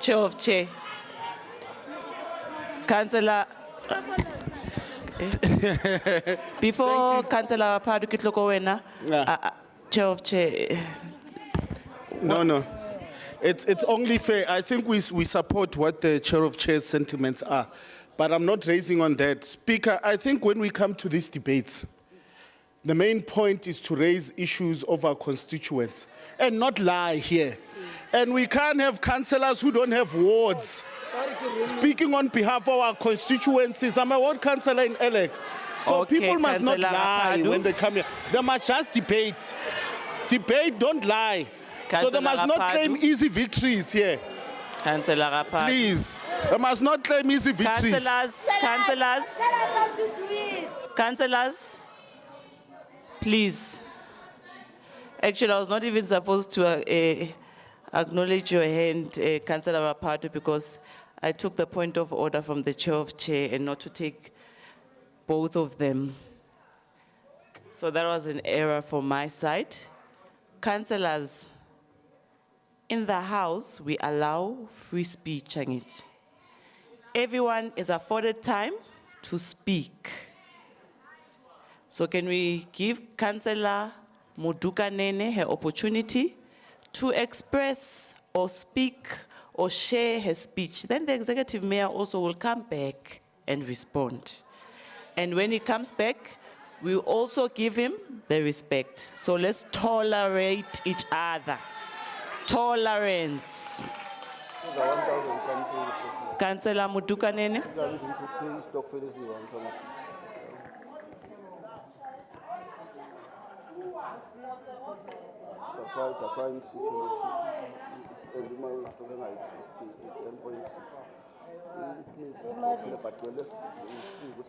Chair of Chair. Councillor. Before Councillor Padu Kitloko wena, Chair of Chair.
No.
It's only fair. I think we support what the chair of chairs' sentiments are, but I'm not raising on that. Speaker, I think when we come to these debates, the main point is to raise issues of our constituents and not lie here. And we can't have councillors who don't have wards. Speaking on behalf of our constituencies, I'm a ward councillor in Alex. So
Okay,
people must not
Councillor
lie
Rapadu.
when they come here. They must just debate. Debate, don't lie. So they
Councillor
must not
Rapadu.
claim easy victories here.
Councillor Rapadu.
Please, they must not claim easy victories.
Councillors, please. Actually, I was not even supposed to acknowledge your hand, Councillor Rapadu, because I took the point of order from the chair of chair and not to take both of them. So that was an error from my side. Councillors, in the House, we allow free speech, Angit. Everyone is afforded time to speak. So can we give Councillor Muduka Nene her opportunity to express or speak or share her speech? Then the executive mayor also will come back and respond. And when he comes back, we will also give him the respect. So let's tolerate each other. Tolerance. Councillor Muduka Nene.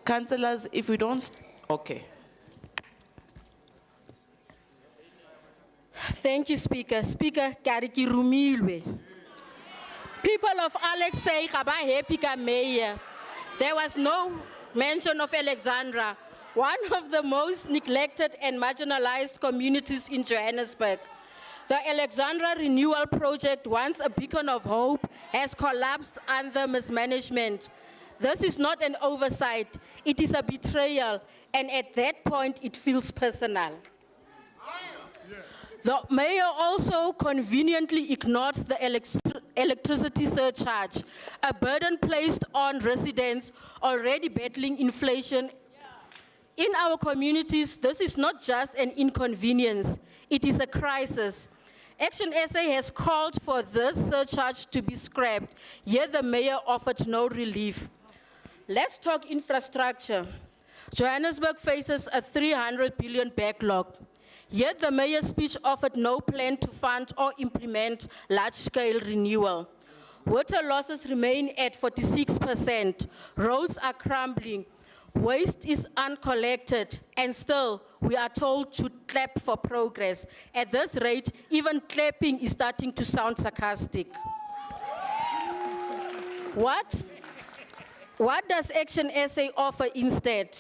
Councillors, if we don't, okay.
Thank you, Speaker. Speaker, Kariki Rumilwe. People of Alex say, happy mayor. There was no mention of Alexandra, one of the most neglected and marginalized communities in Johannesburg. The Alexandra Renewal Project, once a beacon of hope, has collapsed under mismanagement. This is not an oversight, it is a betrayal, and at that point, it feels personal. The mayor also conveniently ignored the electricity surcharge, a burden placed on residents already battling inflation. In our communities, this is not just an inconvenience, it is a crisis. ActionSA has called for this surcharge to be scrapped, yet the mayor offered no relief. Let's talk infrastructure. Johannesburg faces a 300 billion backlog. Yet the mayor's speech offered no plan to fund or implement large-scale renewal. Water losses remain at 46%. Roads are crumbling. Waste is uncollected. And still, we are told to clap for progress. At this rate, even clapping is starting to sound sarcastic. What does ActionSA offer instead?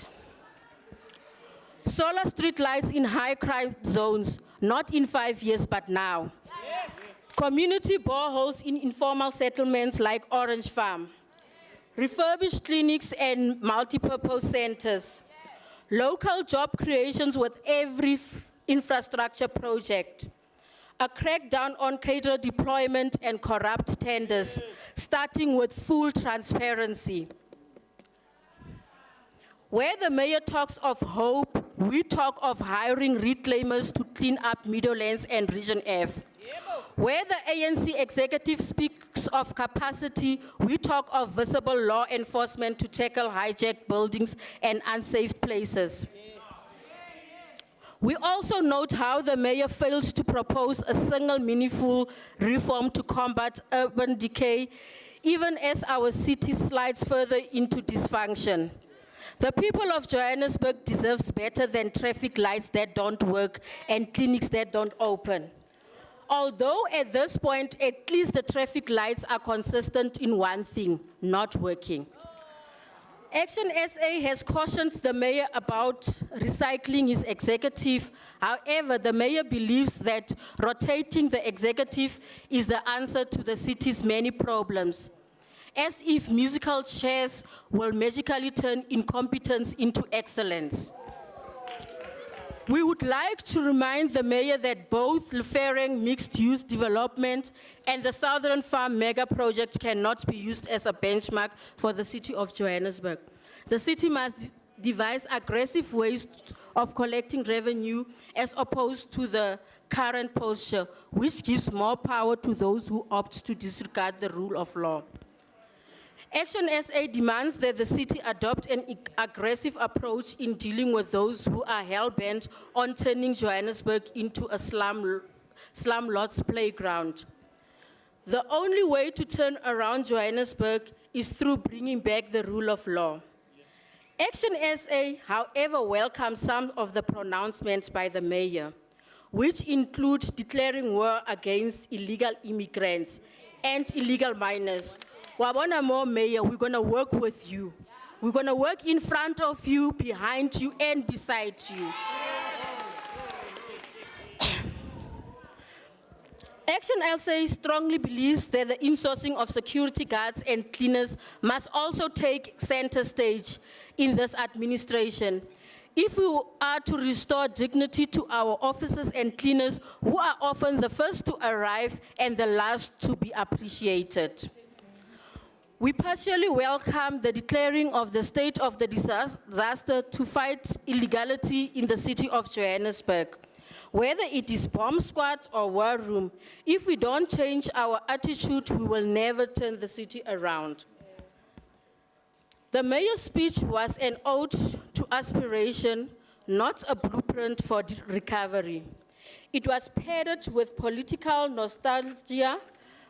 Solar street lights in high crime zones, not in 5 years, but now. Yes. Community boreholes in informal settlements like Orange Farm. Refurbished clinics and multipurpose centers. Local job creations with every infrastructure project. A crackdown on caterer deployment and corrupt tenders, starting with full transparency. Where the mayor talks of hope, we talk of hiring reclaimers to clean up Meadowlands and Region F. Where the ANC executive speaks of capacity, we talk of visible law enforcement to tackle hijacked buildings and unsafe places. We also note how the mayor fails to propose a single meaningful reform to combat urban decay, even as our city slides further into dysfunction. The people of Johannesburg deserves better than traffic lights that don't work and clinics that don't open. Although at this point, at least the traffic lights are consistent in one thing, not working. ActionSA has cautioned the mayor about recycling his executive. However, the mayor believes that rotating the executive is the answer to the city's many problems, as if musical chairs will magically turn incompetence into excellence. We would like to remind the mayor that both Lufereng mixed-use development and the Southern Farm mega project cannot be used as a benchmark for the city of Johannesburg. The city must devise aggressive ways of collecting revenue as opposed to the current posture, which gives more power to those who opt to disregard the rule of law. ActionSA demands that the city adopt an aggressive approach in dealing with those who are hell-bent on turning Johannesburg into a slumlord's playground. The only way to turn around Johannesburg is through bringing back the rule of law. ActionSA, however, welcomes some of the pronouncements by the mayor, which include declaring war against illegal immigrants and illegal minors. Wabona Mo Mayor, we're gonna work with you. We're gonna work in front of you, behind you, and beside you. ActionSA strongly believes that the insourcing of security guards and cleaners must also take center stage in this administration. If we are to restore dignity to our officers and cleaners, who are often the first to arrive and the last to be appreciated. We partially welcome the declaring of the state of the disaster to fight illegality in the city of Johannesburg. Whether it is bomb squad or war room, if we don't change our attitude, we will never turn the city around. The mayor's speech was an ode to aspiration, not a blueprint for recovery. It was padded with political nostalgia,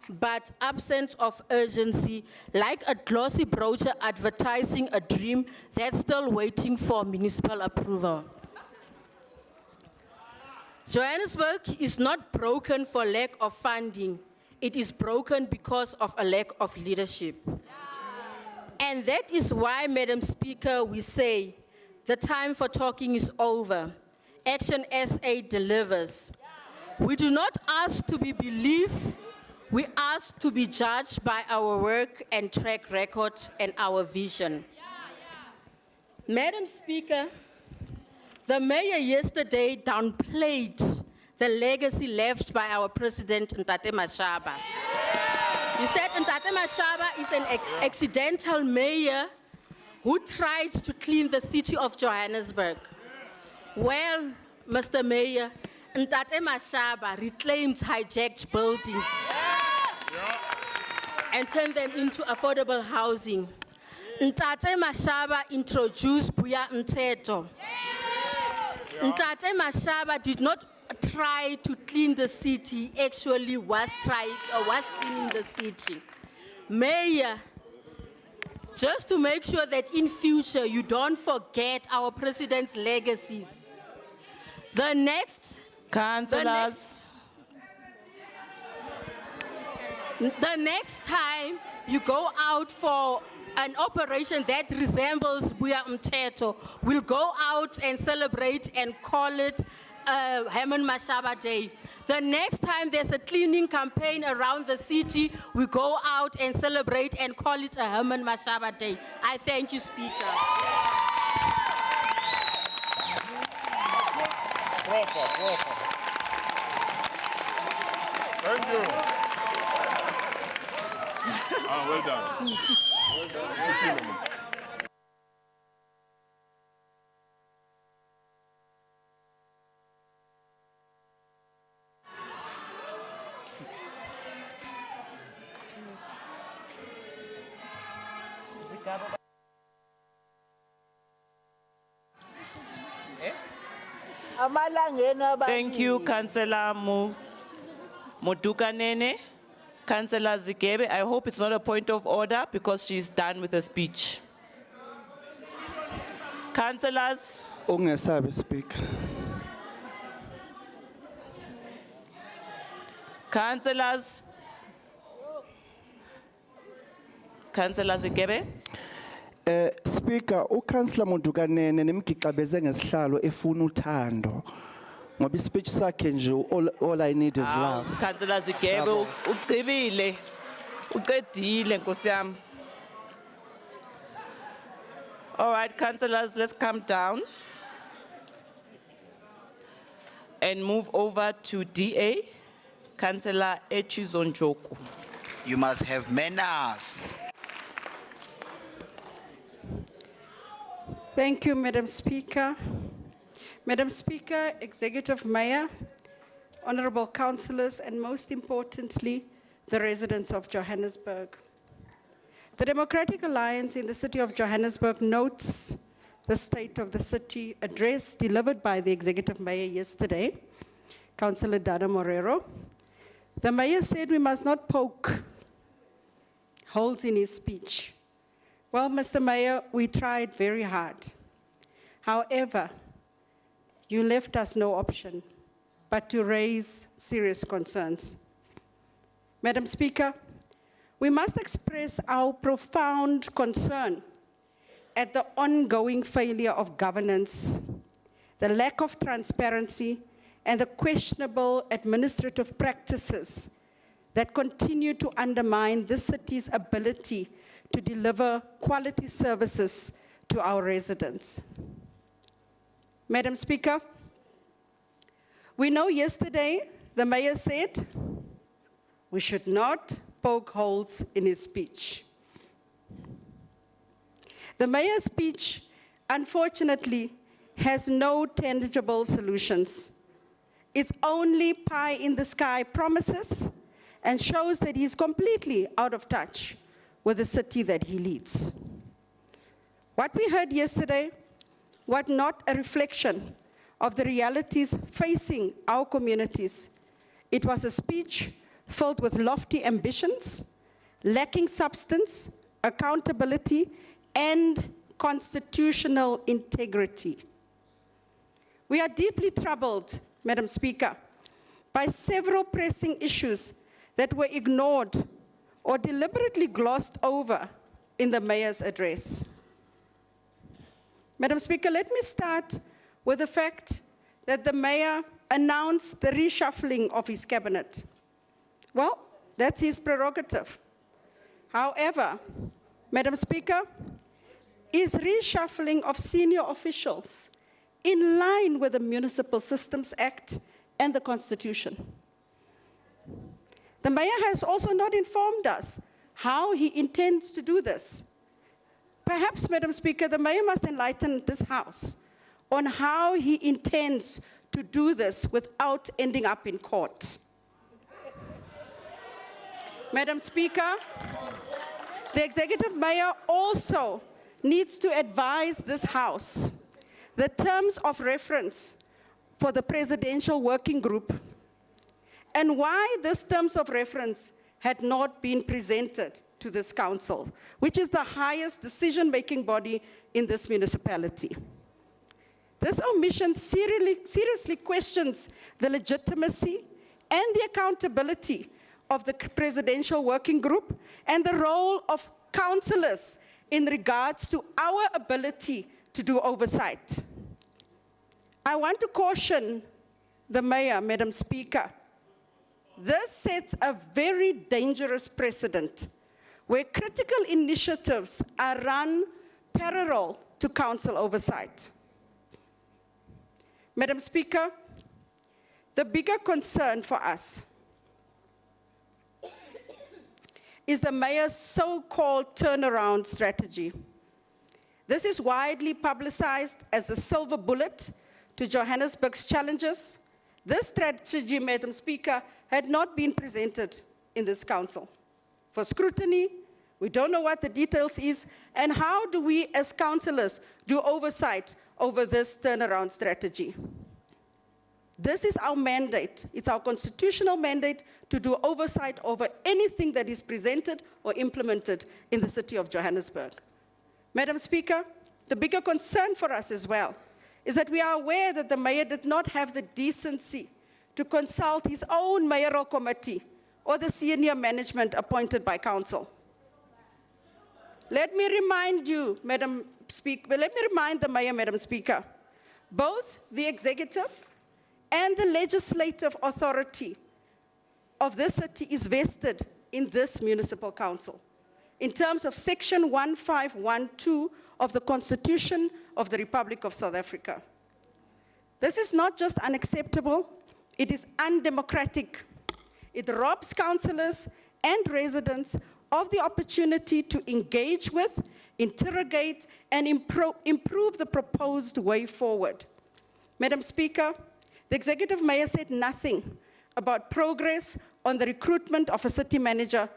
but absent of urgency, like a glossy brochure advertising a dream that's still waiting for municipal approval. Johannesburg is not broken for lack of funding. It is broken because of a lack of leadership. And that is why, Madam Speaker, we say the time for talking is over. ActionSA delivers. We do not ask to be believed. We ask to be judged by our work and track record and our vision. Madam Speaker, the mayor yesterday downplayed the legacy left by our president, Ntate Mashaba. He said Ntate Mashaba is an accidental mayor who tried to clean the city of Johannesburg. Well, Mr. Mayor, Ntate Mashaba reclaimed hijacked buildings and turned them into affordable housing. Ntate Mashaba introduced Buya Mteto. Ntate Mashaba did not try to clean the city, actually was cleaning the city. Mayor, just to make sure that in future you don't forget our president's legacies. The next
Councillors.
The next time you go out for an operation that resembles Buya Mteto, we'll go out and celebrate and call it Herman Mashaba Day. The next time there's a cleaning campaign around the city, we go out and celebrate and call it a Herman Mashaba Day. I thank you, Speaker.
Proper. Thank you. Well done. Well done.
Thank you, Councillor Modukanene. Councillor Zigebe, I hope it's not a point of order because she's done with her speech. Councillors.
Ungesabi, Speaker.
Councillors. Councillor Zigebe.
Speaker, uKouncillor Modukanene nimgixabeze ngesihlalo efuna uthando. Ngoba ispeech sakhe nje all I need is love.
Councillor Zigebe uqibile. Uqedile Nkosi yami. All right, councillors, let's calm down. And move over to DA, Councillor Echizonjoku.
You must have manners.
Thank you, Madam Speaker. Madam Speaker, Executive Mayor, honorable councillors, and most importantly, the residents of Johannesburg. The Democratic Alliance in the City of Johannesburg notes the State of the City address delivered by the Executive Mayor yesterday, Councillor Dada Morero. The Mayor said we must not poke holes in his speech. Well, Mr. Mayor, we tried very hard. However, you left us no option but to raise serious concerns. Madam Speaker, we must express our profound concern at the ongoing failure of governance, the lack of transparency, and the questionable administrative practices that continue to undermine this city's ability to deliver quality services to our residents. Madam Speaker, we know yesterday the Mayor said we should not poke holes in his speech. The Mayor's speech, unfortunately, has no tangible solutions. It's only pie-in-the-sky promises and shows that he's completely out of touch with the city that he leads. What we heard yesterday was not a reflection of the realities facing our communities. It was a speech filled with lofty ambitions, lacking substance, accountability, and constitutional integrity. We are deeply troubled, Madam Speaker, by several pressing issues that were ignored or deliberately glossed over in the Mayor's address. Madam Speaker, let me start with the fact that the Mayor announced the reshuffling of his cabinet. Well, that's his prerogative. However, Madam Speaker, is reshuffling of senior officials in line with the Municipal Systems Act and the Constitution? The Mayor has also not informed us how he intends to do this. Perhaps, Madam Speaker, the Mayor must enlighten this House on how he intends to do this without ending up in court. Madam Speaker, the Executive Mayor also needs to advise this House the terms of reference for the Presidential Working Group and why these terms of reference had not been presented to this council, which is the highest decision-making body in this municipality. This omission seriously questions the legitimacy and the accountability of the Presidential Working Group and the role of councillors in regards to our ability to do oversight. I want to caution the Mayor, Madam Speaker, this sets a very dangerous precedent where critical initiatives are run parallel to council oversight. Madam Speaker, the bigger concern for us is the Mayor's so-called turnaround strategy. This is widely publicized as the silver bullet to Johannesburg's challenges. This strategy, Madam Speaker, had not been presented in this council. For scrutiny, we don't know what the details is, and how do we as councillors do oversight over this turnaround strategy? This is our mandate. It's our constitutional mandate to do oversight over anything that is presented or implemented in the city of Johannesburg. Madam Speaker, the bigger concern for us as well is that we are aware that the Mayor did not have the decency to consult his own mayoral committee or the senior management appointed by council. Let me remind you, Madam Speaker, let me remind the Mayor, Madam Speaker, both the executive and the legislative authority of this city is vested in this municipal council in terms of Section 1512 of the Constitution of the Republic of South Africa. This is not just unacceptable, it is undemocratic. It robs councillors and residents of the opportunity to engage with, interrogate, and improve the proposed way forward. Madam Speaker, the Executive Mayor said nothing about progress on the recruitment of a city manager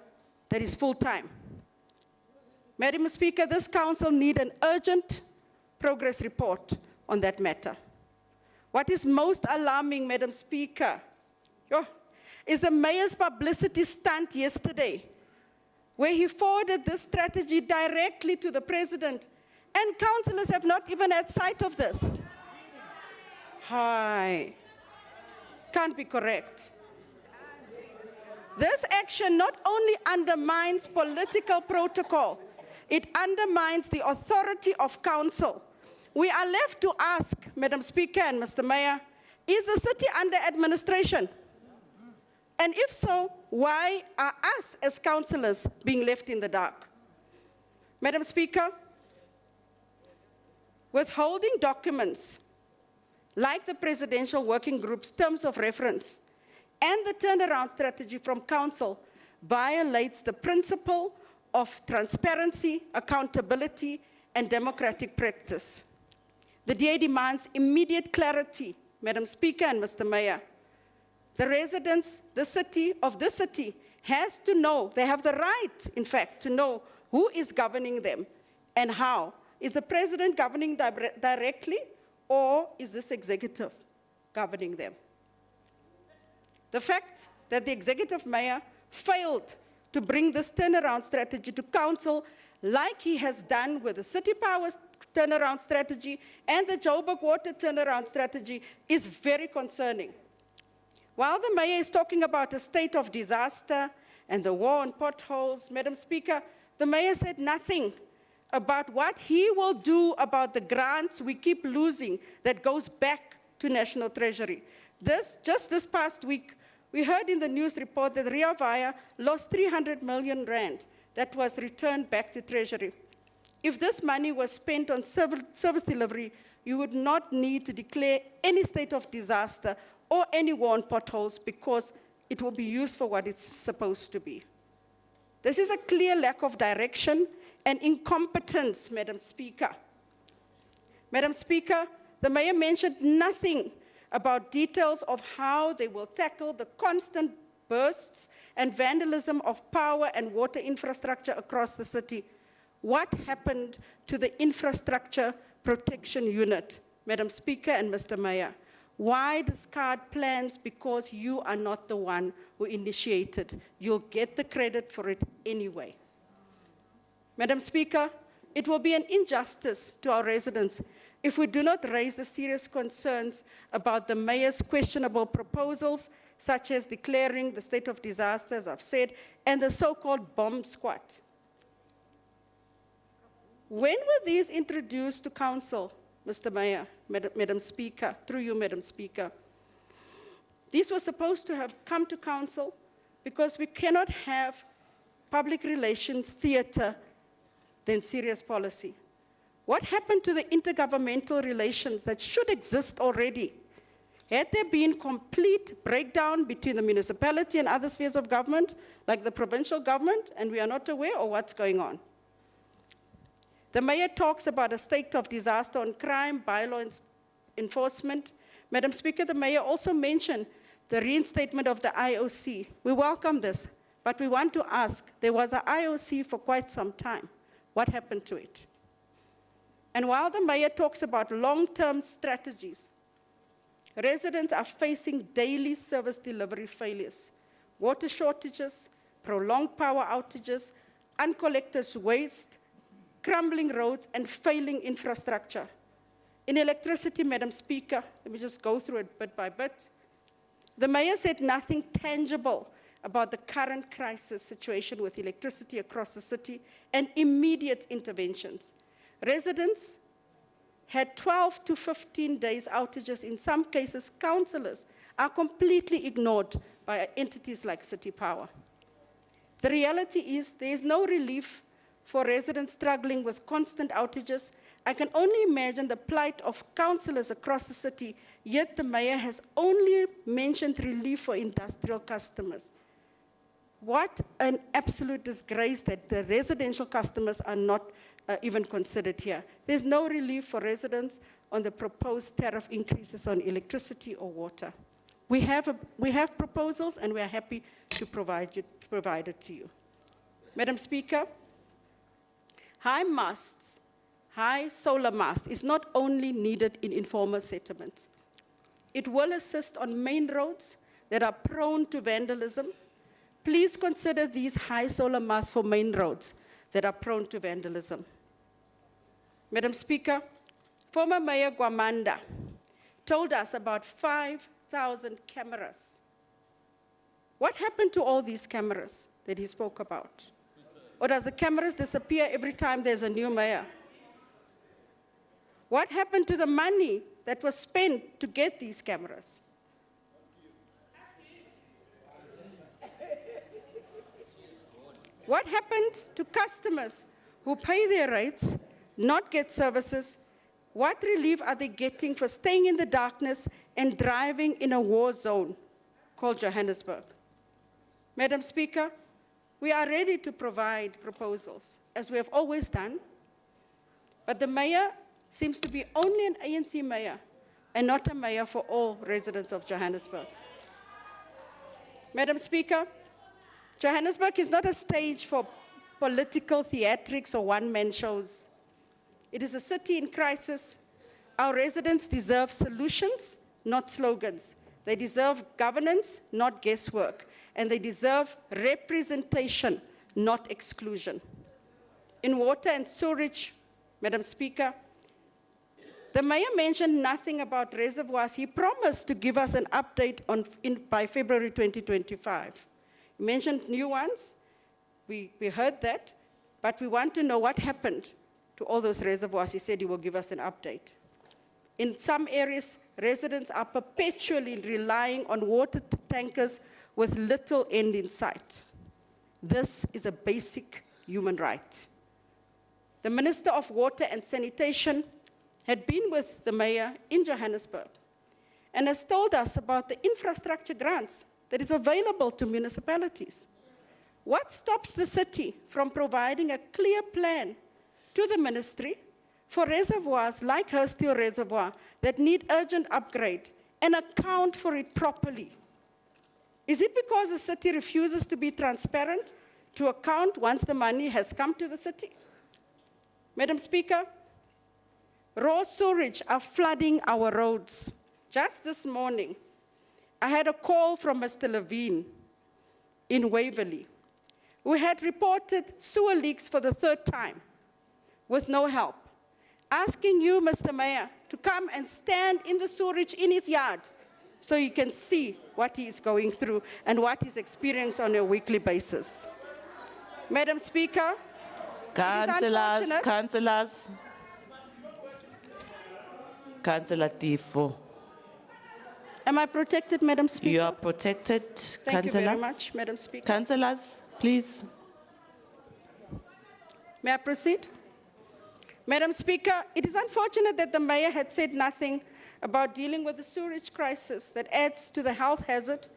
that is full-time. Madam Speaker, this council needs an urgent progress report on that matter. What is most alarming, Madam Speaker, is the mayor's publicity stunt yesterday, where he forwarded this strategy directly to the president, and councillors have not even had sight of this. Hi, can't be correct. This action not only undermines political protocol, it undermines the authority of council. We are left to ask, Madam Speaker and Mr. Mayor, is the city under administration? And if so, why are us as councillors being left in the dark? Madam Speaker, withholding documents like the Presidential Working Group's terms of reference and the turnaround strategy from council violates the principle of transparency, accountability, and democratic practice. The DA demands immediate clarity, Madam Speaker and Mr. Mayor. The residents, the city has to know, they have the right, in fact, to know who is governing them and how. Is the president governing directly, or is this executive governing them? The fact that the executive mayor failed to bring this turnaround strategy to council like he has done with the City Powers turnaround strategy and the Joburg Water turnaround strategy is very concerning. While the mayor is talking about a state of disaster and the war on potholes, Madam Speaker, the mayor said nothing about what he will do about the grants we keep losing that goes back to National Treasury. Just this past week, we heard in the news report that Ria Vaya lost 300 million rand that was returned back to Treasury. If this money was spent on service delivery, you would not need to declare any state of disaster or any war on potholes because it will be used for what it's supposed to be. This is a clear lack of direction and incompetence, Madam Speaker. Madam Speaker, the mayor mentioned nothing about details of how they will tackle the constant bursts and vandalism of power and water infrastructure across the city. What happened to the infrastructure protection unit, Madam Speaker and Mr. Mayor? Why discard plans because you are not the one who initiated? You'll get the credit for it anyway. Madam Speaker, it will be an injustice to our residents if we do not raise the serious concerns about the mayor's questionable proposals, such as declaring the state of disaster, as I've said, and the so-called bomb squad. When were these introduced to council, Mr. Mayor, Madam Speaker, through you, Madam Speaker? These were supposed to have come to council because we cannot have public relations theater than serious policy. What happened to the intergovernmental relations that should exist already? Had there been complete breakdown between the municipality and other spheres of government, like the provincial government, and we are not aware of what's going on? The mayor talks about a state of disaster on crime, bylaw enforcement. Madam Speaker, the mayor also mentioned the reinstatement of the IOC. We welcome this, but we want to ask, there was an IOC for quite some time. What happened to it? And while the mayor talks about long-term strategies, residents are facing daily service delivery failures, water shortages, prolonged power outages, uncollected waste, crumbling roads, and failing infrastructure. In electricity, Madam Speaker, let me just go through it bit by bit. The mayor said nothing tangible about the current crisis situation with electricity across the city and immediate interventions. Residents had 12 to 15 days outages. In some cases, councillors are completely ignored by entities like City Power. The reality is there is no relief for residents struggling with constant outages. I can only imagine the plight of councillors across the city, yet the mayor has only mentioned relief for industrial customers. What an absolute disgrace that the residential customers are not even considered here. There's no relief for residents on the proposed tariff increases on electricity or water. We have proposals, and we are happy to provide it to you. Madam Speaker, high solar mast is not only needed in informal settlements. It will assist on main roads that are prone to vandalism. Please consider these high solar masts for main roads that are prone to vandalism. Madam Speaker, former Mayor Gwamanda told us about 5,000 cameras. What happened to all these cameras that he spoke about? Or does the cameras disappear every time there's a new mayor? What happened to the money that was spent to get these cameras? What happened to customers who pay their rates, not get services? What relief are they getting for staying in the darkness and driving in a war zone called Johannesburg? Madam Speaker, we are ready to provide proposals, as we have always done, but the mayor seems to be only an ANC mayor and not a mayor for all residents of Johannesburg. Madam Speaker, Johannesburg is not a stage for political theatrics or one-man shows. It is a city in crisis. Our residents deserve solutions, not slogans. They deserve governance, not guesswork. And they deserve representation, not exclusion. In water and sewerage, Madam Speaker, the mayor mentioned nothing about reservoirs. He promised to give us an update by February 2025. He mentioned new ones. We heard that, but we want to know what happened to all those reservoirs. He said he will give us an update. In some areas, residents are perpetually relying on water tankers with little end in sight. This is a basic human right. The Minister of Water and Sanitation had been with the mayor in Johannesburg and has told us about the infrastructure grants that is available to municipalities. What stops the city from providing a clear plan to the ministry for reservoirs like Hursthill Reservoir that need urgent upgrade and account for it properly? Is it because the city refuses to be transparent to account once the money has come to the city? Madam Speaker, raw sewage are flooding our roads. Just this morning, I had a call from Mr. Levine in Waverley, who had reported sewer leaks for the third time with no help, asking you, Mr. Mayor, to come and stand in the sewerage in his yard so you can see what he is going through and what he's experiencing on a weekly basis. Madam Speaker,
Councillors. Councillor Tifo.
Am I protected, Madam Speaker?
You are protected,
Thank
Councillor.
you very much, Madam Speaker.
Councillors, please.
May I proceed? Madam Speaker, it is unfortunate that the mayor had said nothing about dealing with the sewerage crisis that adds to the health hazard,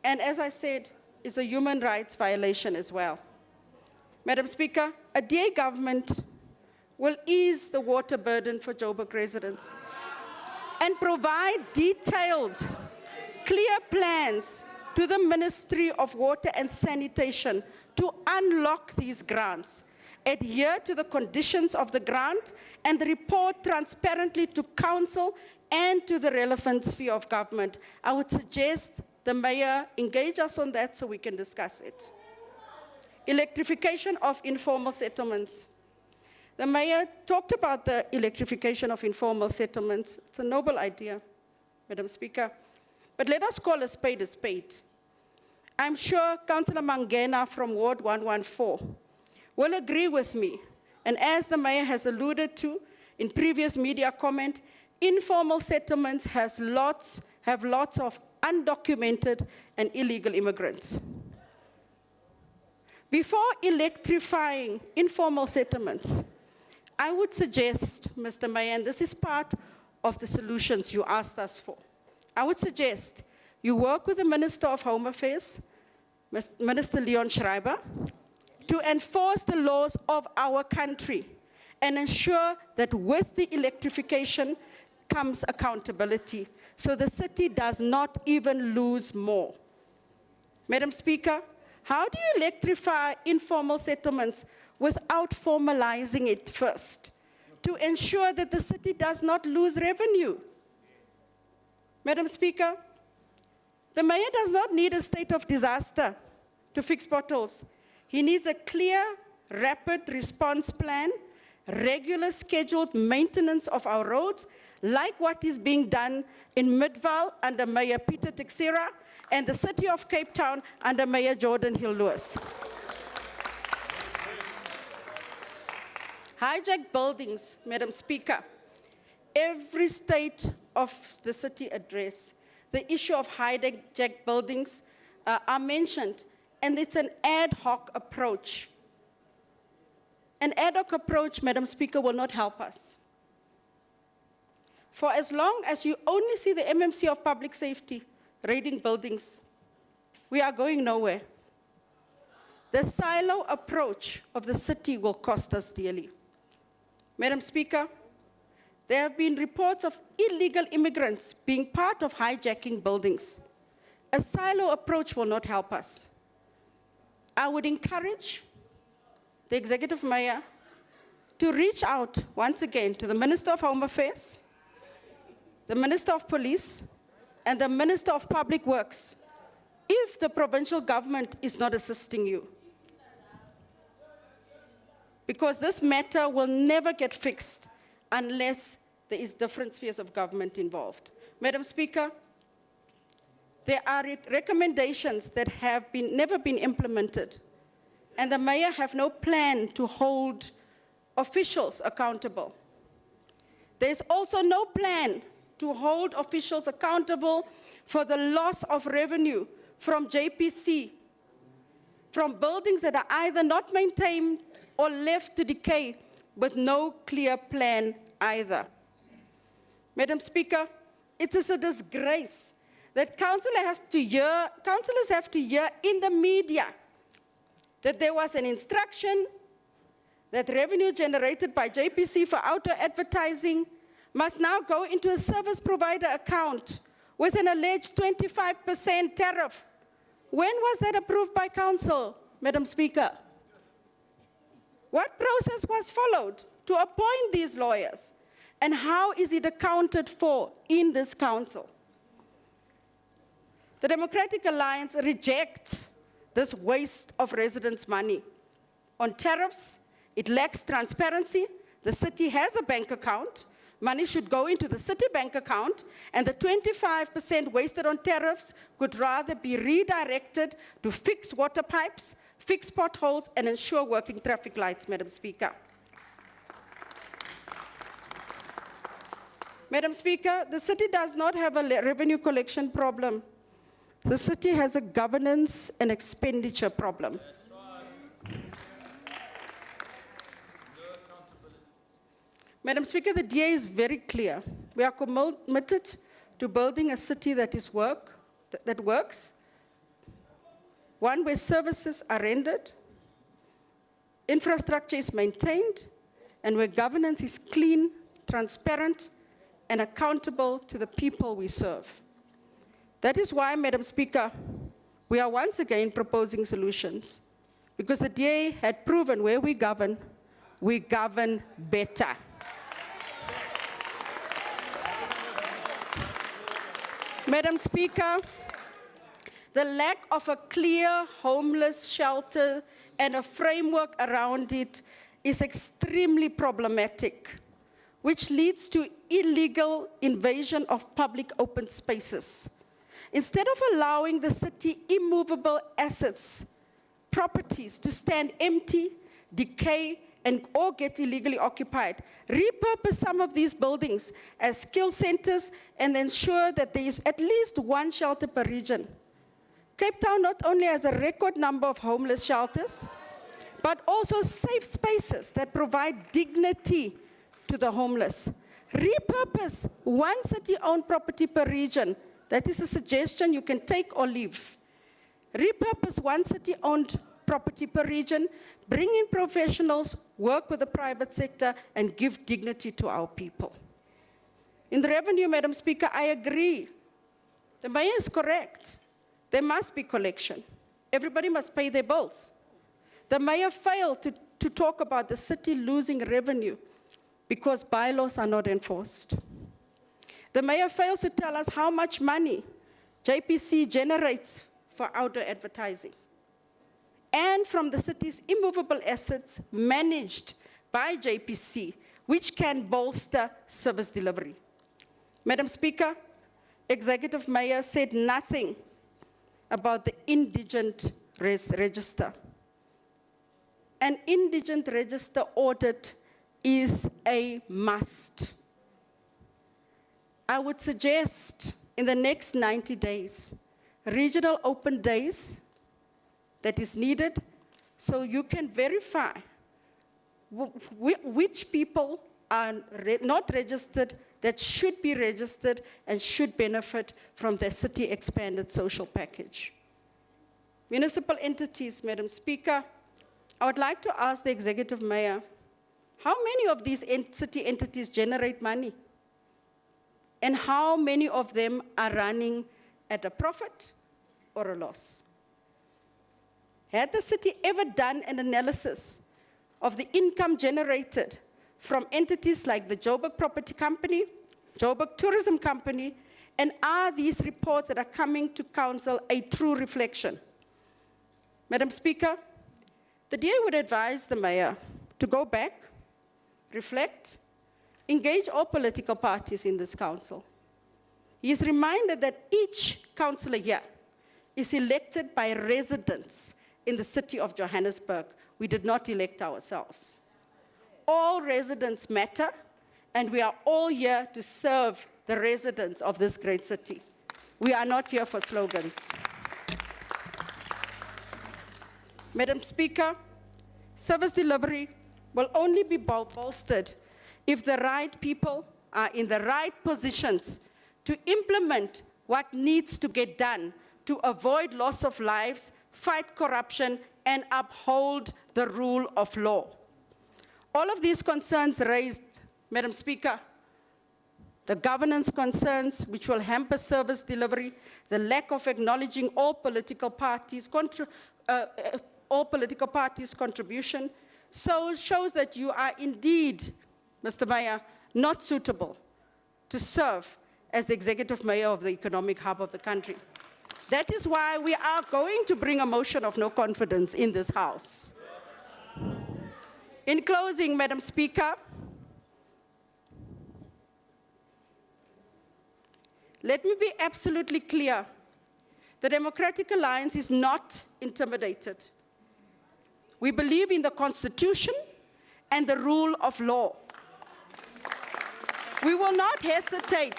and as I said, is a human rights violation as well. Madam Speaker, a DA government will ease the water burden for Joburg residents and provide detailed, clear plans to the Ministry of Water and Sanitation to unlock these grants, adhere to the conditions of the grant, and report transparently to Council and to the relevant sphere of government. I would suggest the mayor engage us on that so we can discuss it. Electrification of informal settlements. The mayor talked about the electrification of informal settlements. It's a noble idea, Madam Speaker. But let us call a spade a spade. I'm sure Councillor Mangena from Ward 114 will agree with me. And as the mayor has alluded to in previous media comment, informal settlements have lots of undocumented and illegal immigrants. Before electrifying informal settlements, I would suggest, Mr. Mayor, and this is part of the solutions you asked us for, I would suggest you work with the Minister of Home Affairs, Minister Leon Schreiber, to enforce the laws of our country and ensure that with the electrification comes accountability, so the city does not even lose more. Madam Speaker, how do you electrify informal settlements without formalizing it first to ensure that the city does not lose revenue? Madam Speaker, the mayor does not need a state of disaster to fix potholes. He needs a clear, rapid response plan, regular scheduled maintenance of our roads, like what is being done in Midvaal under Mayor Peter Teixeira and the city of Cape Town under Mayor Jordan Hill-Lewis. Hijacked buildings, Madam Speaker. Every state of the city address, the issue of hijacked buildings are mentioned, and it's an ad hoc approach. An ad hoc approach, Madam Speaker, will not help us. For as long as you only see the MMC of Public Safety raiding buildings, we are going nowhere. The silo approach of the city will cost us dearly. Madam Speaker, there have been reports of illegal immigrants being part of hijacking buildings. A silo approach will not help us. I would encourage the Executive Mayor to reach out once again to the Minister of Home Affairs, the Minister of Police, and the Minister of Public Works, if the provincial government is not assisting you. Because this matter will never get fixed unless there is different spheres of government involved. Madam Speaker, there are recommendations that have never been implemented, and the mayor have no plan to hold officials accountable. There's also no plan to hold officials accountable for the loss of revenue from JPC, from buildings that are either not maintained or left to decay with no clear plan either. Madam Speaker, it is a disgrace that councillors have to hear in the media that there was an instruction that revenue generated by JPC for outdoor advertising must now go into a service provider account with an alleged 25% tariff. When was that approved by council, Madam Speaker? What process was followed to appoint these lawyers? And how is it accounted for in this council? The Democratic Alliance rejects this waste of residents' money. On tariffs, it lacks transparency. The city has a bank account. Money should go into the city bank account, and the 25% wasted on tariffs could rather be redirected to fix water pipes, fix potholes, and ensure working traffic lights, Madam Speaker. Madam Speaker, the city does not have a revenue collection problem. The city has a governance and expenditure problem. Madam Speaker, the DA is very clear. We are committed to building a city that works, one where services are rendered, infrastructure is maintained, and where governance is clean, transparent, and accountable to the people we serve. That is why, Madam Speaker, we are once again proposing solutions, because the DA had proven where we govern better. Madam Speaker, the lack of a clear homeless shelter and a framework around it is extremely problematic, which leads to illegal invasion of public open spaces. Instead of allowing the city immovable assets, properties to stand empty, decay, or get illegally occupied, repurpose some of these buildings as skill centers and ensure that there is at least one shelter per region. Cape Town not only has a record number of homeless shelters, but also safe spaces that provide dignity to the homeless. Repurpose one city-owned property per region. That is a suggestion you can take or leave. Repurpose one city-owned property per region, bring in professionals, work with the private sector, and give dignity to our people. In the revenue, Madam Speaker, I agree. The mayor is correct. There must be collection. Everybody must pay their bills. The mayor failed to talk about the city losing revenue because bylaws are not enforced. The mayor fails to tell us how much money JPC generates for outdoor advertising and from the city's immovable assets managed by JPC, which can bolster service delivery. Madam Speaker, Executive Mayor said nothing about the indigent register. An indigent register audit is a must. I would suggest in the next 90 days, regional open days that is needed so you can verify which people are not registered that should be registered and should benefit from the city expanded social package. Municipal entities, Madam Speaker, I would like to ask the Executive Mayor, how many of these city entities generate money? And how many of them are running at a profit or a loss? Had the city ever done an analysis of the income generated from entities like the Joburg Property Company, Joburg Tourism Company, and are these reports that are coming to council a true reflection? Madam Speaker, the DA would advise the mayor to go back, reflect, engage all political parties in this council. He is reminded that each councillor here is elected by residents in the city of Johannesburg. We did not elect ourselves. All residents matter, and we are all here to serve the residents of this great city. We are not here for slogans. Madam Speaker, service delivery will only be bolstered if the right people are in the right positions to implement what needs to get done to avoid loss of lives, fight corruption, and uphold the rule of law. All of these concerns raised, Madam Speaker, the governance concerns which will hamper service delivery, the lack of acknowledging all political parties' contribution, so shows that you are indeed, Mr. Mayor, not suitable to serve as the executive mayor of the economic hub of the country. That is why we are going to bring a motion of no confidence in this House. In closing, Madam Speaker, let me be absolutely clear. The Democratic Alliance is not intimidated. We believe in the Constitution and the rule of law. We will not hesitate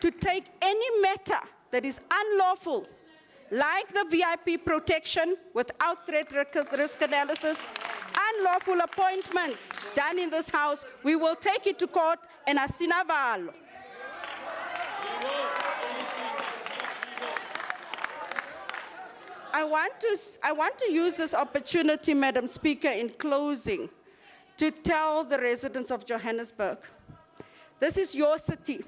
to take any matter that is unlawful, like the VIP protection without threat risk analysis, unlawful appointments done in this House. We will take it to court and asinavalo. I want to use this opportunity, Madam Speaker, in closing, to tell the residents of Johannesburg, this is your city.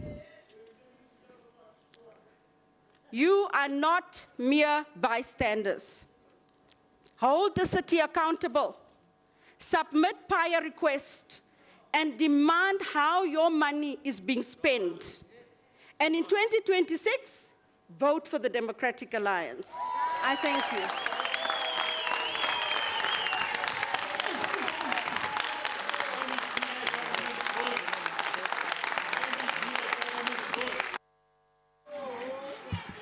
You are not mere bystanders. Hold the city accountable. Submit prior requests and demand how your money is being spent. And in 2026, vote for the Democratic Alliance. I thank you.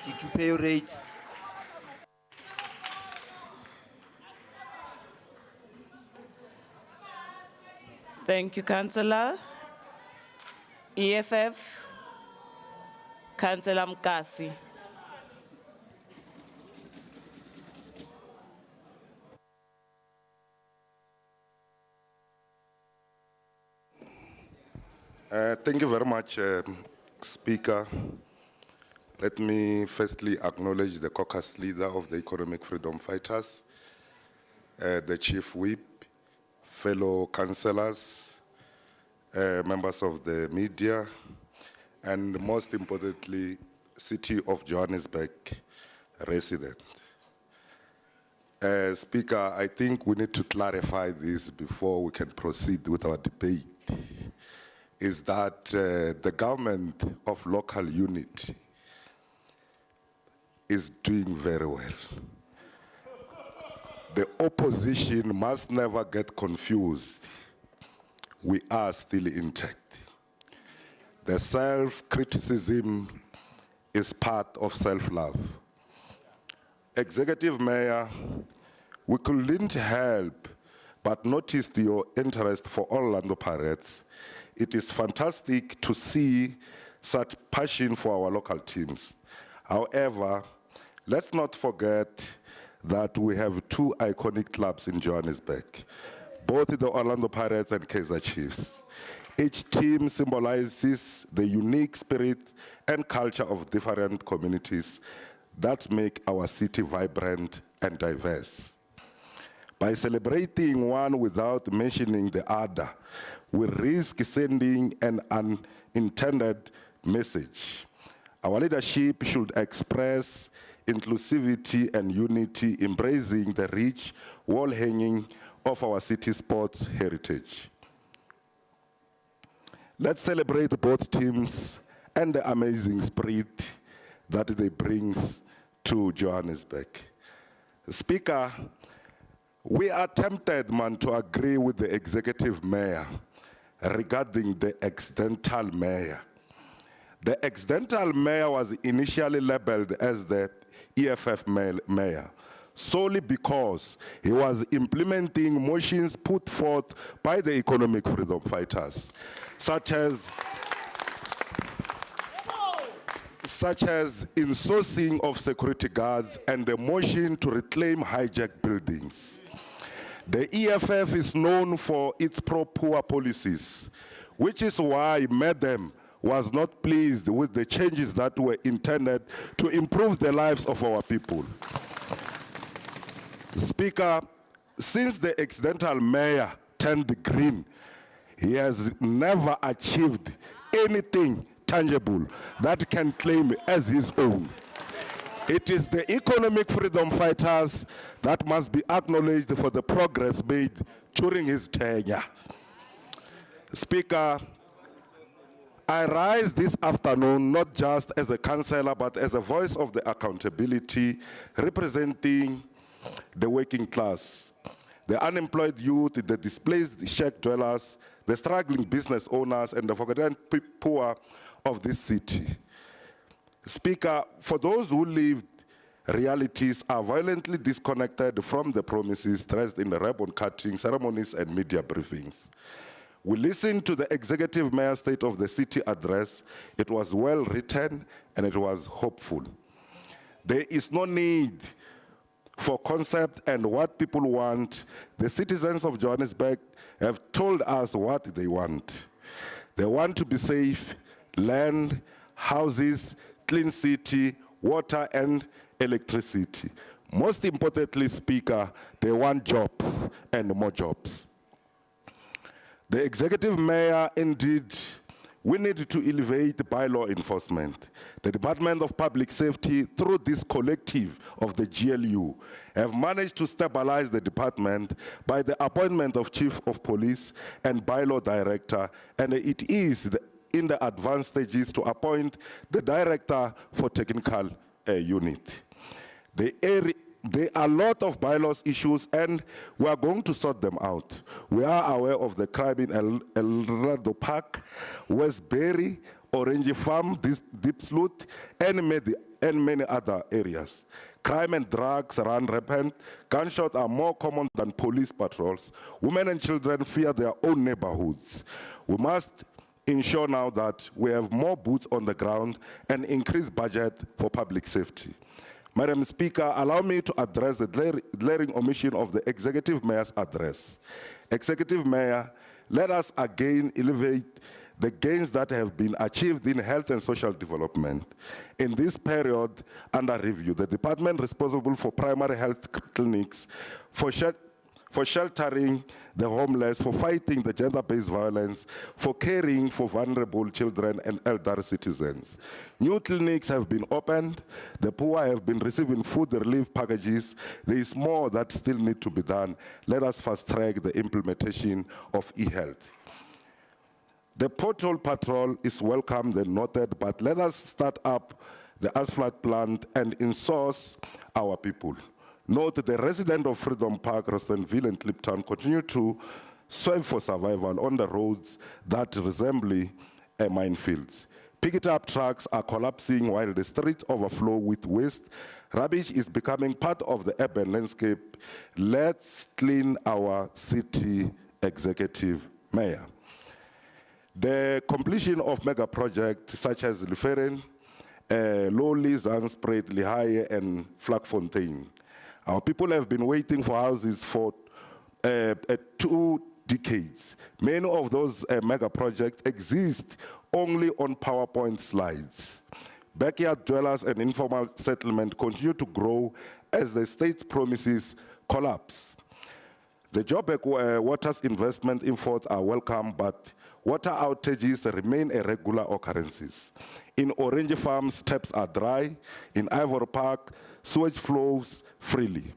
Did you pay your rates?
Thank you, Councillor. EFF, Councillor Mkasi.
Thank you very much, Speaker. Let me firstly acknowledge the caucus leader of the Economic Freedom Fighters, the Chief Whip, fellow councillors, members of the media, and most importantly, City of Johannesburg resident. Speaker, I think we need to clarify this before we can proceed with our debate, is that the government of local unity is doing very well. The opposition must never get confused. We are still intact. The self-criticism is part of self-love. Executive Mayor, we couldn't help but notice your interest for Orlando Pirates. It is fantastic to see such passion for our local teams. However, let's not forget that we have two iconic clubs in Johannesburg, both the Orlando Pirates and Kaizer Chiefs. Each team symbolizes the unique spirit and culture of different communities that make our city vibrant and diverse. By celebrating one without mentioning the other, we risk sending an unintended message. Our leadership should express inclusivity and unity, embracing the rich wall hanging of our city sports heritage. Let's celebrate both teams and the amazing spirit that they bring to Johannesburg. Speaker, we are tempted, man, to agree with the executive mayor regarding the accidental mayor. The accidental mayor was initially labeled as the EFF mayor solely because he was implementing motions put forth by the economic freedom fighters, such as insourcing of security guards and the motion to reclaim hijacked buildings. The EFF is known for its pro-poor policies, which is why Madam was not pleased with the changes that were intended to improve the lives of our people. Speaker, since the accidental mayor turned green, he has never achieved anything tangible that can claim as his own. It is the economic freedom fighters that must be acknowledged for the progress made during his tenure. Speaker, I rise this afternoon not just as a councillor, but as a voice of the accountability, representing the working class, the unemployed youth, the displaced shack dwellers, the struggling business owners, and the forgotten poor of this city. Speaker, for those who lived, realities are violently disconnected from the promises stressed in the ribbon-cutting ceremonies and media briefings. We listened to the executive mayor's State of the City address. It was well written and it was hopeful. There is no need for concept and what people want. The citizens of Johannesburg have told us what they want. They want to be safe, land, houses, clean city, water and electricity. Most importantly, Speaker, they want jobs and more jobs. The executive mayor, indeed, we need to elevate bylaw enforcement. The Department of Public Safety, through this collective of the GLU, have managed to stabilize the department by the appointment of Chief of Police and Bylaw Director, and it is in the advanced stages to appoint the Director for Technical Unit. There are a lot of bylaws issues, and we are going to sort them out. We are aware of the crime in El Rado Park, Westbury, Orange Farm, Deep Sloot, and many other areas. Crime and drugs run rampant. Gunshots are more common than police patrols. Women and children fear their own neighborhoods. We must ensure now that we have more boots on the ground and increase budget for public safety. Madam Speaker, allow me to address the glaring omission of the Executive Mayor's address. Executive Mayor, let us again elevate the gains that have been achieved in health and social development. In this period under review, the department responsible for primary health clinics, for sheltering the homeless, for fighting the gender-based violence, for caring for vulnerable children and elderly citizens. New clinics have been opened, the poor have been receiving food relief packages. There is more that still need to be done. Let us fast-track the implementation of e-health. The pothole patrol is welcomed and noted, but let us start up the asphalt plant and insource our people. Note the residents of Freedom Park, Rustenville, and Kliptown continue to serve for survival on the roads that resemble minefields. Pick-it-up trucks are collapsing while the streets overflow with waste. Rubbish is becoming part of the urban landscape. Let's clean our city, Executive Mayor. The completion of mega projects such as Luferen, Lowly, Zandspruit, Lehigh, and Vlakfontein. Our people have been waiting for houses for 2 decades. Many of those mega projects exist only on PowerPoint slides. Backyard dwellers and informal settlement continue to grow as the state's promises collapse. The Joburg Water's investment efforts are welcome, but water outages remain a regular occurrences. In Orange Farms, taps are dry. In Ivory Park, sewage flows freely.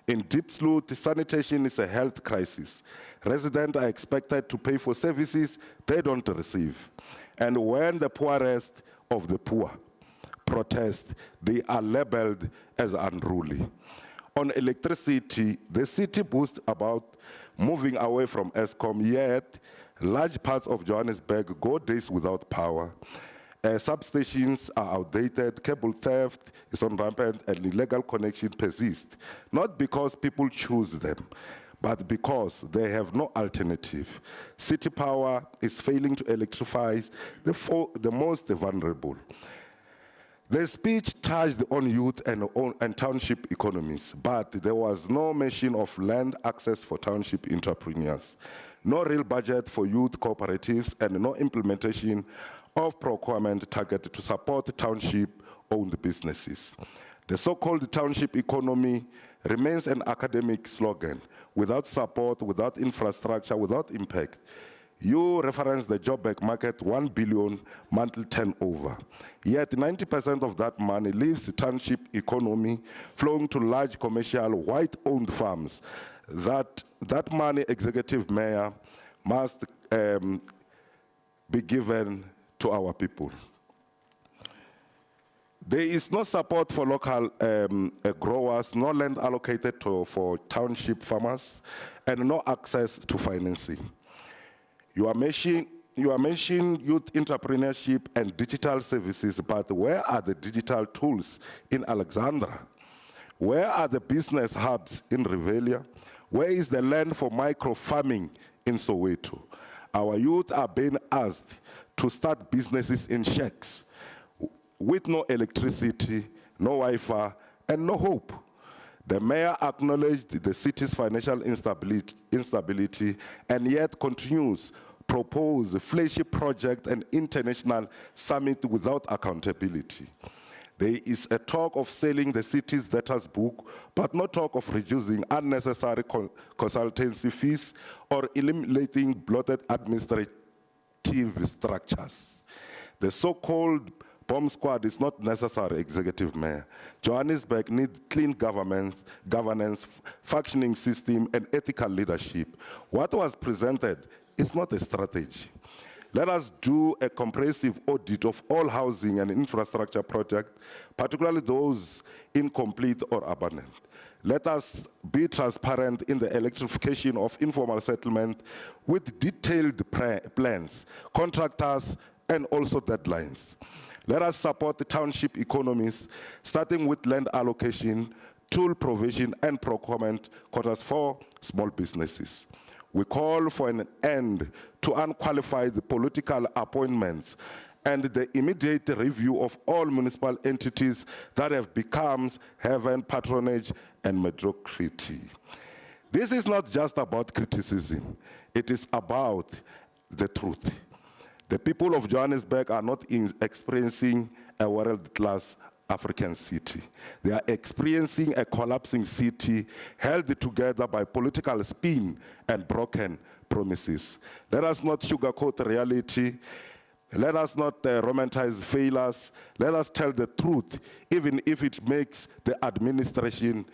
In Deep Sloot, sanitation is a health crisis. Residents are expected to pay for services they don't receive. And when the poorest of the poor protest, they are labeled as unruly. On electricity, the city boasts about moving away from ESCOM, yet large parts of Johannesburg go days without power. Substations are outdated, cable theft is on rampant, and illegal connections persist. Not because people choose them, but because they have no alternative. City power is failing to electrify the most vulnerable. The speech touched on youth and township economies, but there was no mention of land access for township entrepreneurs, no real budget for youth cooperatives, and no implementation of procurement targeted to support township-owned businesses. The so-called township economy remains an academic slogan. Without support, without infrastructure, without impact. You reference the Joburg market, 1 billion monthly turnover. Yet 90% of that money leaves the township economy, flowing to large commercial white-owned farms. That money, Executive Mayor, must be given to our people. There is no support for local growers, no land allocated for township farmers, and no access to financing. You are mentioning youth entrepreneurship and digital services, but where are the digital tools in Alexandra? Where are the business hubs in Revelia? Where is the land for micro-farming in Soweto? Our youth are being asked to start businesses in shacks with no electricity, no Wi-Fi, and no hope. The mayor acknowledged the city's financial instability and yet continues propose a flashy project and international summit without accountability. There is a talk of selling the city's debtors book, but no talk of reducing unnecessary consultancy fees or eliminating bloated administrative structures. The so-called bomb squad is not necessary, Executive Mayor. Johannesburg needs clean governance, functioning system, and ethical leadership. What was presented is not a strategy. Let us do a comprehensive audit of all housing and infrastructure projects, particularly those incomplete or abandoned. Let us be transparent in the electrification of informal settlement with detailed plans, contractors, and also deadlines. Let us support the township economies, starting with land allocation, tool provision, and procurement quotas for small businesses. We call for an end to unqualified political appointments and the immediate review of all municipal entities that have become heaven patronage and mediocrity. This is not just about criticism, it is about the truth. The people of Johannesburg are not experiencing a world-class African city. They are experiencing a collapsing city held together by political spin and broken promises. Let us not sugarcoat reality. Let us not romanticize failures. Let us tell the truth, even if it makes the administration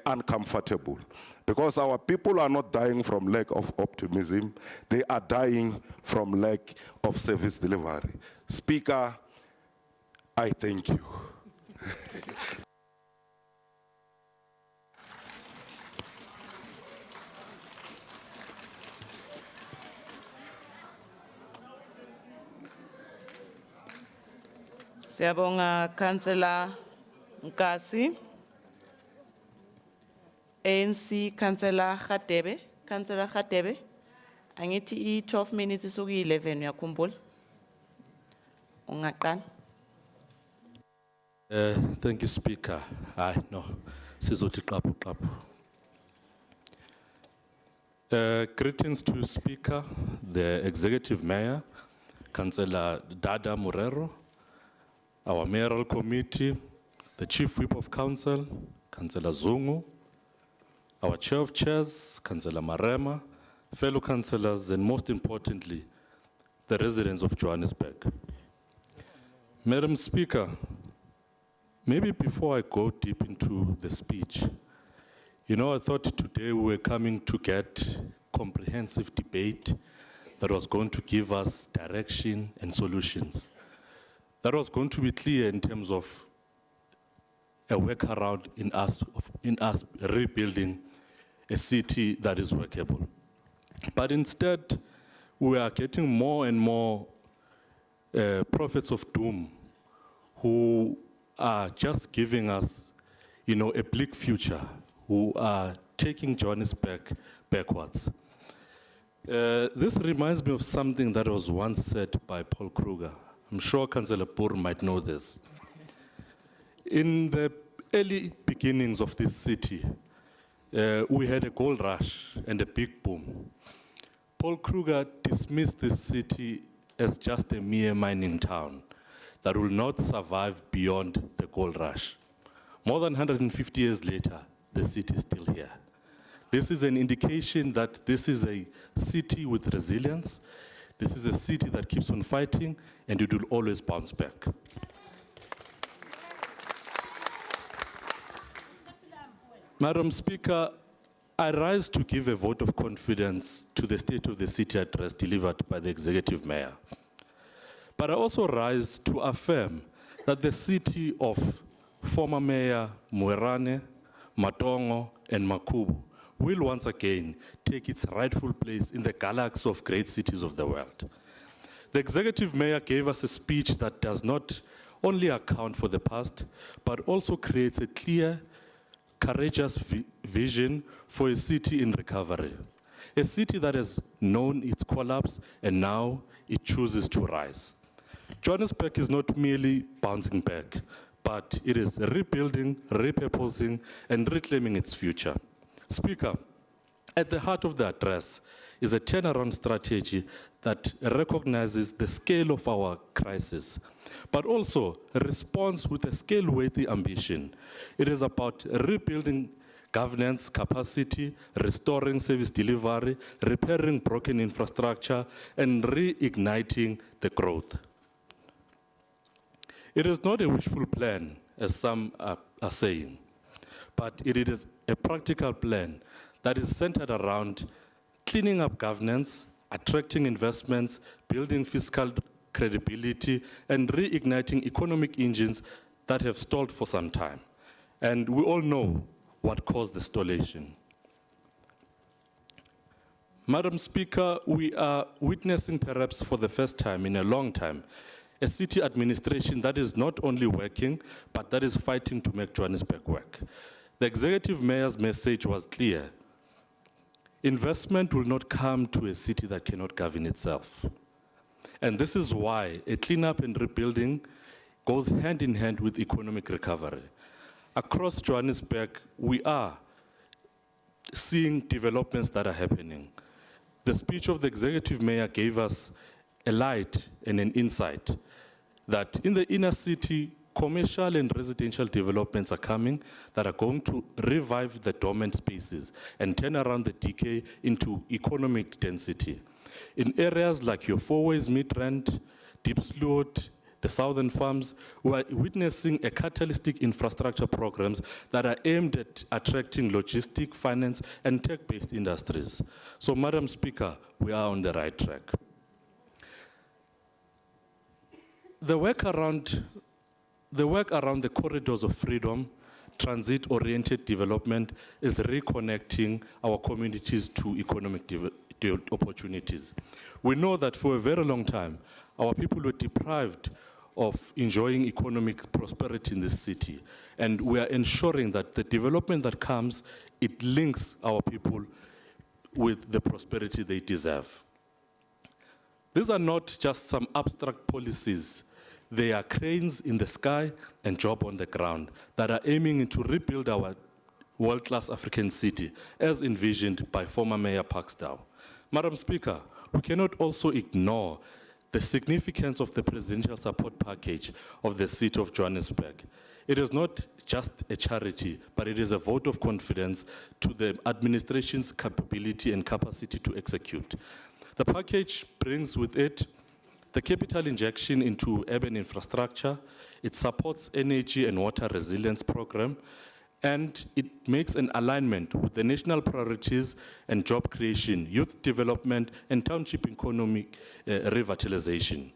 uncomfortable. Because our people are not dying from lack of optimism. They are dying from lack of service delivery. Speaker, I thank you.
Siyabonga Councillor Nkasi. ANC Councillor Khatebe. Councillor Khatebe. Angithi 12 minutes isuki 11 uyakhumbula. Ungaqala.
Thank you, Speaker. No, sizothi qapu qapu. Greetings to Speaker, the Executive Mayor, Councillor Dada Morero, our Mayoral Committee, the Chief Whip of Council, Councillor Zungu, our Chair of Chairs, Councillor Marema, fellow councillors, and most importantly, the residents of Johannesburg. Madam Speaker, maybe before I go deep into the speech, I thought today we were coming to get comprehensive debate that was going to give us direction and solutions. That was going to be clear in terms of a workaround in us rebuilding a city that is workable. But instead, we are getting more and more prophets of doom who are just giving us, a bleak future, who are taking Johannesburg backwards. This reminds me of something that was once said by Paul Kruger. I'm sure Councillor Poor might know this. In the early beginnings of this city, we had a gold rush and a big boom. Paul Kruger dismissed this city as just a mere mining town that will not survive beyond the gold rush. More than 150 years later, the city is still here. This is an indication that this is a city with resilience. This is a city that keeps on fighting, and it will always bounce back. Madam Speaker, I rise to give a vote of confidence to the State of the City address delivered by the Executive Mayor. But I also rise to affirm that the city of former Mayor Moerane, Matongo, and Makubu will once again take its rightful place in the galaxy of great cities of the world. The Executive Mayor gave us a speech that does not only account for the past, but also creates a clear, courageous vision for a city in recovery. A city that has known its collapse and now it chooses to rise. Johannesburg is not merely bouncing back, but it is rebuilding, repurposing, and reclaiming its future. Speaker, at the heart of the address is a turnaround strategy that recognizes the scale of our crisis, but also responds with a scale-worthy ambition. It is about rebuilding governance capacity, restoring service delivery, repairing broken infrastructure, and reigniting the growth. It is not a wishful plan, as some are saying, but it is a practical plan that is centered around cleaning up governance, attracting investments, building fiscal credibility, and reigniting economic engines that have stalled for some time. And we all know what caused the stallation. Madam Speaker, we are witnessing perhaps for the first time in a long time a city administration that is not only working, but that is fighting to make Johannesburg work. The Executive Mayor's message was clear. Investment will not come to a city that cannot govern itself. And this is why a cleanup and rebuilding goes hand in hand with economic recovery. Across Johannesburg, we are seeing developments that are happening. The speech of the Executive Mayor gave us a light and an insight that in the inner city, commercial and residential developments are coming that are going to revive the dormant spaces and turn around the decay into economic density. In areas like your Fourways, Midrand, Diepsloot, the Southern Farms, we are witnessing a catalytic infrastructure programs that are aimed at attracting logistic, finance, and tech-based industries. So, Madam Speaker, we are on the right track. The work around the corridors of freedom, transit-oriented development is reconnecting our communities to economic opportunities. We know that for a very long time, our people were deprived of enjoying economic prosperity in this city. And we are ensuring that the development that comes, it links our people with the prosperity they deserve. These are not just some abstract policies. They are cranes in the sky and job on the ground that are aiming to rebuild our world-class African city, as envisioned by former Mayor Parksdow. Madam Speaker, we cannot also ignore the significance of the presidential support package of the city of Johannesburg. It is not just a charity, but it is a vote of confidence to the administration's capability and capacity to execute. The package brings with it the capital injection into urban infrastructure, it supports energy and water resilience program, and it makes an alignment with the national priorities and job creation, youth development, and township economic revitalization.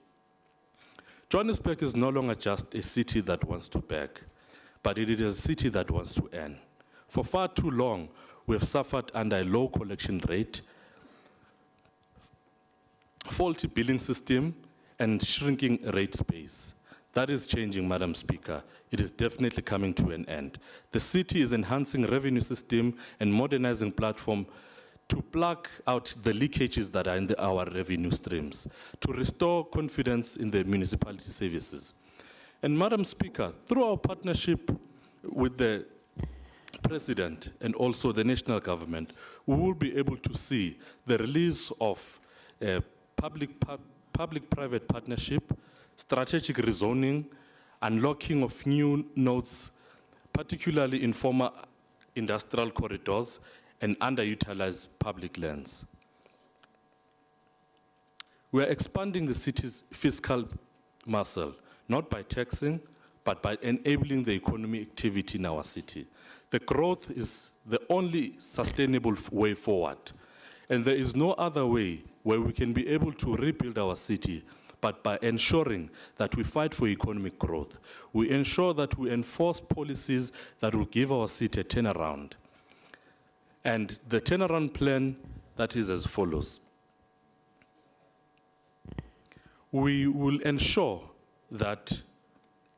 Johannesburg is no longer just a city that wants to beg, but it is a city that wants to earn. For far too long, we have suffered under a low collection rate, faulty billing system, and shrinking rate space. That is changing, Madam Speaker. It is definitely coming to an end. The city is enhancing revenue system and modernizing platform to plug out the leakages that are in our revenue streams, to restore confidence in the municipality services. And Madam Speaker, through our partnership with the President and also the national government, we will be able to see the release of public-private partnership, strategic rezoning, unlocking of new nodes, particularly in former industrial corridors and underutilized public lands. We are expanding the city's fiscal muscle, not by taxing, but by enabling the economic activity in our city. The growth is the only sustainable way forward. And there is no other way where we can be able to rebuild our city, but by ensuring that we fight for economic growth. We ensure that we enforce policies that will give our city a turnaround. And the turnaround plan that is as follows. We will ensure that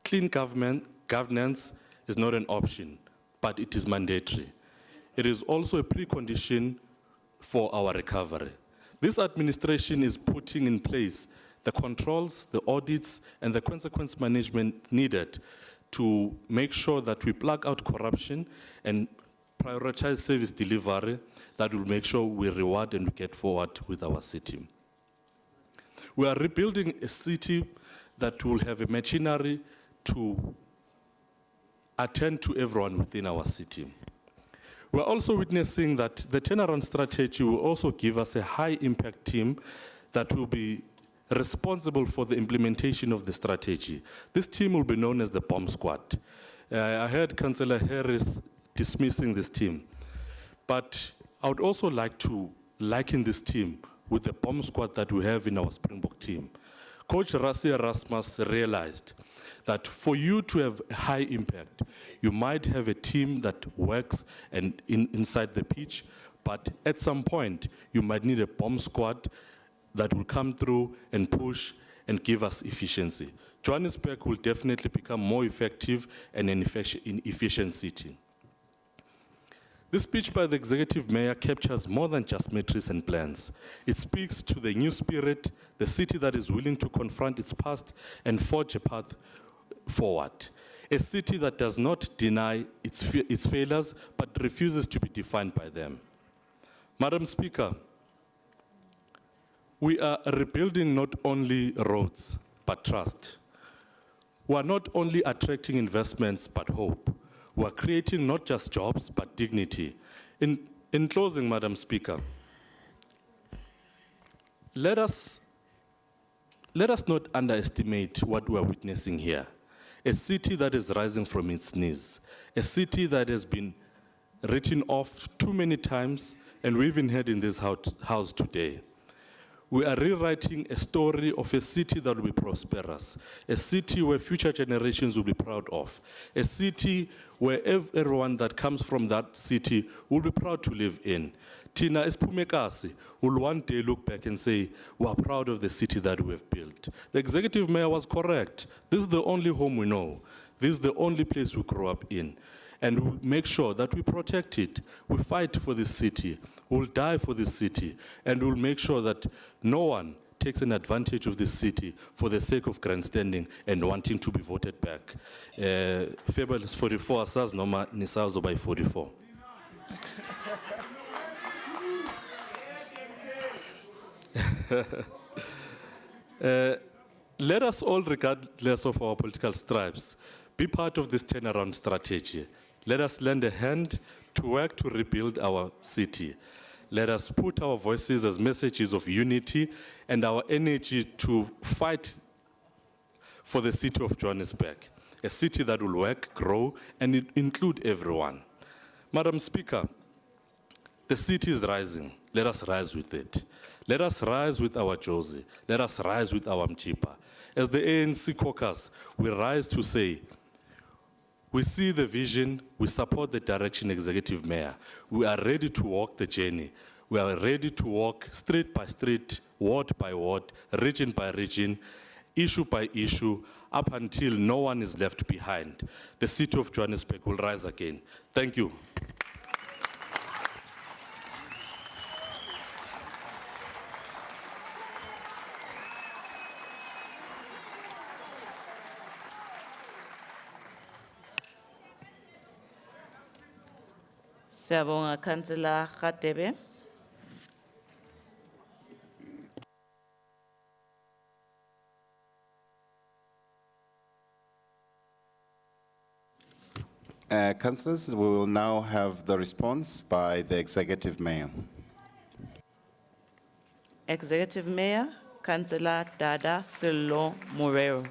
clean governance is not an option, but it is mandatory. It is also a precondition for our recovery. This administration is putting in place the controls, the audits, and the consequence management needed to make sure that we plug out corruption and prioritize service delivery that will make sure we reward and we get forward with our city. We are rebuilding a city that will have a machinery to attend to everyone within our city. We're also witnessing that the turnaround strategy will also give us a high-impact team that will be responsible for the implementation of the strategy. This team will be known as the Bomb Squad. I heard Councillor Harris dismissing this team, but I would also like to liken this team with the Bomb Squad that we have in our Springbok team. Coach Rassie Erasmus realized that for you to have a high impact, you might have a team that works inside the pitch, but at some point, you might need a bomb squad that will come through and push and give us efficiency. Johannesburg will definitely become more effective and an efficient city. This speech by the Executive Mayor captures more than just metrics and plans. It speaks to the new spirit, the city that is willing to confront its past and forge a path forward. A city that does not deny its failures, but refuses to be defined by them. Madam Speaker, We are rebuilding not only roads, but trust. We are not only attracting investments, but hope. We are creating not just jobs, but dignity. In closing, Madam Speaker, let us not underestimate what we are witnessing here. A city that is rising from its knees, a city that has been written off too many times, and we even heard in this house today. We are rewriting a story of a city that will be prosperous, a city where future generations will be proud of, a city where everyone that comes from that city will be proud to live in. Tina Espumekasi will one day look back and say, we are proud of the city that we have built. The executive mayor was correct. This is the only home we know. This is the only place we grew up in. And we'll make sure that we protect it. We fight for this city. We'll die for this city. And we'll make sure that no one takes an advantage of this city for the sake of grandstanding and wanting to be voted back. February 44, says Noma Nisazo by 44. Let us all, regardless of our political stripes, be part of this turnaround strategy. Let us lend a hand to work to rebuild our city. Let us put our voices as messages of unity and our energy to fight for the city of Johannesburg, a city that will work, grow, and include everyone. Madam Speaker, the city is rising. Let us rise with it. Let us rise with our Josie. Let us rise with our Mchipa. As the ANC caucus, we rise to say, we see the vision, we support the direction, Executive Mayor. We are ready to walk the journey. We are ready to walk street by street, ward by ward, region by region, issue by issue, up until no one is left behind. The city of Johannesburg will rise again. Thank you.
Siyabonga, Councillor Radebe.
Councillors, we will now have the response by the Executive Mayor.
Executive Mayor, Councillor Dada Silo Morero.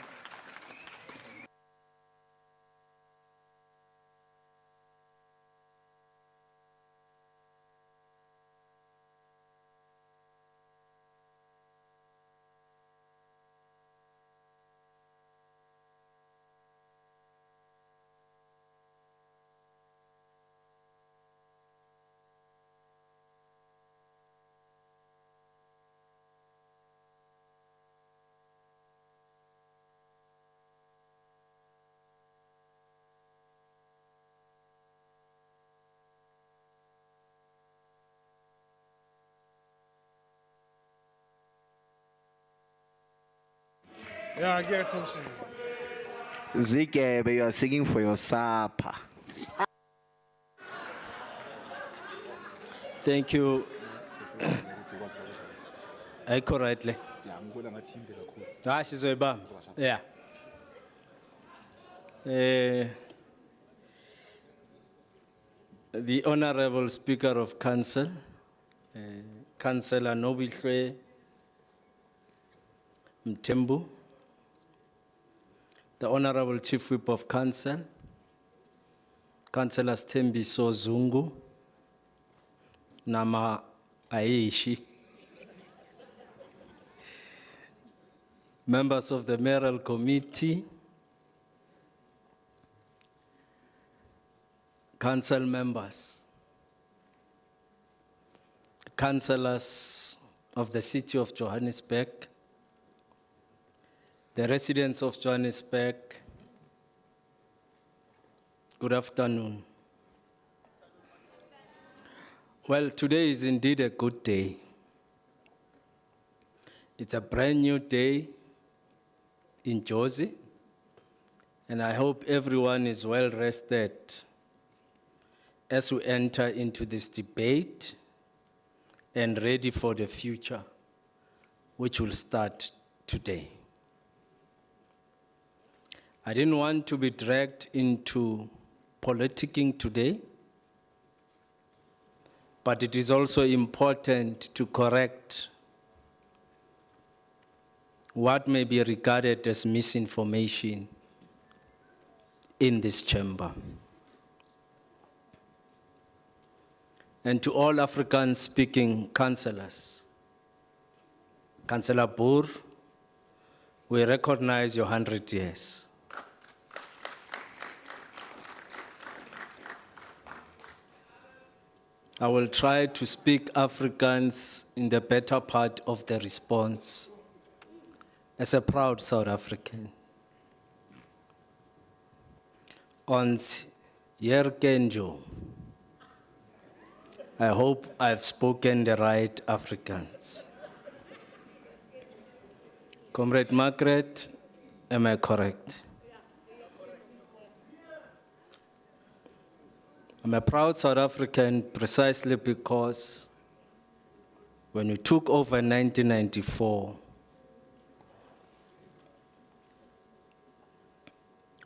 Yeah, I get attention.
Zikebe, you are singing for your supper.
Thank you. Echo rightly. She's yeah. The Honorable Speaker of Council, Councillor Nobihle Mtembu, the Honorable Chief Whip of Council, Councillors Tembiso Zungu, Nama Aishi, members of the Mayoral Committee, council members, councillors of the city of Johannesburg, the residents of Johannesburg, good afternoon. Well, today is indeed a good day. It's a brand new day in Jozi, and I hope everyone is well rested as we enter into this debate and ready for the future which will start today. I didn't want to be dragged into politicking today, but it is also important to correct what may be regarded as misinformation in this chamber. And to all African-speaking councillors, Councillor Boer, we recognize your 100 years. I will try to speak Afrikaans in the better part of the response as a proud South African. Ons Yerkenjo. I hope I've spoken the right Afrikaans. Comrade Margaret, am I correct? I'm a proud South African precisely because when we took over in 1994,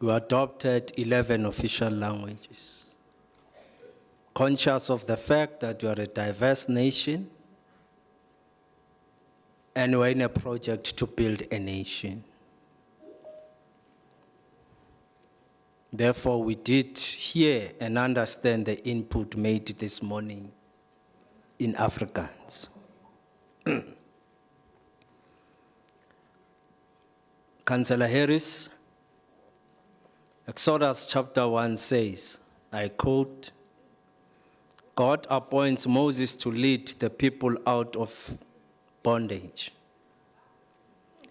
we adopted 11 official languages, conscious of the fact that we are a diverse nation and we're in a project to build a nation. Therefore, we did hear and understand the input made this morning in Afrikaans. Councillor Harris, Exodus chapter 1 says, I quote, God appoints Moses to lead the people out of bondage,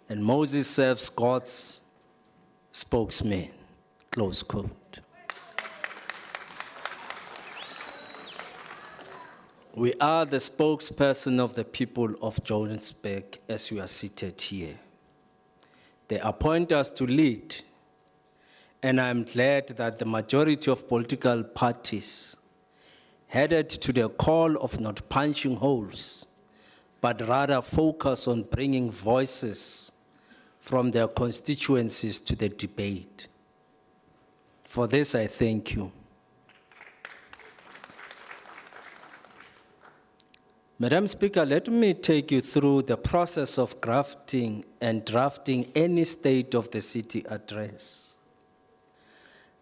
and Moses serves God's spokesman. Close quote. We are the spokesperson of the people of Johannesburg as we are seated here. They appoint us to lead, and I'm glad that the majority of political parties headed to the call of not punching holes, but rather focus on bringing voices from their constituencies to the debate. For this, I thank you. Madam Speaker, let me take you through the process of crafting and drafting any State of the City address.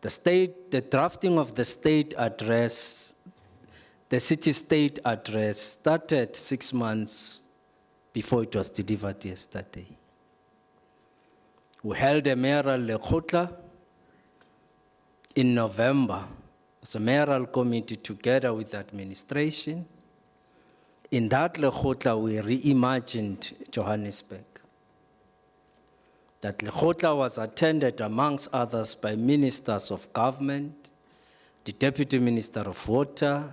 The drafting of the state address, the city state address, started 6 months before it was delivered yesterday. We held a mayoral lekgotla in November as a mayoral committee together with the administration. In that lekgotla, we reimagined Johannesburg. That lekgotla was attended, amongst others, by ministers of government, the Deputy Minister of Water,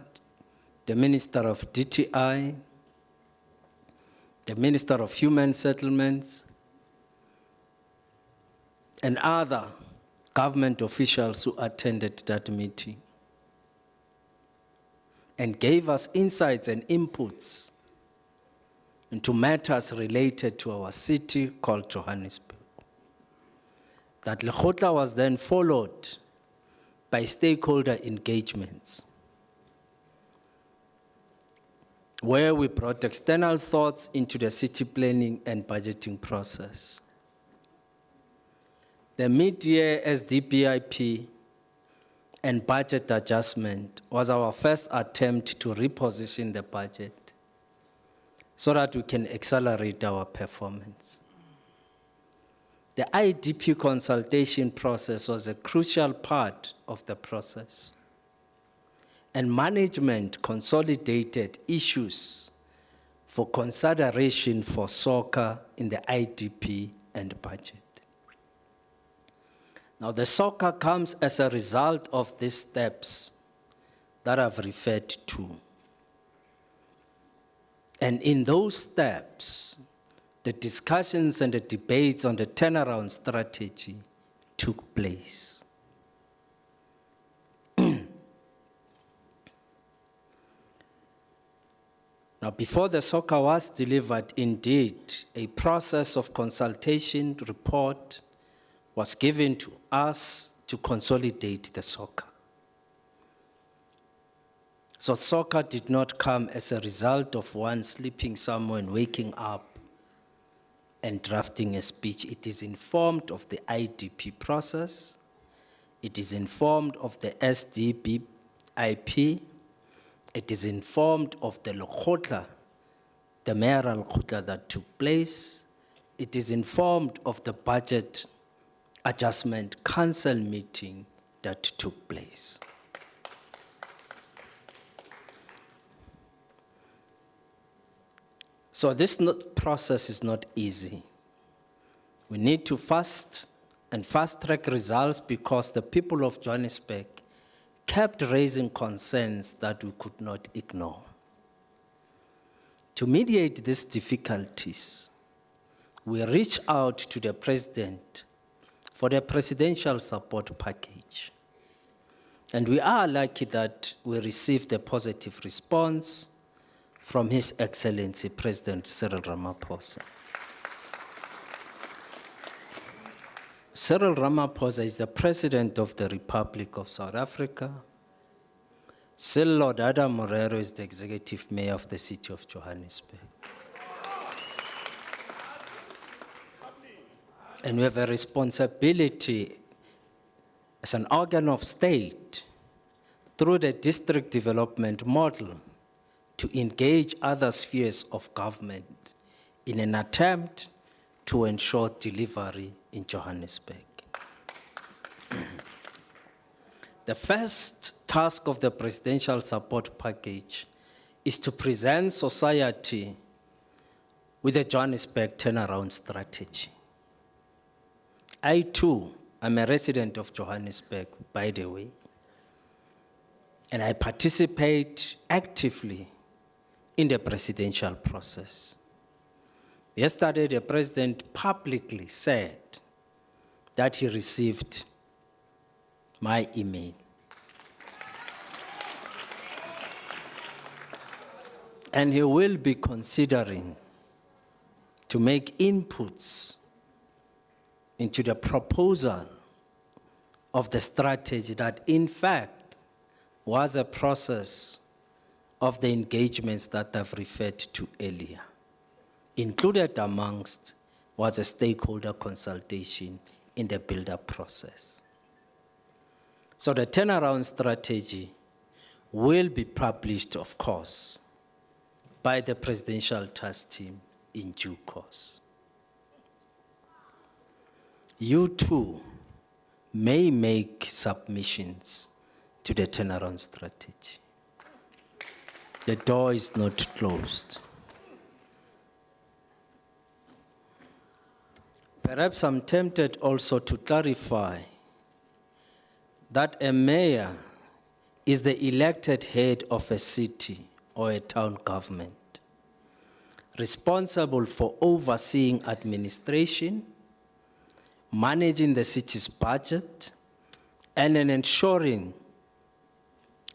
the Minister of DTI, the Minister of Human Settlements, and other government officials who attended that meeting and gave us insights and inputs into matters related to our city called Johannesburg. That lekgotla was then followed by stakeholder engagements, where we brought external thoughts into the city planning and budgeting process. The mid-year SDPIP and budget adjustment was our first attempt to reposition the budget so that we can accelerate our performance. The IDP consultation process was a crucial part of the process, and management consolidated issues for consideration for soccer in the IDP and budget. Now, the soccer comes as a result of these steps that I've referred to. And in those steps, the discussions and the debates on the turnaround strategy took place. Now, before the soccer was delivered, indeed, a process of consultation report was given to us to consolidate the soccer. So soccer did not come as a result of one sleeping somewhere and waking up and drafting a speech. It is informed of the IDP process. It is informed of the SDP-IP. It is informed of the Lekgotla, the mayoral Lekgotla that took place. It is informed of the budget adjustment council meeting that took place. So this process is not easy. We need to fast-track results because the people of Johannesburg kept raising concerns that we could not ignore. To mediate these difficulties, we reached out to the president for the presidential support package. And we are lucky that we received a positive response from His Excellency President Cyril Ramaphosa. Cyril Ramaphosa is the President of the Republic of South Africa. Sello Dada Morero is the Executive Mayor of the City of Johannesburg. And we have a responsibility as an organ of state through the district development model to engage other spheres of government in an attempt to ensure delivery in Johannesburg. The first task of the presidential support package is to present society with a Johannesburg turnaround strategy. I too am a resident of Johannesburg, by the way, and I participate actively in the presidential process. Yesterday, the president publicly said that he received my email. And he will be considering to make inputs into the proposal of the strategy that, in fact, was a process of the engagements that I've referred to earlier. Included amongst was a stakeholder consultation in the build-up process. So the turnaround strategy will be published, of course, by the presidential task team in due course. You too may make submissions to the turnaround strategy. The door is not closed. Perhaps I'm tempted also to clarify that a mayor is the elected head of a city or a town government, responsible for overseeing administration, managing the city's budget, and in ensuring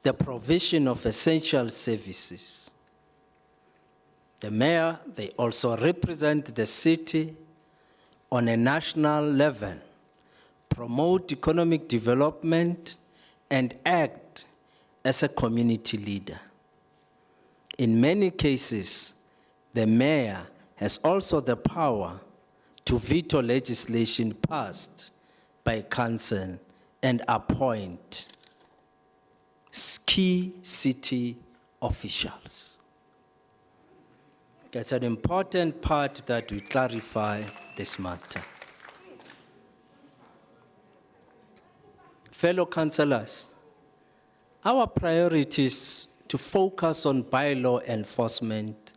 the provision of essential services. The mayor, they also represent the city on a national level, promote economic development, and act as a community leader. In many cases, the mayor has also the power to veto legislation passed by council and appoint key city officials. That's an important part that we clarify this matter. Fellow councillors, our priority is to focus on bylaw enforcement,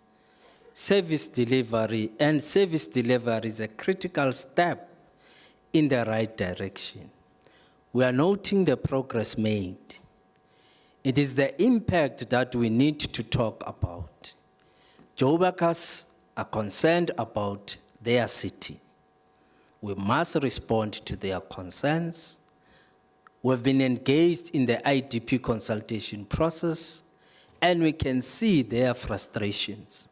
service delivery, and service delivery is a critical step in the right direction. We are noting the progress made. It is the impact that we need to talk about. Joburgers are concerned about their city. We must respond to their concerns. We've been engaged in the IDP consultation process, and we can see their frustrations.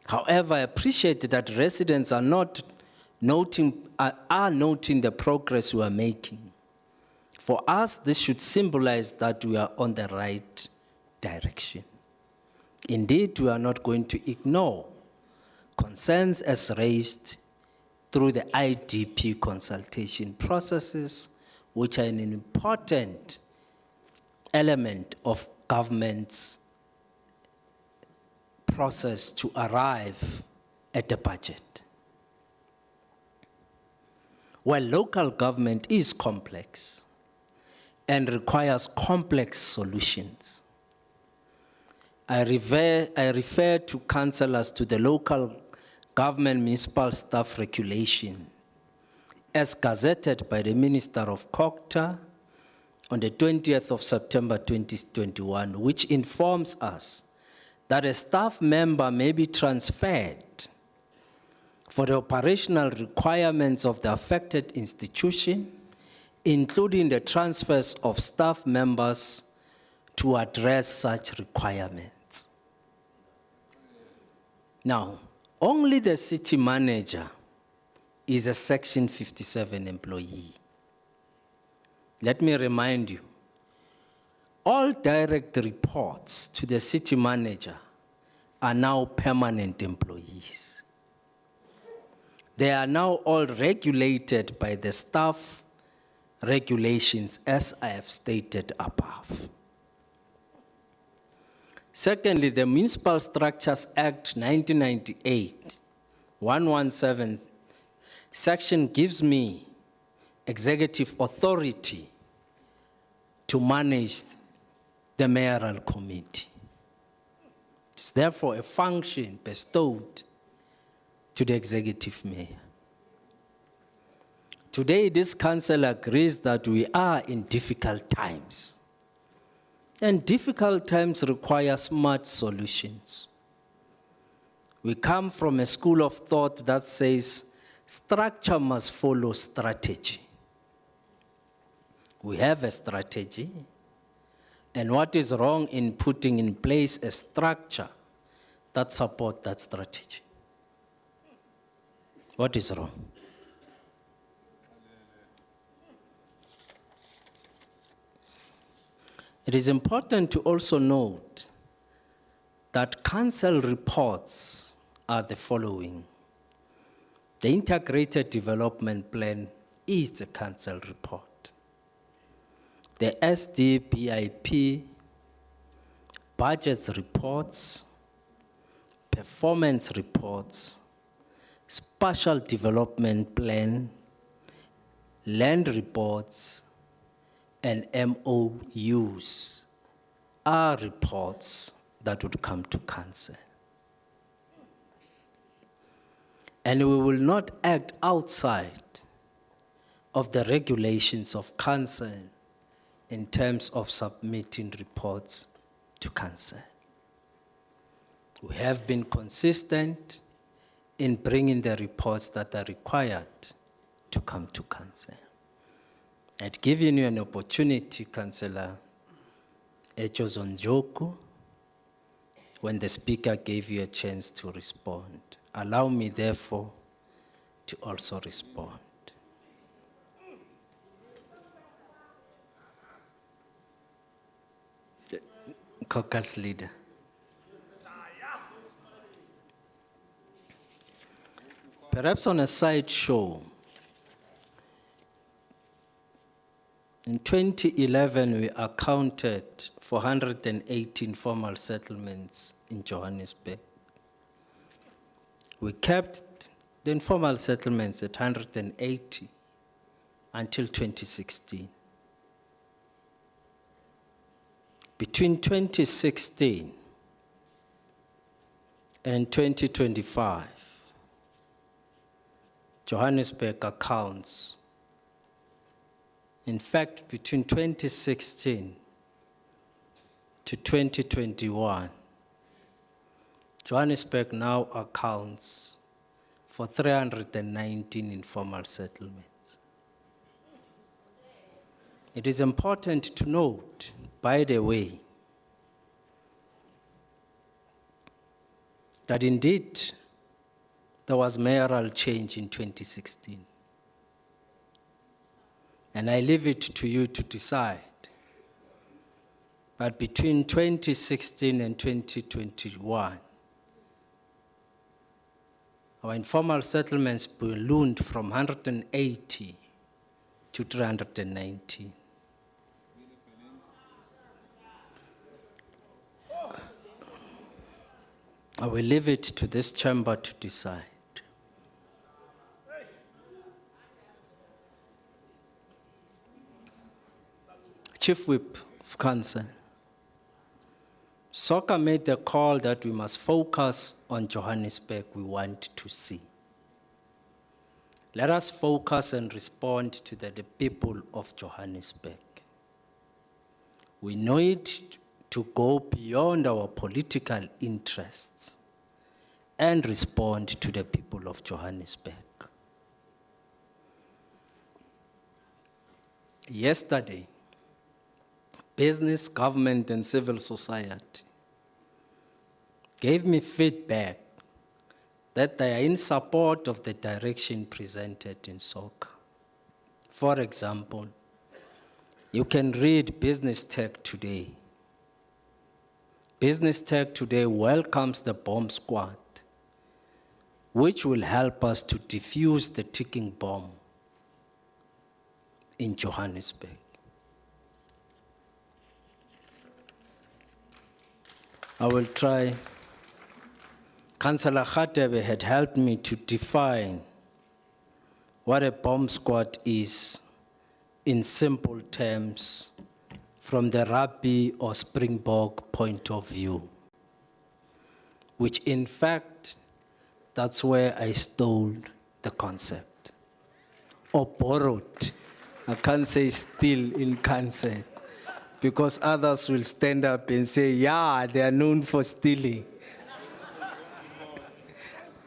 However, I appreciate that residents are noting the progress we are making. For us, this should symbolize that we are on the right direction. Indeed, we are not going to ignore concerns as raised through the IDP consultation processes, which are an important element of government's process to arrive at the budget. Well, local government is complex and requires complex solutions. I refer to councillors to the local government municipal staff regulation as gazetted by the Minister of Culture on the 20th of September 2021, which informs us that a staff member may be transferred for the operational requirements of the affected institution, including the transfers of staff members to address such requirements. Now, only the city manager is a Section 57 employee. Let me remind you, all direct reports to the city manager are now permanent employees. They are now all regulated by the staff regulations as I have stated above. Secondly, the Municipal Structures Act 1998, 117 section gives me executive authority to manage the mayoral committee. It's therefore a function bestowed to the executive mayor. Today, this council agrees that we are in difficult times. And difficult times require smart solutions. We come from a school of thought that says structure must follow strategy. We have a strategy, and what is wrong in putting in place a structure that supports that strategy? What is wrong? It is important to also note that council reports are the following. The Integrated Development Plan is the council report. The SDBIP, budgets reports, performance reports, spatial development plan, land reports, and MOUs are reports that would come to council. And we will not act outside of the regulations of council in terms of submitting reports to council. We have been consistent in bringing the reports that are required to come to council. I'd given you an opportunity, Councillor Echozonjoku, when the speaker gave you a chance to respond. Allow me, therefore, to also respond. The caucus leader. Perhaps on a side show, in 2011, we accounted for 118 formal settlements in Johannesburg. We kept the informal settlements at 180 until 2016. Between 2016 and 2025, Johannesburg accounts. In fact, between 2016 to 2021, Johannesburg now accounts for 319 informal settlements. It is important to note, by the way, that indeed there was mayoral change in 2016. And I leave it to you to decide. But between 2016 and 2021, our informal settlements ballooned from 180 to 319. I will leave it to this chamber to decide. Chief Whip of Council, Soccer made the call that we must focus on Johannesburg we want to see. Let us focus and respond to the people of Johannesburg. We need to go beyond our political interests and respond to the people of Johannesburg. Yesterday, business, government, and civil society gave me feedback that they are in support of the direction presented in soccer. For example, you can read Business Tech Today. Business Tech Today welcomes the bomb squad, which will help us to defuse the ticking bomb in Johannesburg. I will try. Councillor Khatebe had helped me to define what a bomb squad is in simple terms from the rugby or Springbok point of view, which in fact, that's where I stole the concept, or borrowed. I can't say steal in council, because others will stand up and say, yeah, they are known for stealing.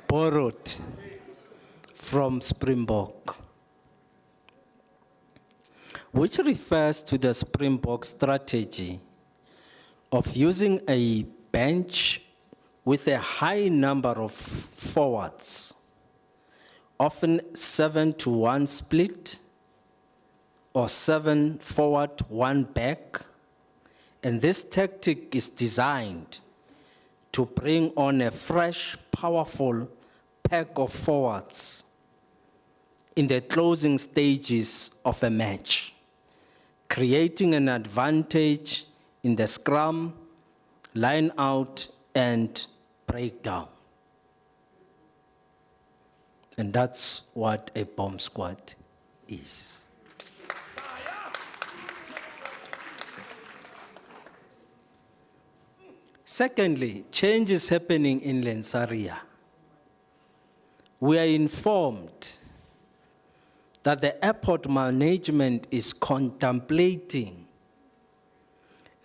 Borrowed from Springbok, which refers to the Springbok strategy of using a bench with a high number of forwards, often 7-to-1 split, or 7 forward, 1 back. And this tactic is designed to bring on a fresh, powerful pack of forwards in the closing stages of a match, creating an advantage in the scrum, line out, and breakdown. And that's what a bomb squad is. Secondly, change is happening in Lensaria. We are informed that the airport management is contemplating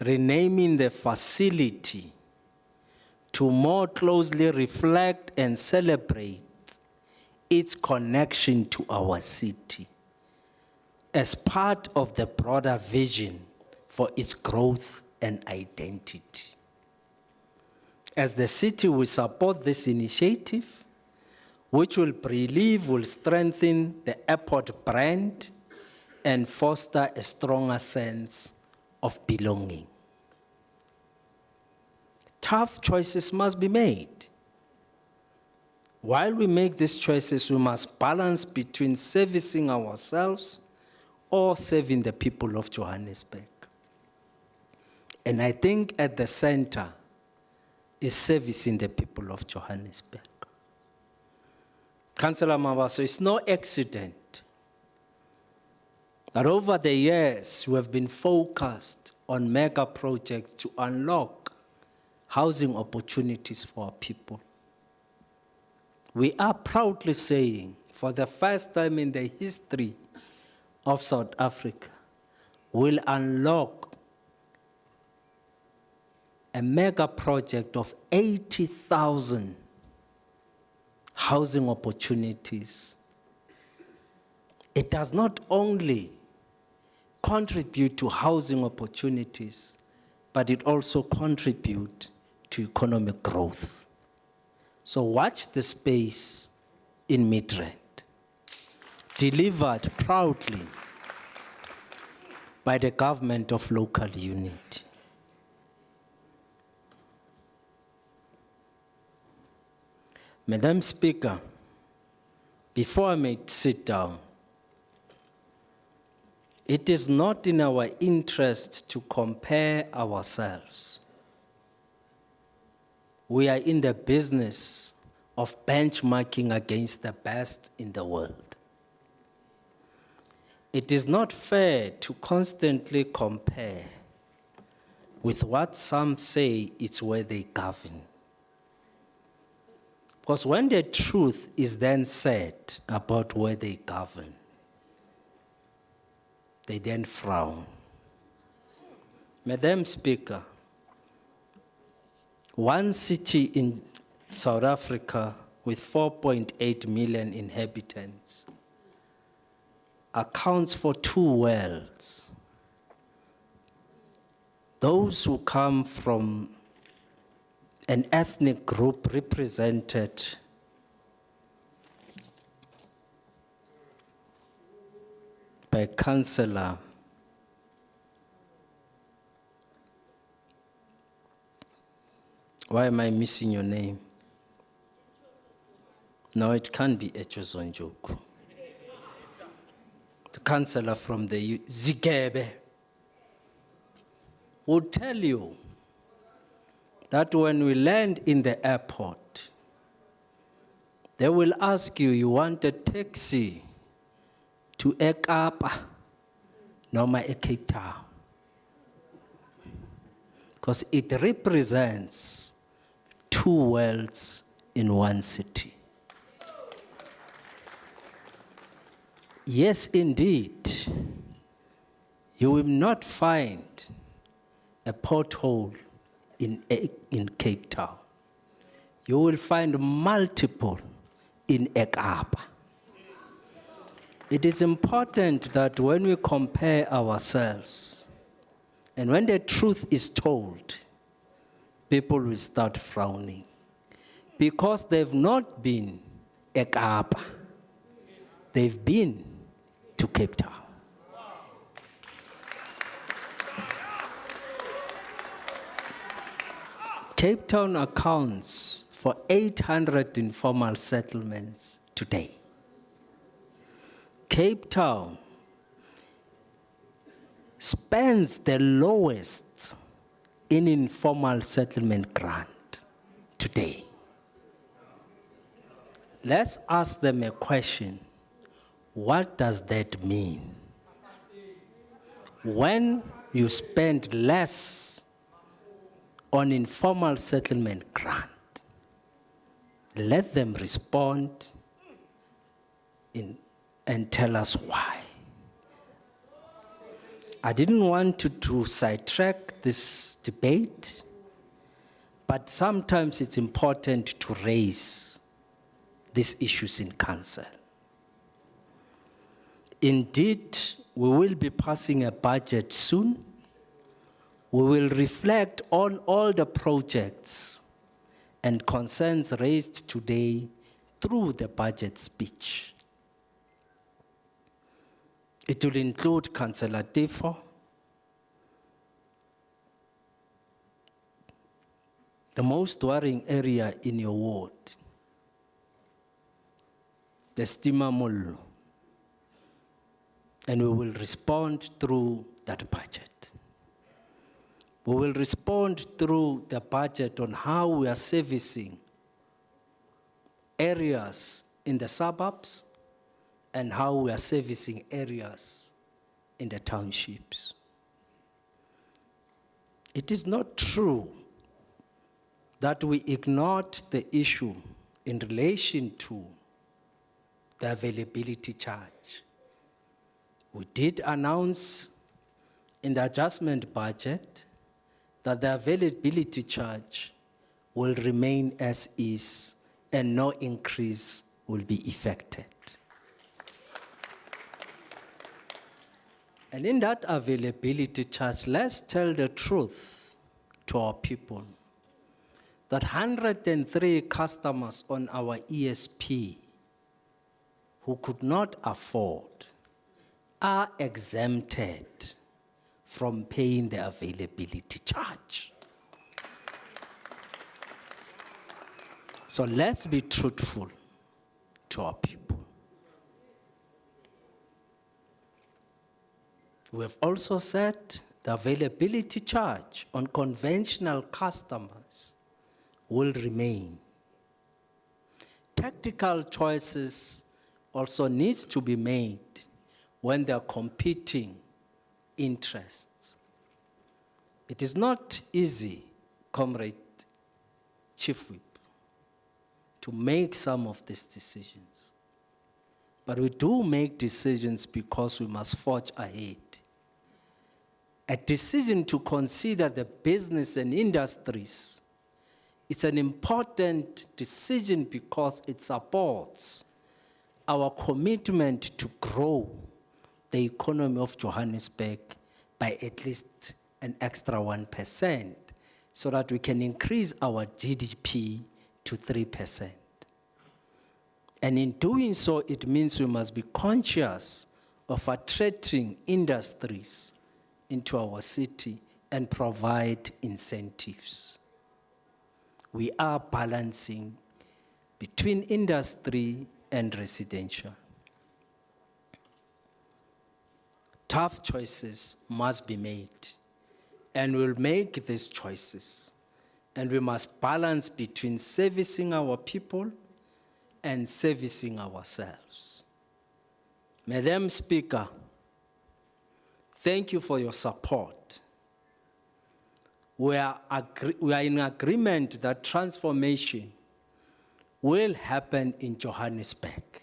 renaming the facility to more closely reflect and celebrate its connection to our city as part of the broader vision for its growth and identity. As the city, we support this initiative, which will will strengthen the airport brand and foster a stronger sense of belonging. Tough choices must be made. While we make these choices, we must balance between servicing ourselves or serving the people of Johannesburg. And I think at the center is servicing the people of Johannesburg. Councillor Mabaso, it's no accident that over the years we have been focused on mega projects to unlock housing opportunities for our people. We are proudly saying, for the first time in the history of South Africa, we'll unlock a mega project of 80,000 housing opportunities. It does not only contribute to housing opportunities, but it also contributes to economic growth. So watch the space in Midrand, delivered proudly by the government of local unity. Madam Speaker, before I may sit down, it is not in our interest to compare ourselves. We are in the business of benchmarking against the best in the world. It is not fair to constantly compare with what some say it's where they govern. Because when the truth is then said about where they govern, they then frown. Madam Speaker, one city in South Africa with 4.8 million inhabitants accounts for 2 worlds. Those who come from an ethnic group represented by Councillor why am I missing your name? No, it can't be Echozonjoku. The councillor from the Zigebe will tell you that when we land in the airport, they will ask you, you want a taxi to Ekapa, noma Cape Town? Because it represents 2 worlds in one city. Yes, indeed, you will not find a pothole in Cape Town. You will find multiple in Ekapa. It is important that when we compare ourselves, and when the truth is told, people will start frowning because they've not been Ekapa. They've been to Cape Town. Cape Town accounts for 800 informal settlements today. Cape Town spends the lowest in informal settlement grant today. Let's ask them a question. What does that mean? When you spend less on informal settlement grant, let them respond and tell us why. I didn't want to sidetrack this debate, but sometimes it's important to raise these issues in council. Indeed, we will be passing a budget soon. We will reflect on all the projects and concerns raised today through the budget speech. It will include Councillor Tifo, the most worrying area in your ward, the Stima Mollo, and we will respond through that budget. We will respond through the budget on how we are servicing areas in the suburbs and how we are servicing areas in the townships. It is not true that we ignored the issue in relation to the availability charge. We did announce in the adjustment budget that the availability charge will remain as is and no increase will be effected. And in that availability charge, let's tell the truth to our people. that 103 customers on our ESP who could not afford are exempted from paying the availability charge. So let's be truthful to our people. We have also said the availability charge on conventional customers will remain. Tactical choices also needs to be made when there are competing interests. It is not easy, Comrade Chief Whip, to make some of these decisions. But we do make decisions because we must forge ahead. A decision to consider the business and industries is an important decision because it supports our commitment to grow the economy of Johannesburg by at least an extra 1% so that we can increase our GDP to 3%. And in doing so, it means we must be conscious of attracting industries into our city and provide incentives. We are balancing between industry and residential. Tough choices must be made, and we'll make these choices. And we must balance between servicing our people and servicing ourselves. Madam Speaker, thank you for your support. We are in agreement that transformation will happen in Johannesburg,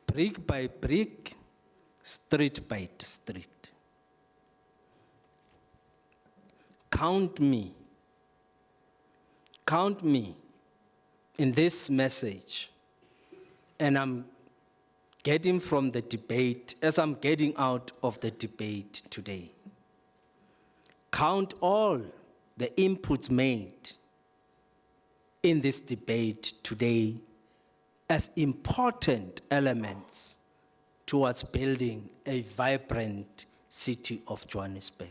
brick by brick, street by street. Count me in this message, and I'm getting from the debate, as I'm getting out of the debate today. Count all the inputs made in this debate today as important elements towards building a vibrant city of Johannesburg.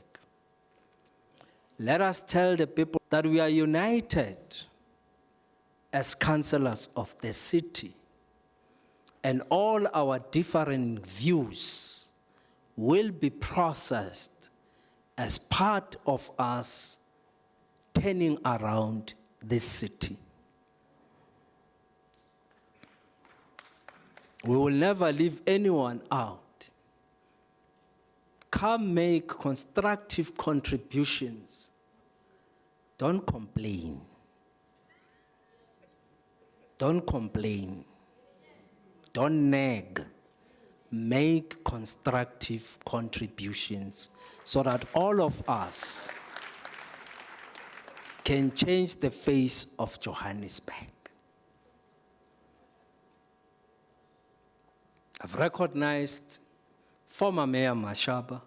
Let us tell the people that we are united as councillors of the city, and all our different views will be processed as part of us turning around this city. We will never leave anyone out. Come make constructive contributions. Don't complain. Don't complain. Don't nag. Make constructive contributions so that all of us can change the face of Johannesburg. I've recognized former Mayor Mashaba,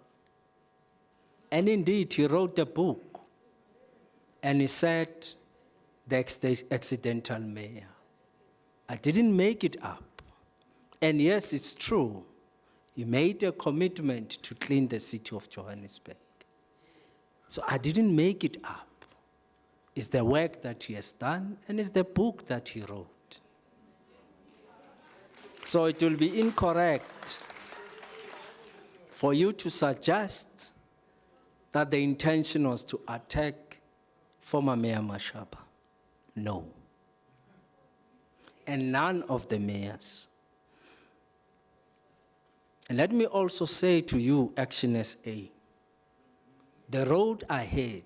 and indeed he wrote a book, and he said, the accidental mayor. I didn't make it up. And yes, it's true. He made a commitment to clean the city of Johannesburg. So I didn't make it up. It's the work that he has done, and it's the book that he wrote. So it will be incorrect for you to suggest that the intention was to attack former Mayor Mashaba. No. And none of the mayors. And let me also say to you, ActionSA, the road ahead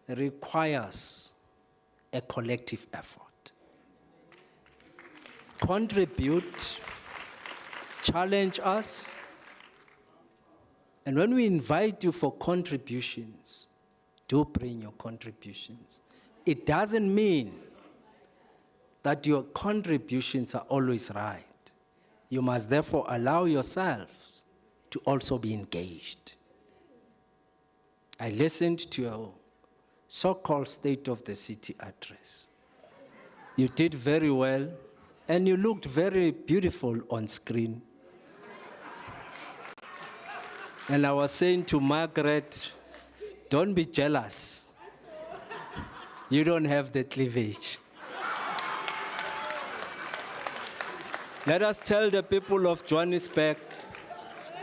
requires a collective effort. Contribute, challenge us, and when we invite you for contributions, do bring your contributions. It doesn't mean that your contributions are always right. You must therefore allow yourselves to also be engaged. I listened to your so-called State of the City address. You did very well, and you looked very beautiful on screen. And I was saying to Margaret, don't be jealous. You don't have the cleavage. Let us tell the people of Johannesburg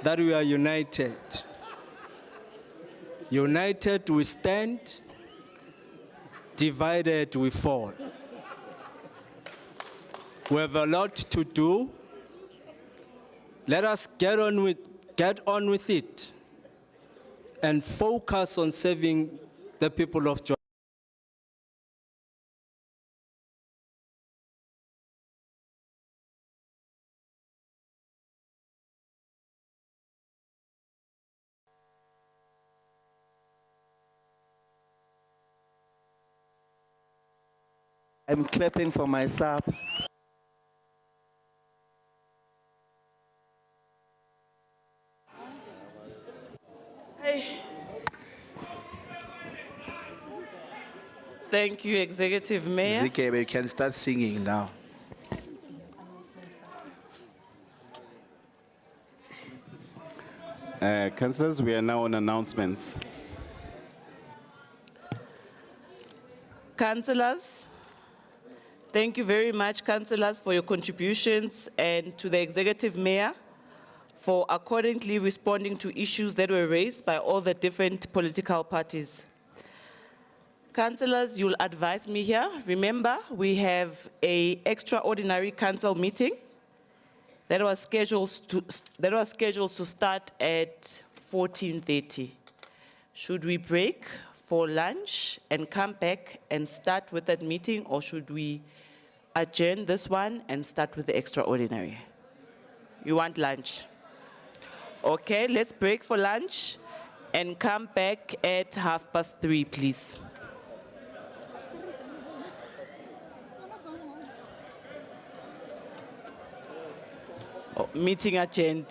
that we are united. United we stand, divided we fall. We have a lot to do. Let us get on with it and focus on serving the people of Johannesburg.
I'm clapping for my SAP.
Thank you, Executive Mayor.
Zike, you can start singing now.
Councillors, we are now on announcements.
Councillors, thank you very much, councillors, for your contributions, and to the Executive Mayor for accordingly responding to issues that were raised by all the different political parties. Councillors, you'll advise me here. Remember, we have an extraordinary council meeting that was scheduled to start at 14:30. Should we break for lunch and come back and start with that meeting, or should we adjourn this one and start with the extraordinary? You want lunch? Okay, let's break for lunch and come back at 3:30, please. Oh, meeting adjourned.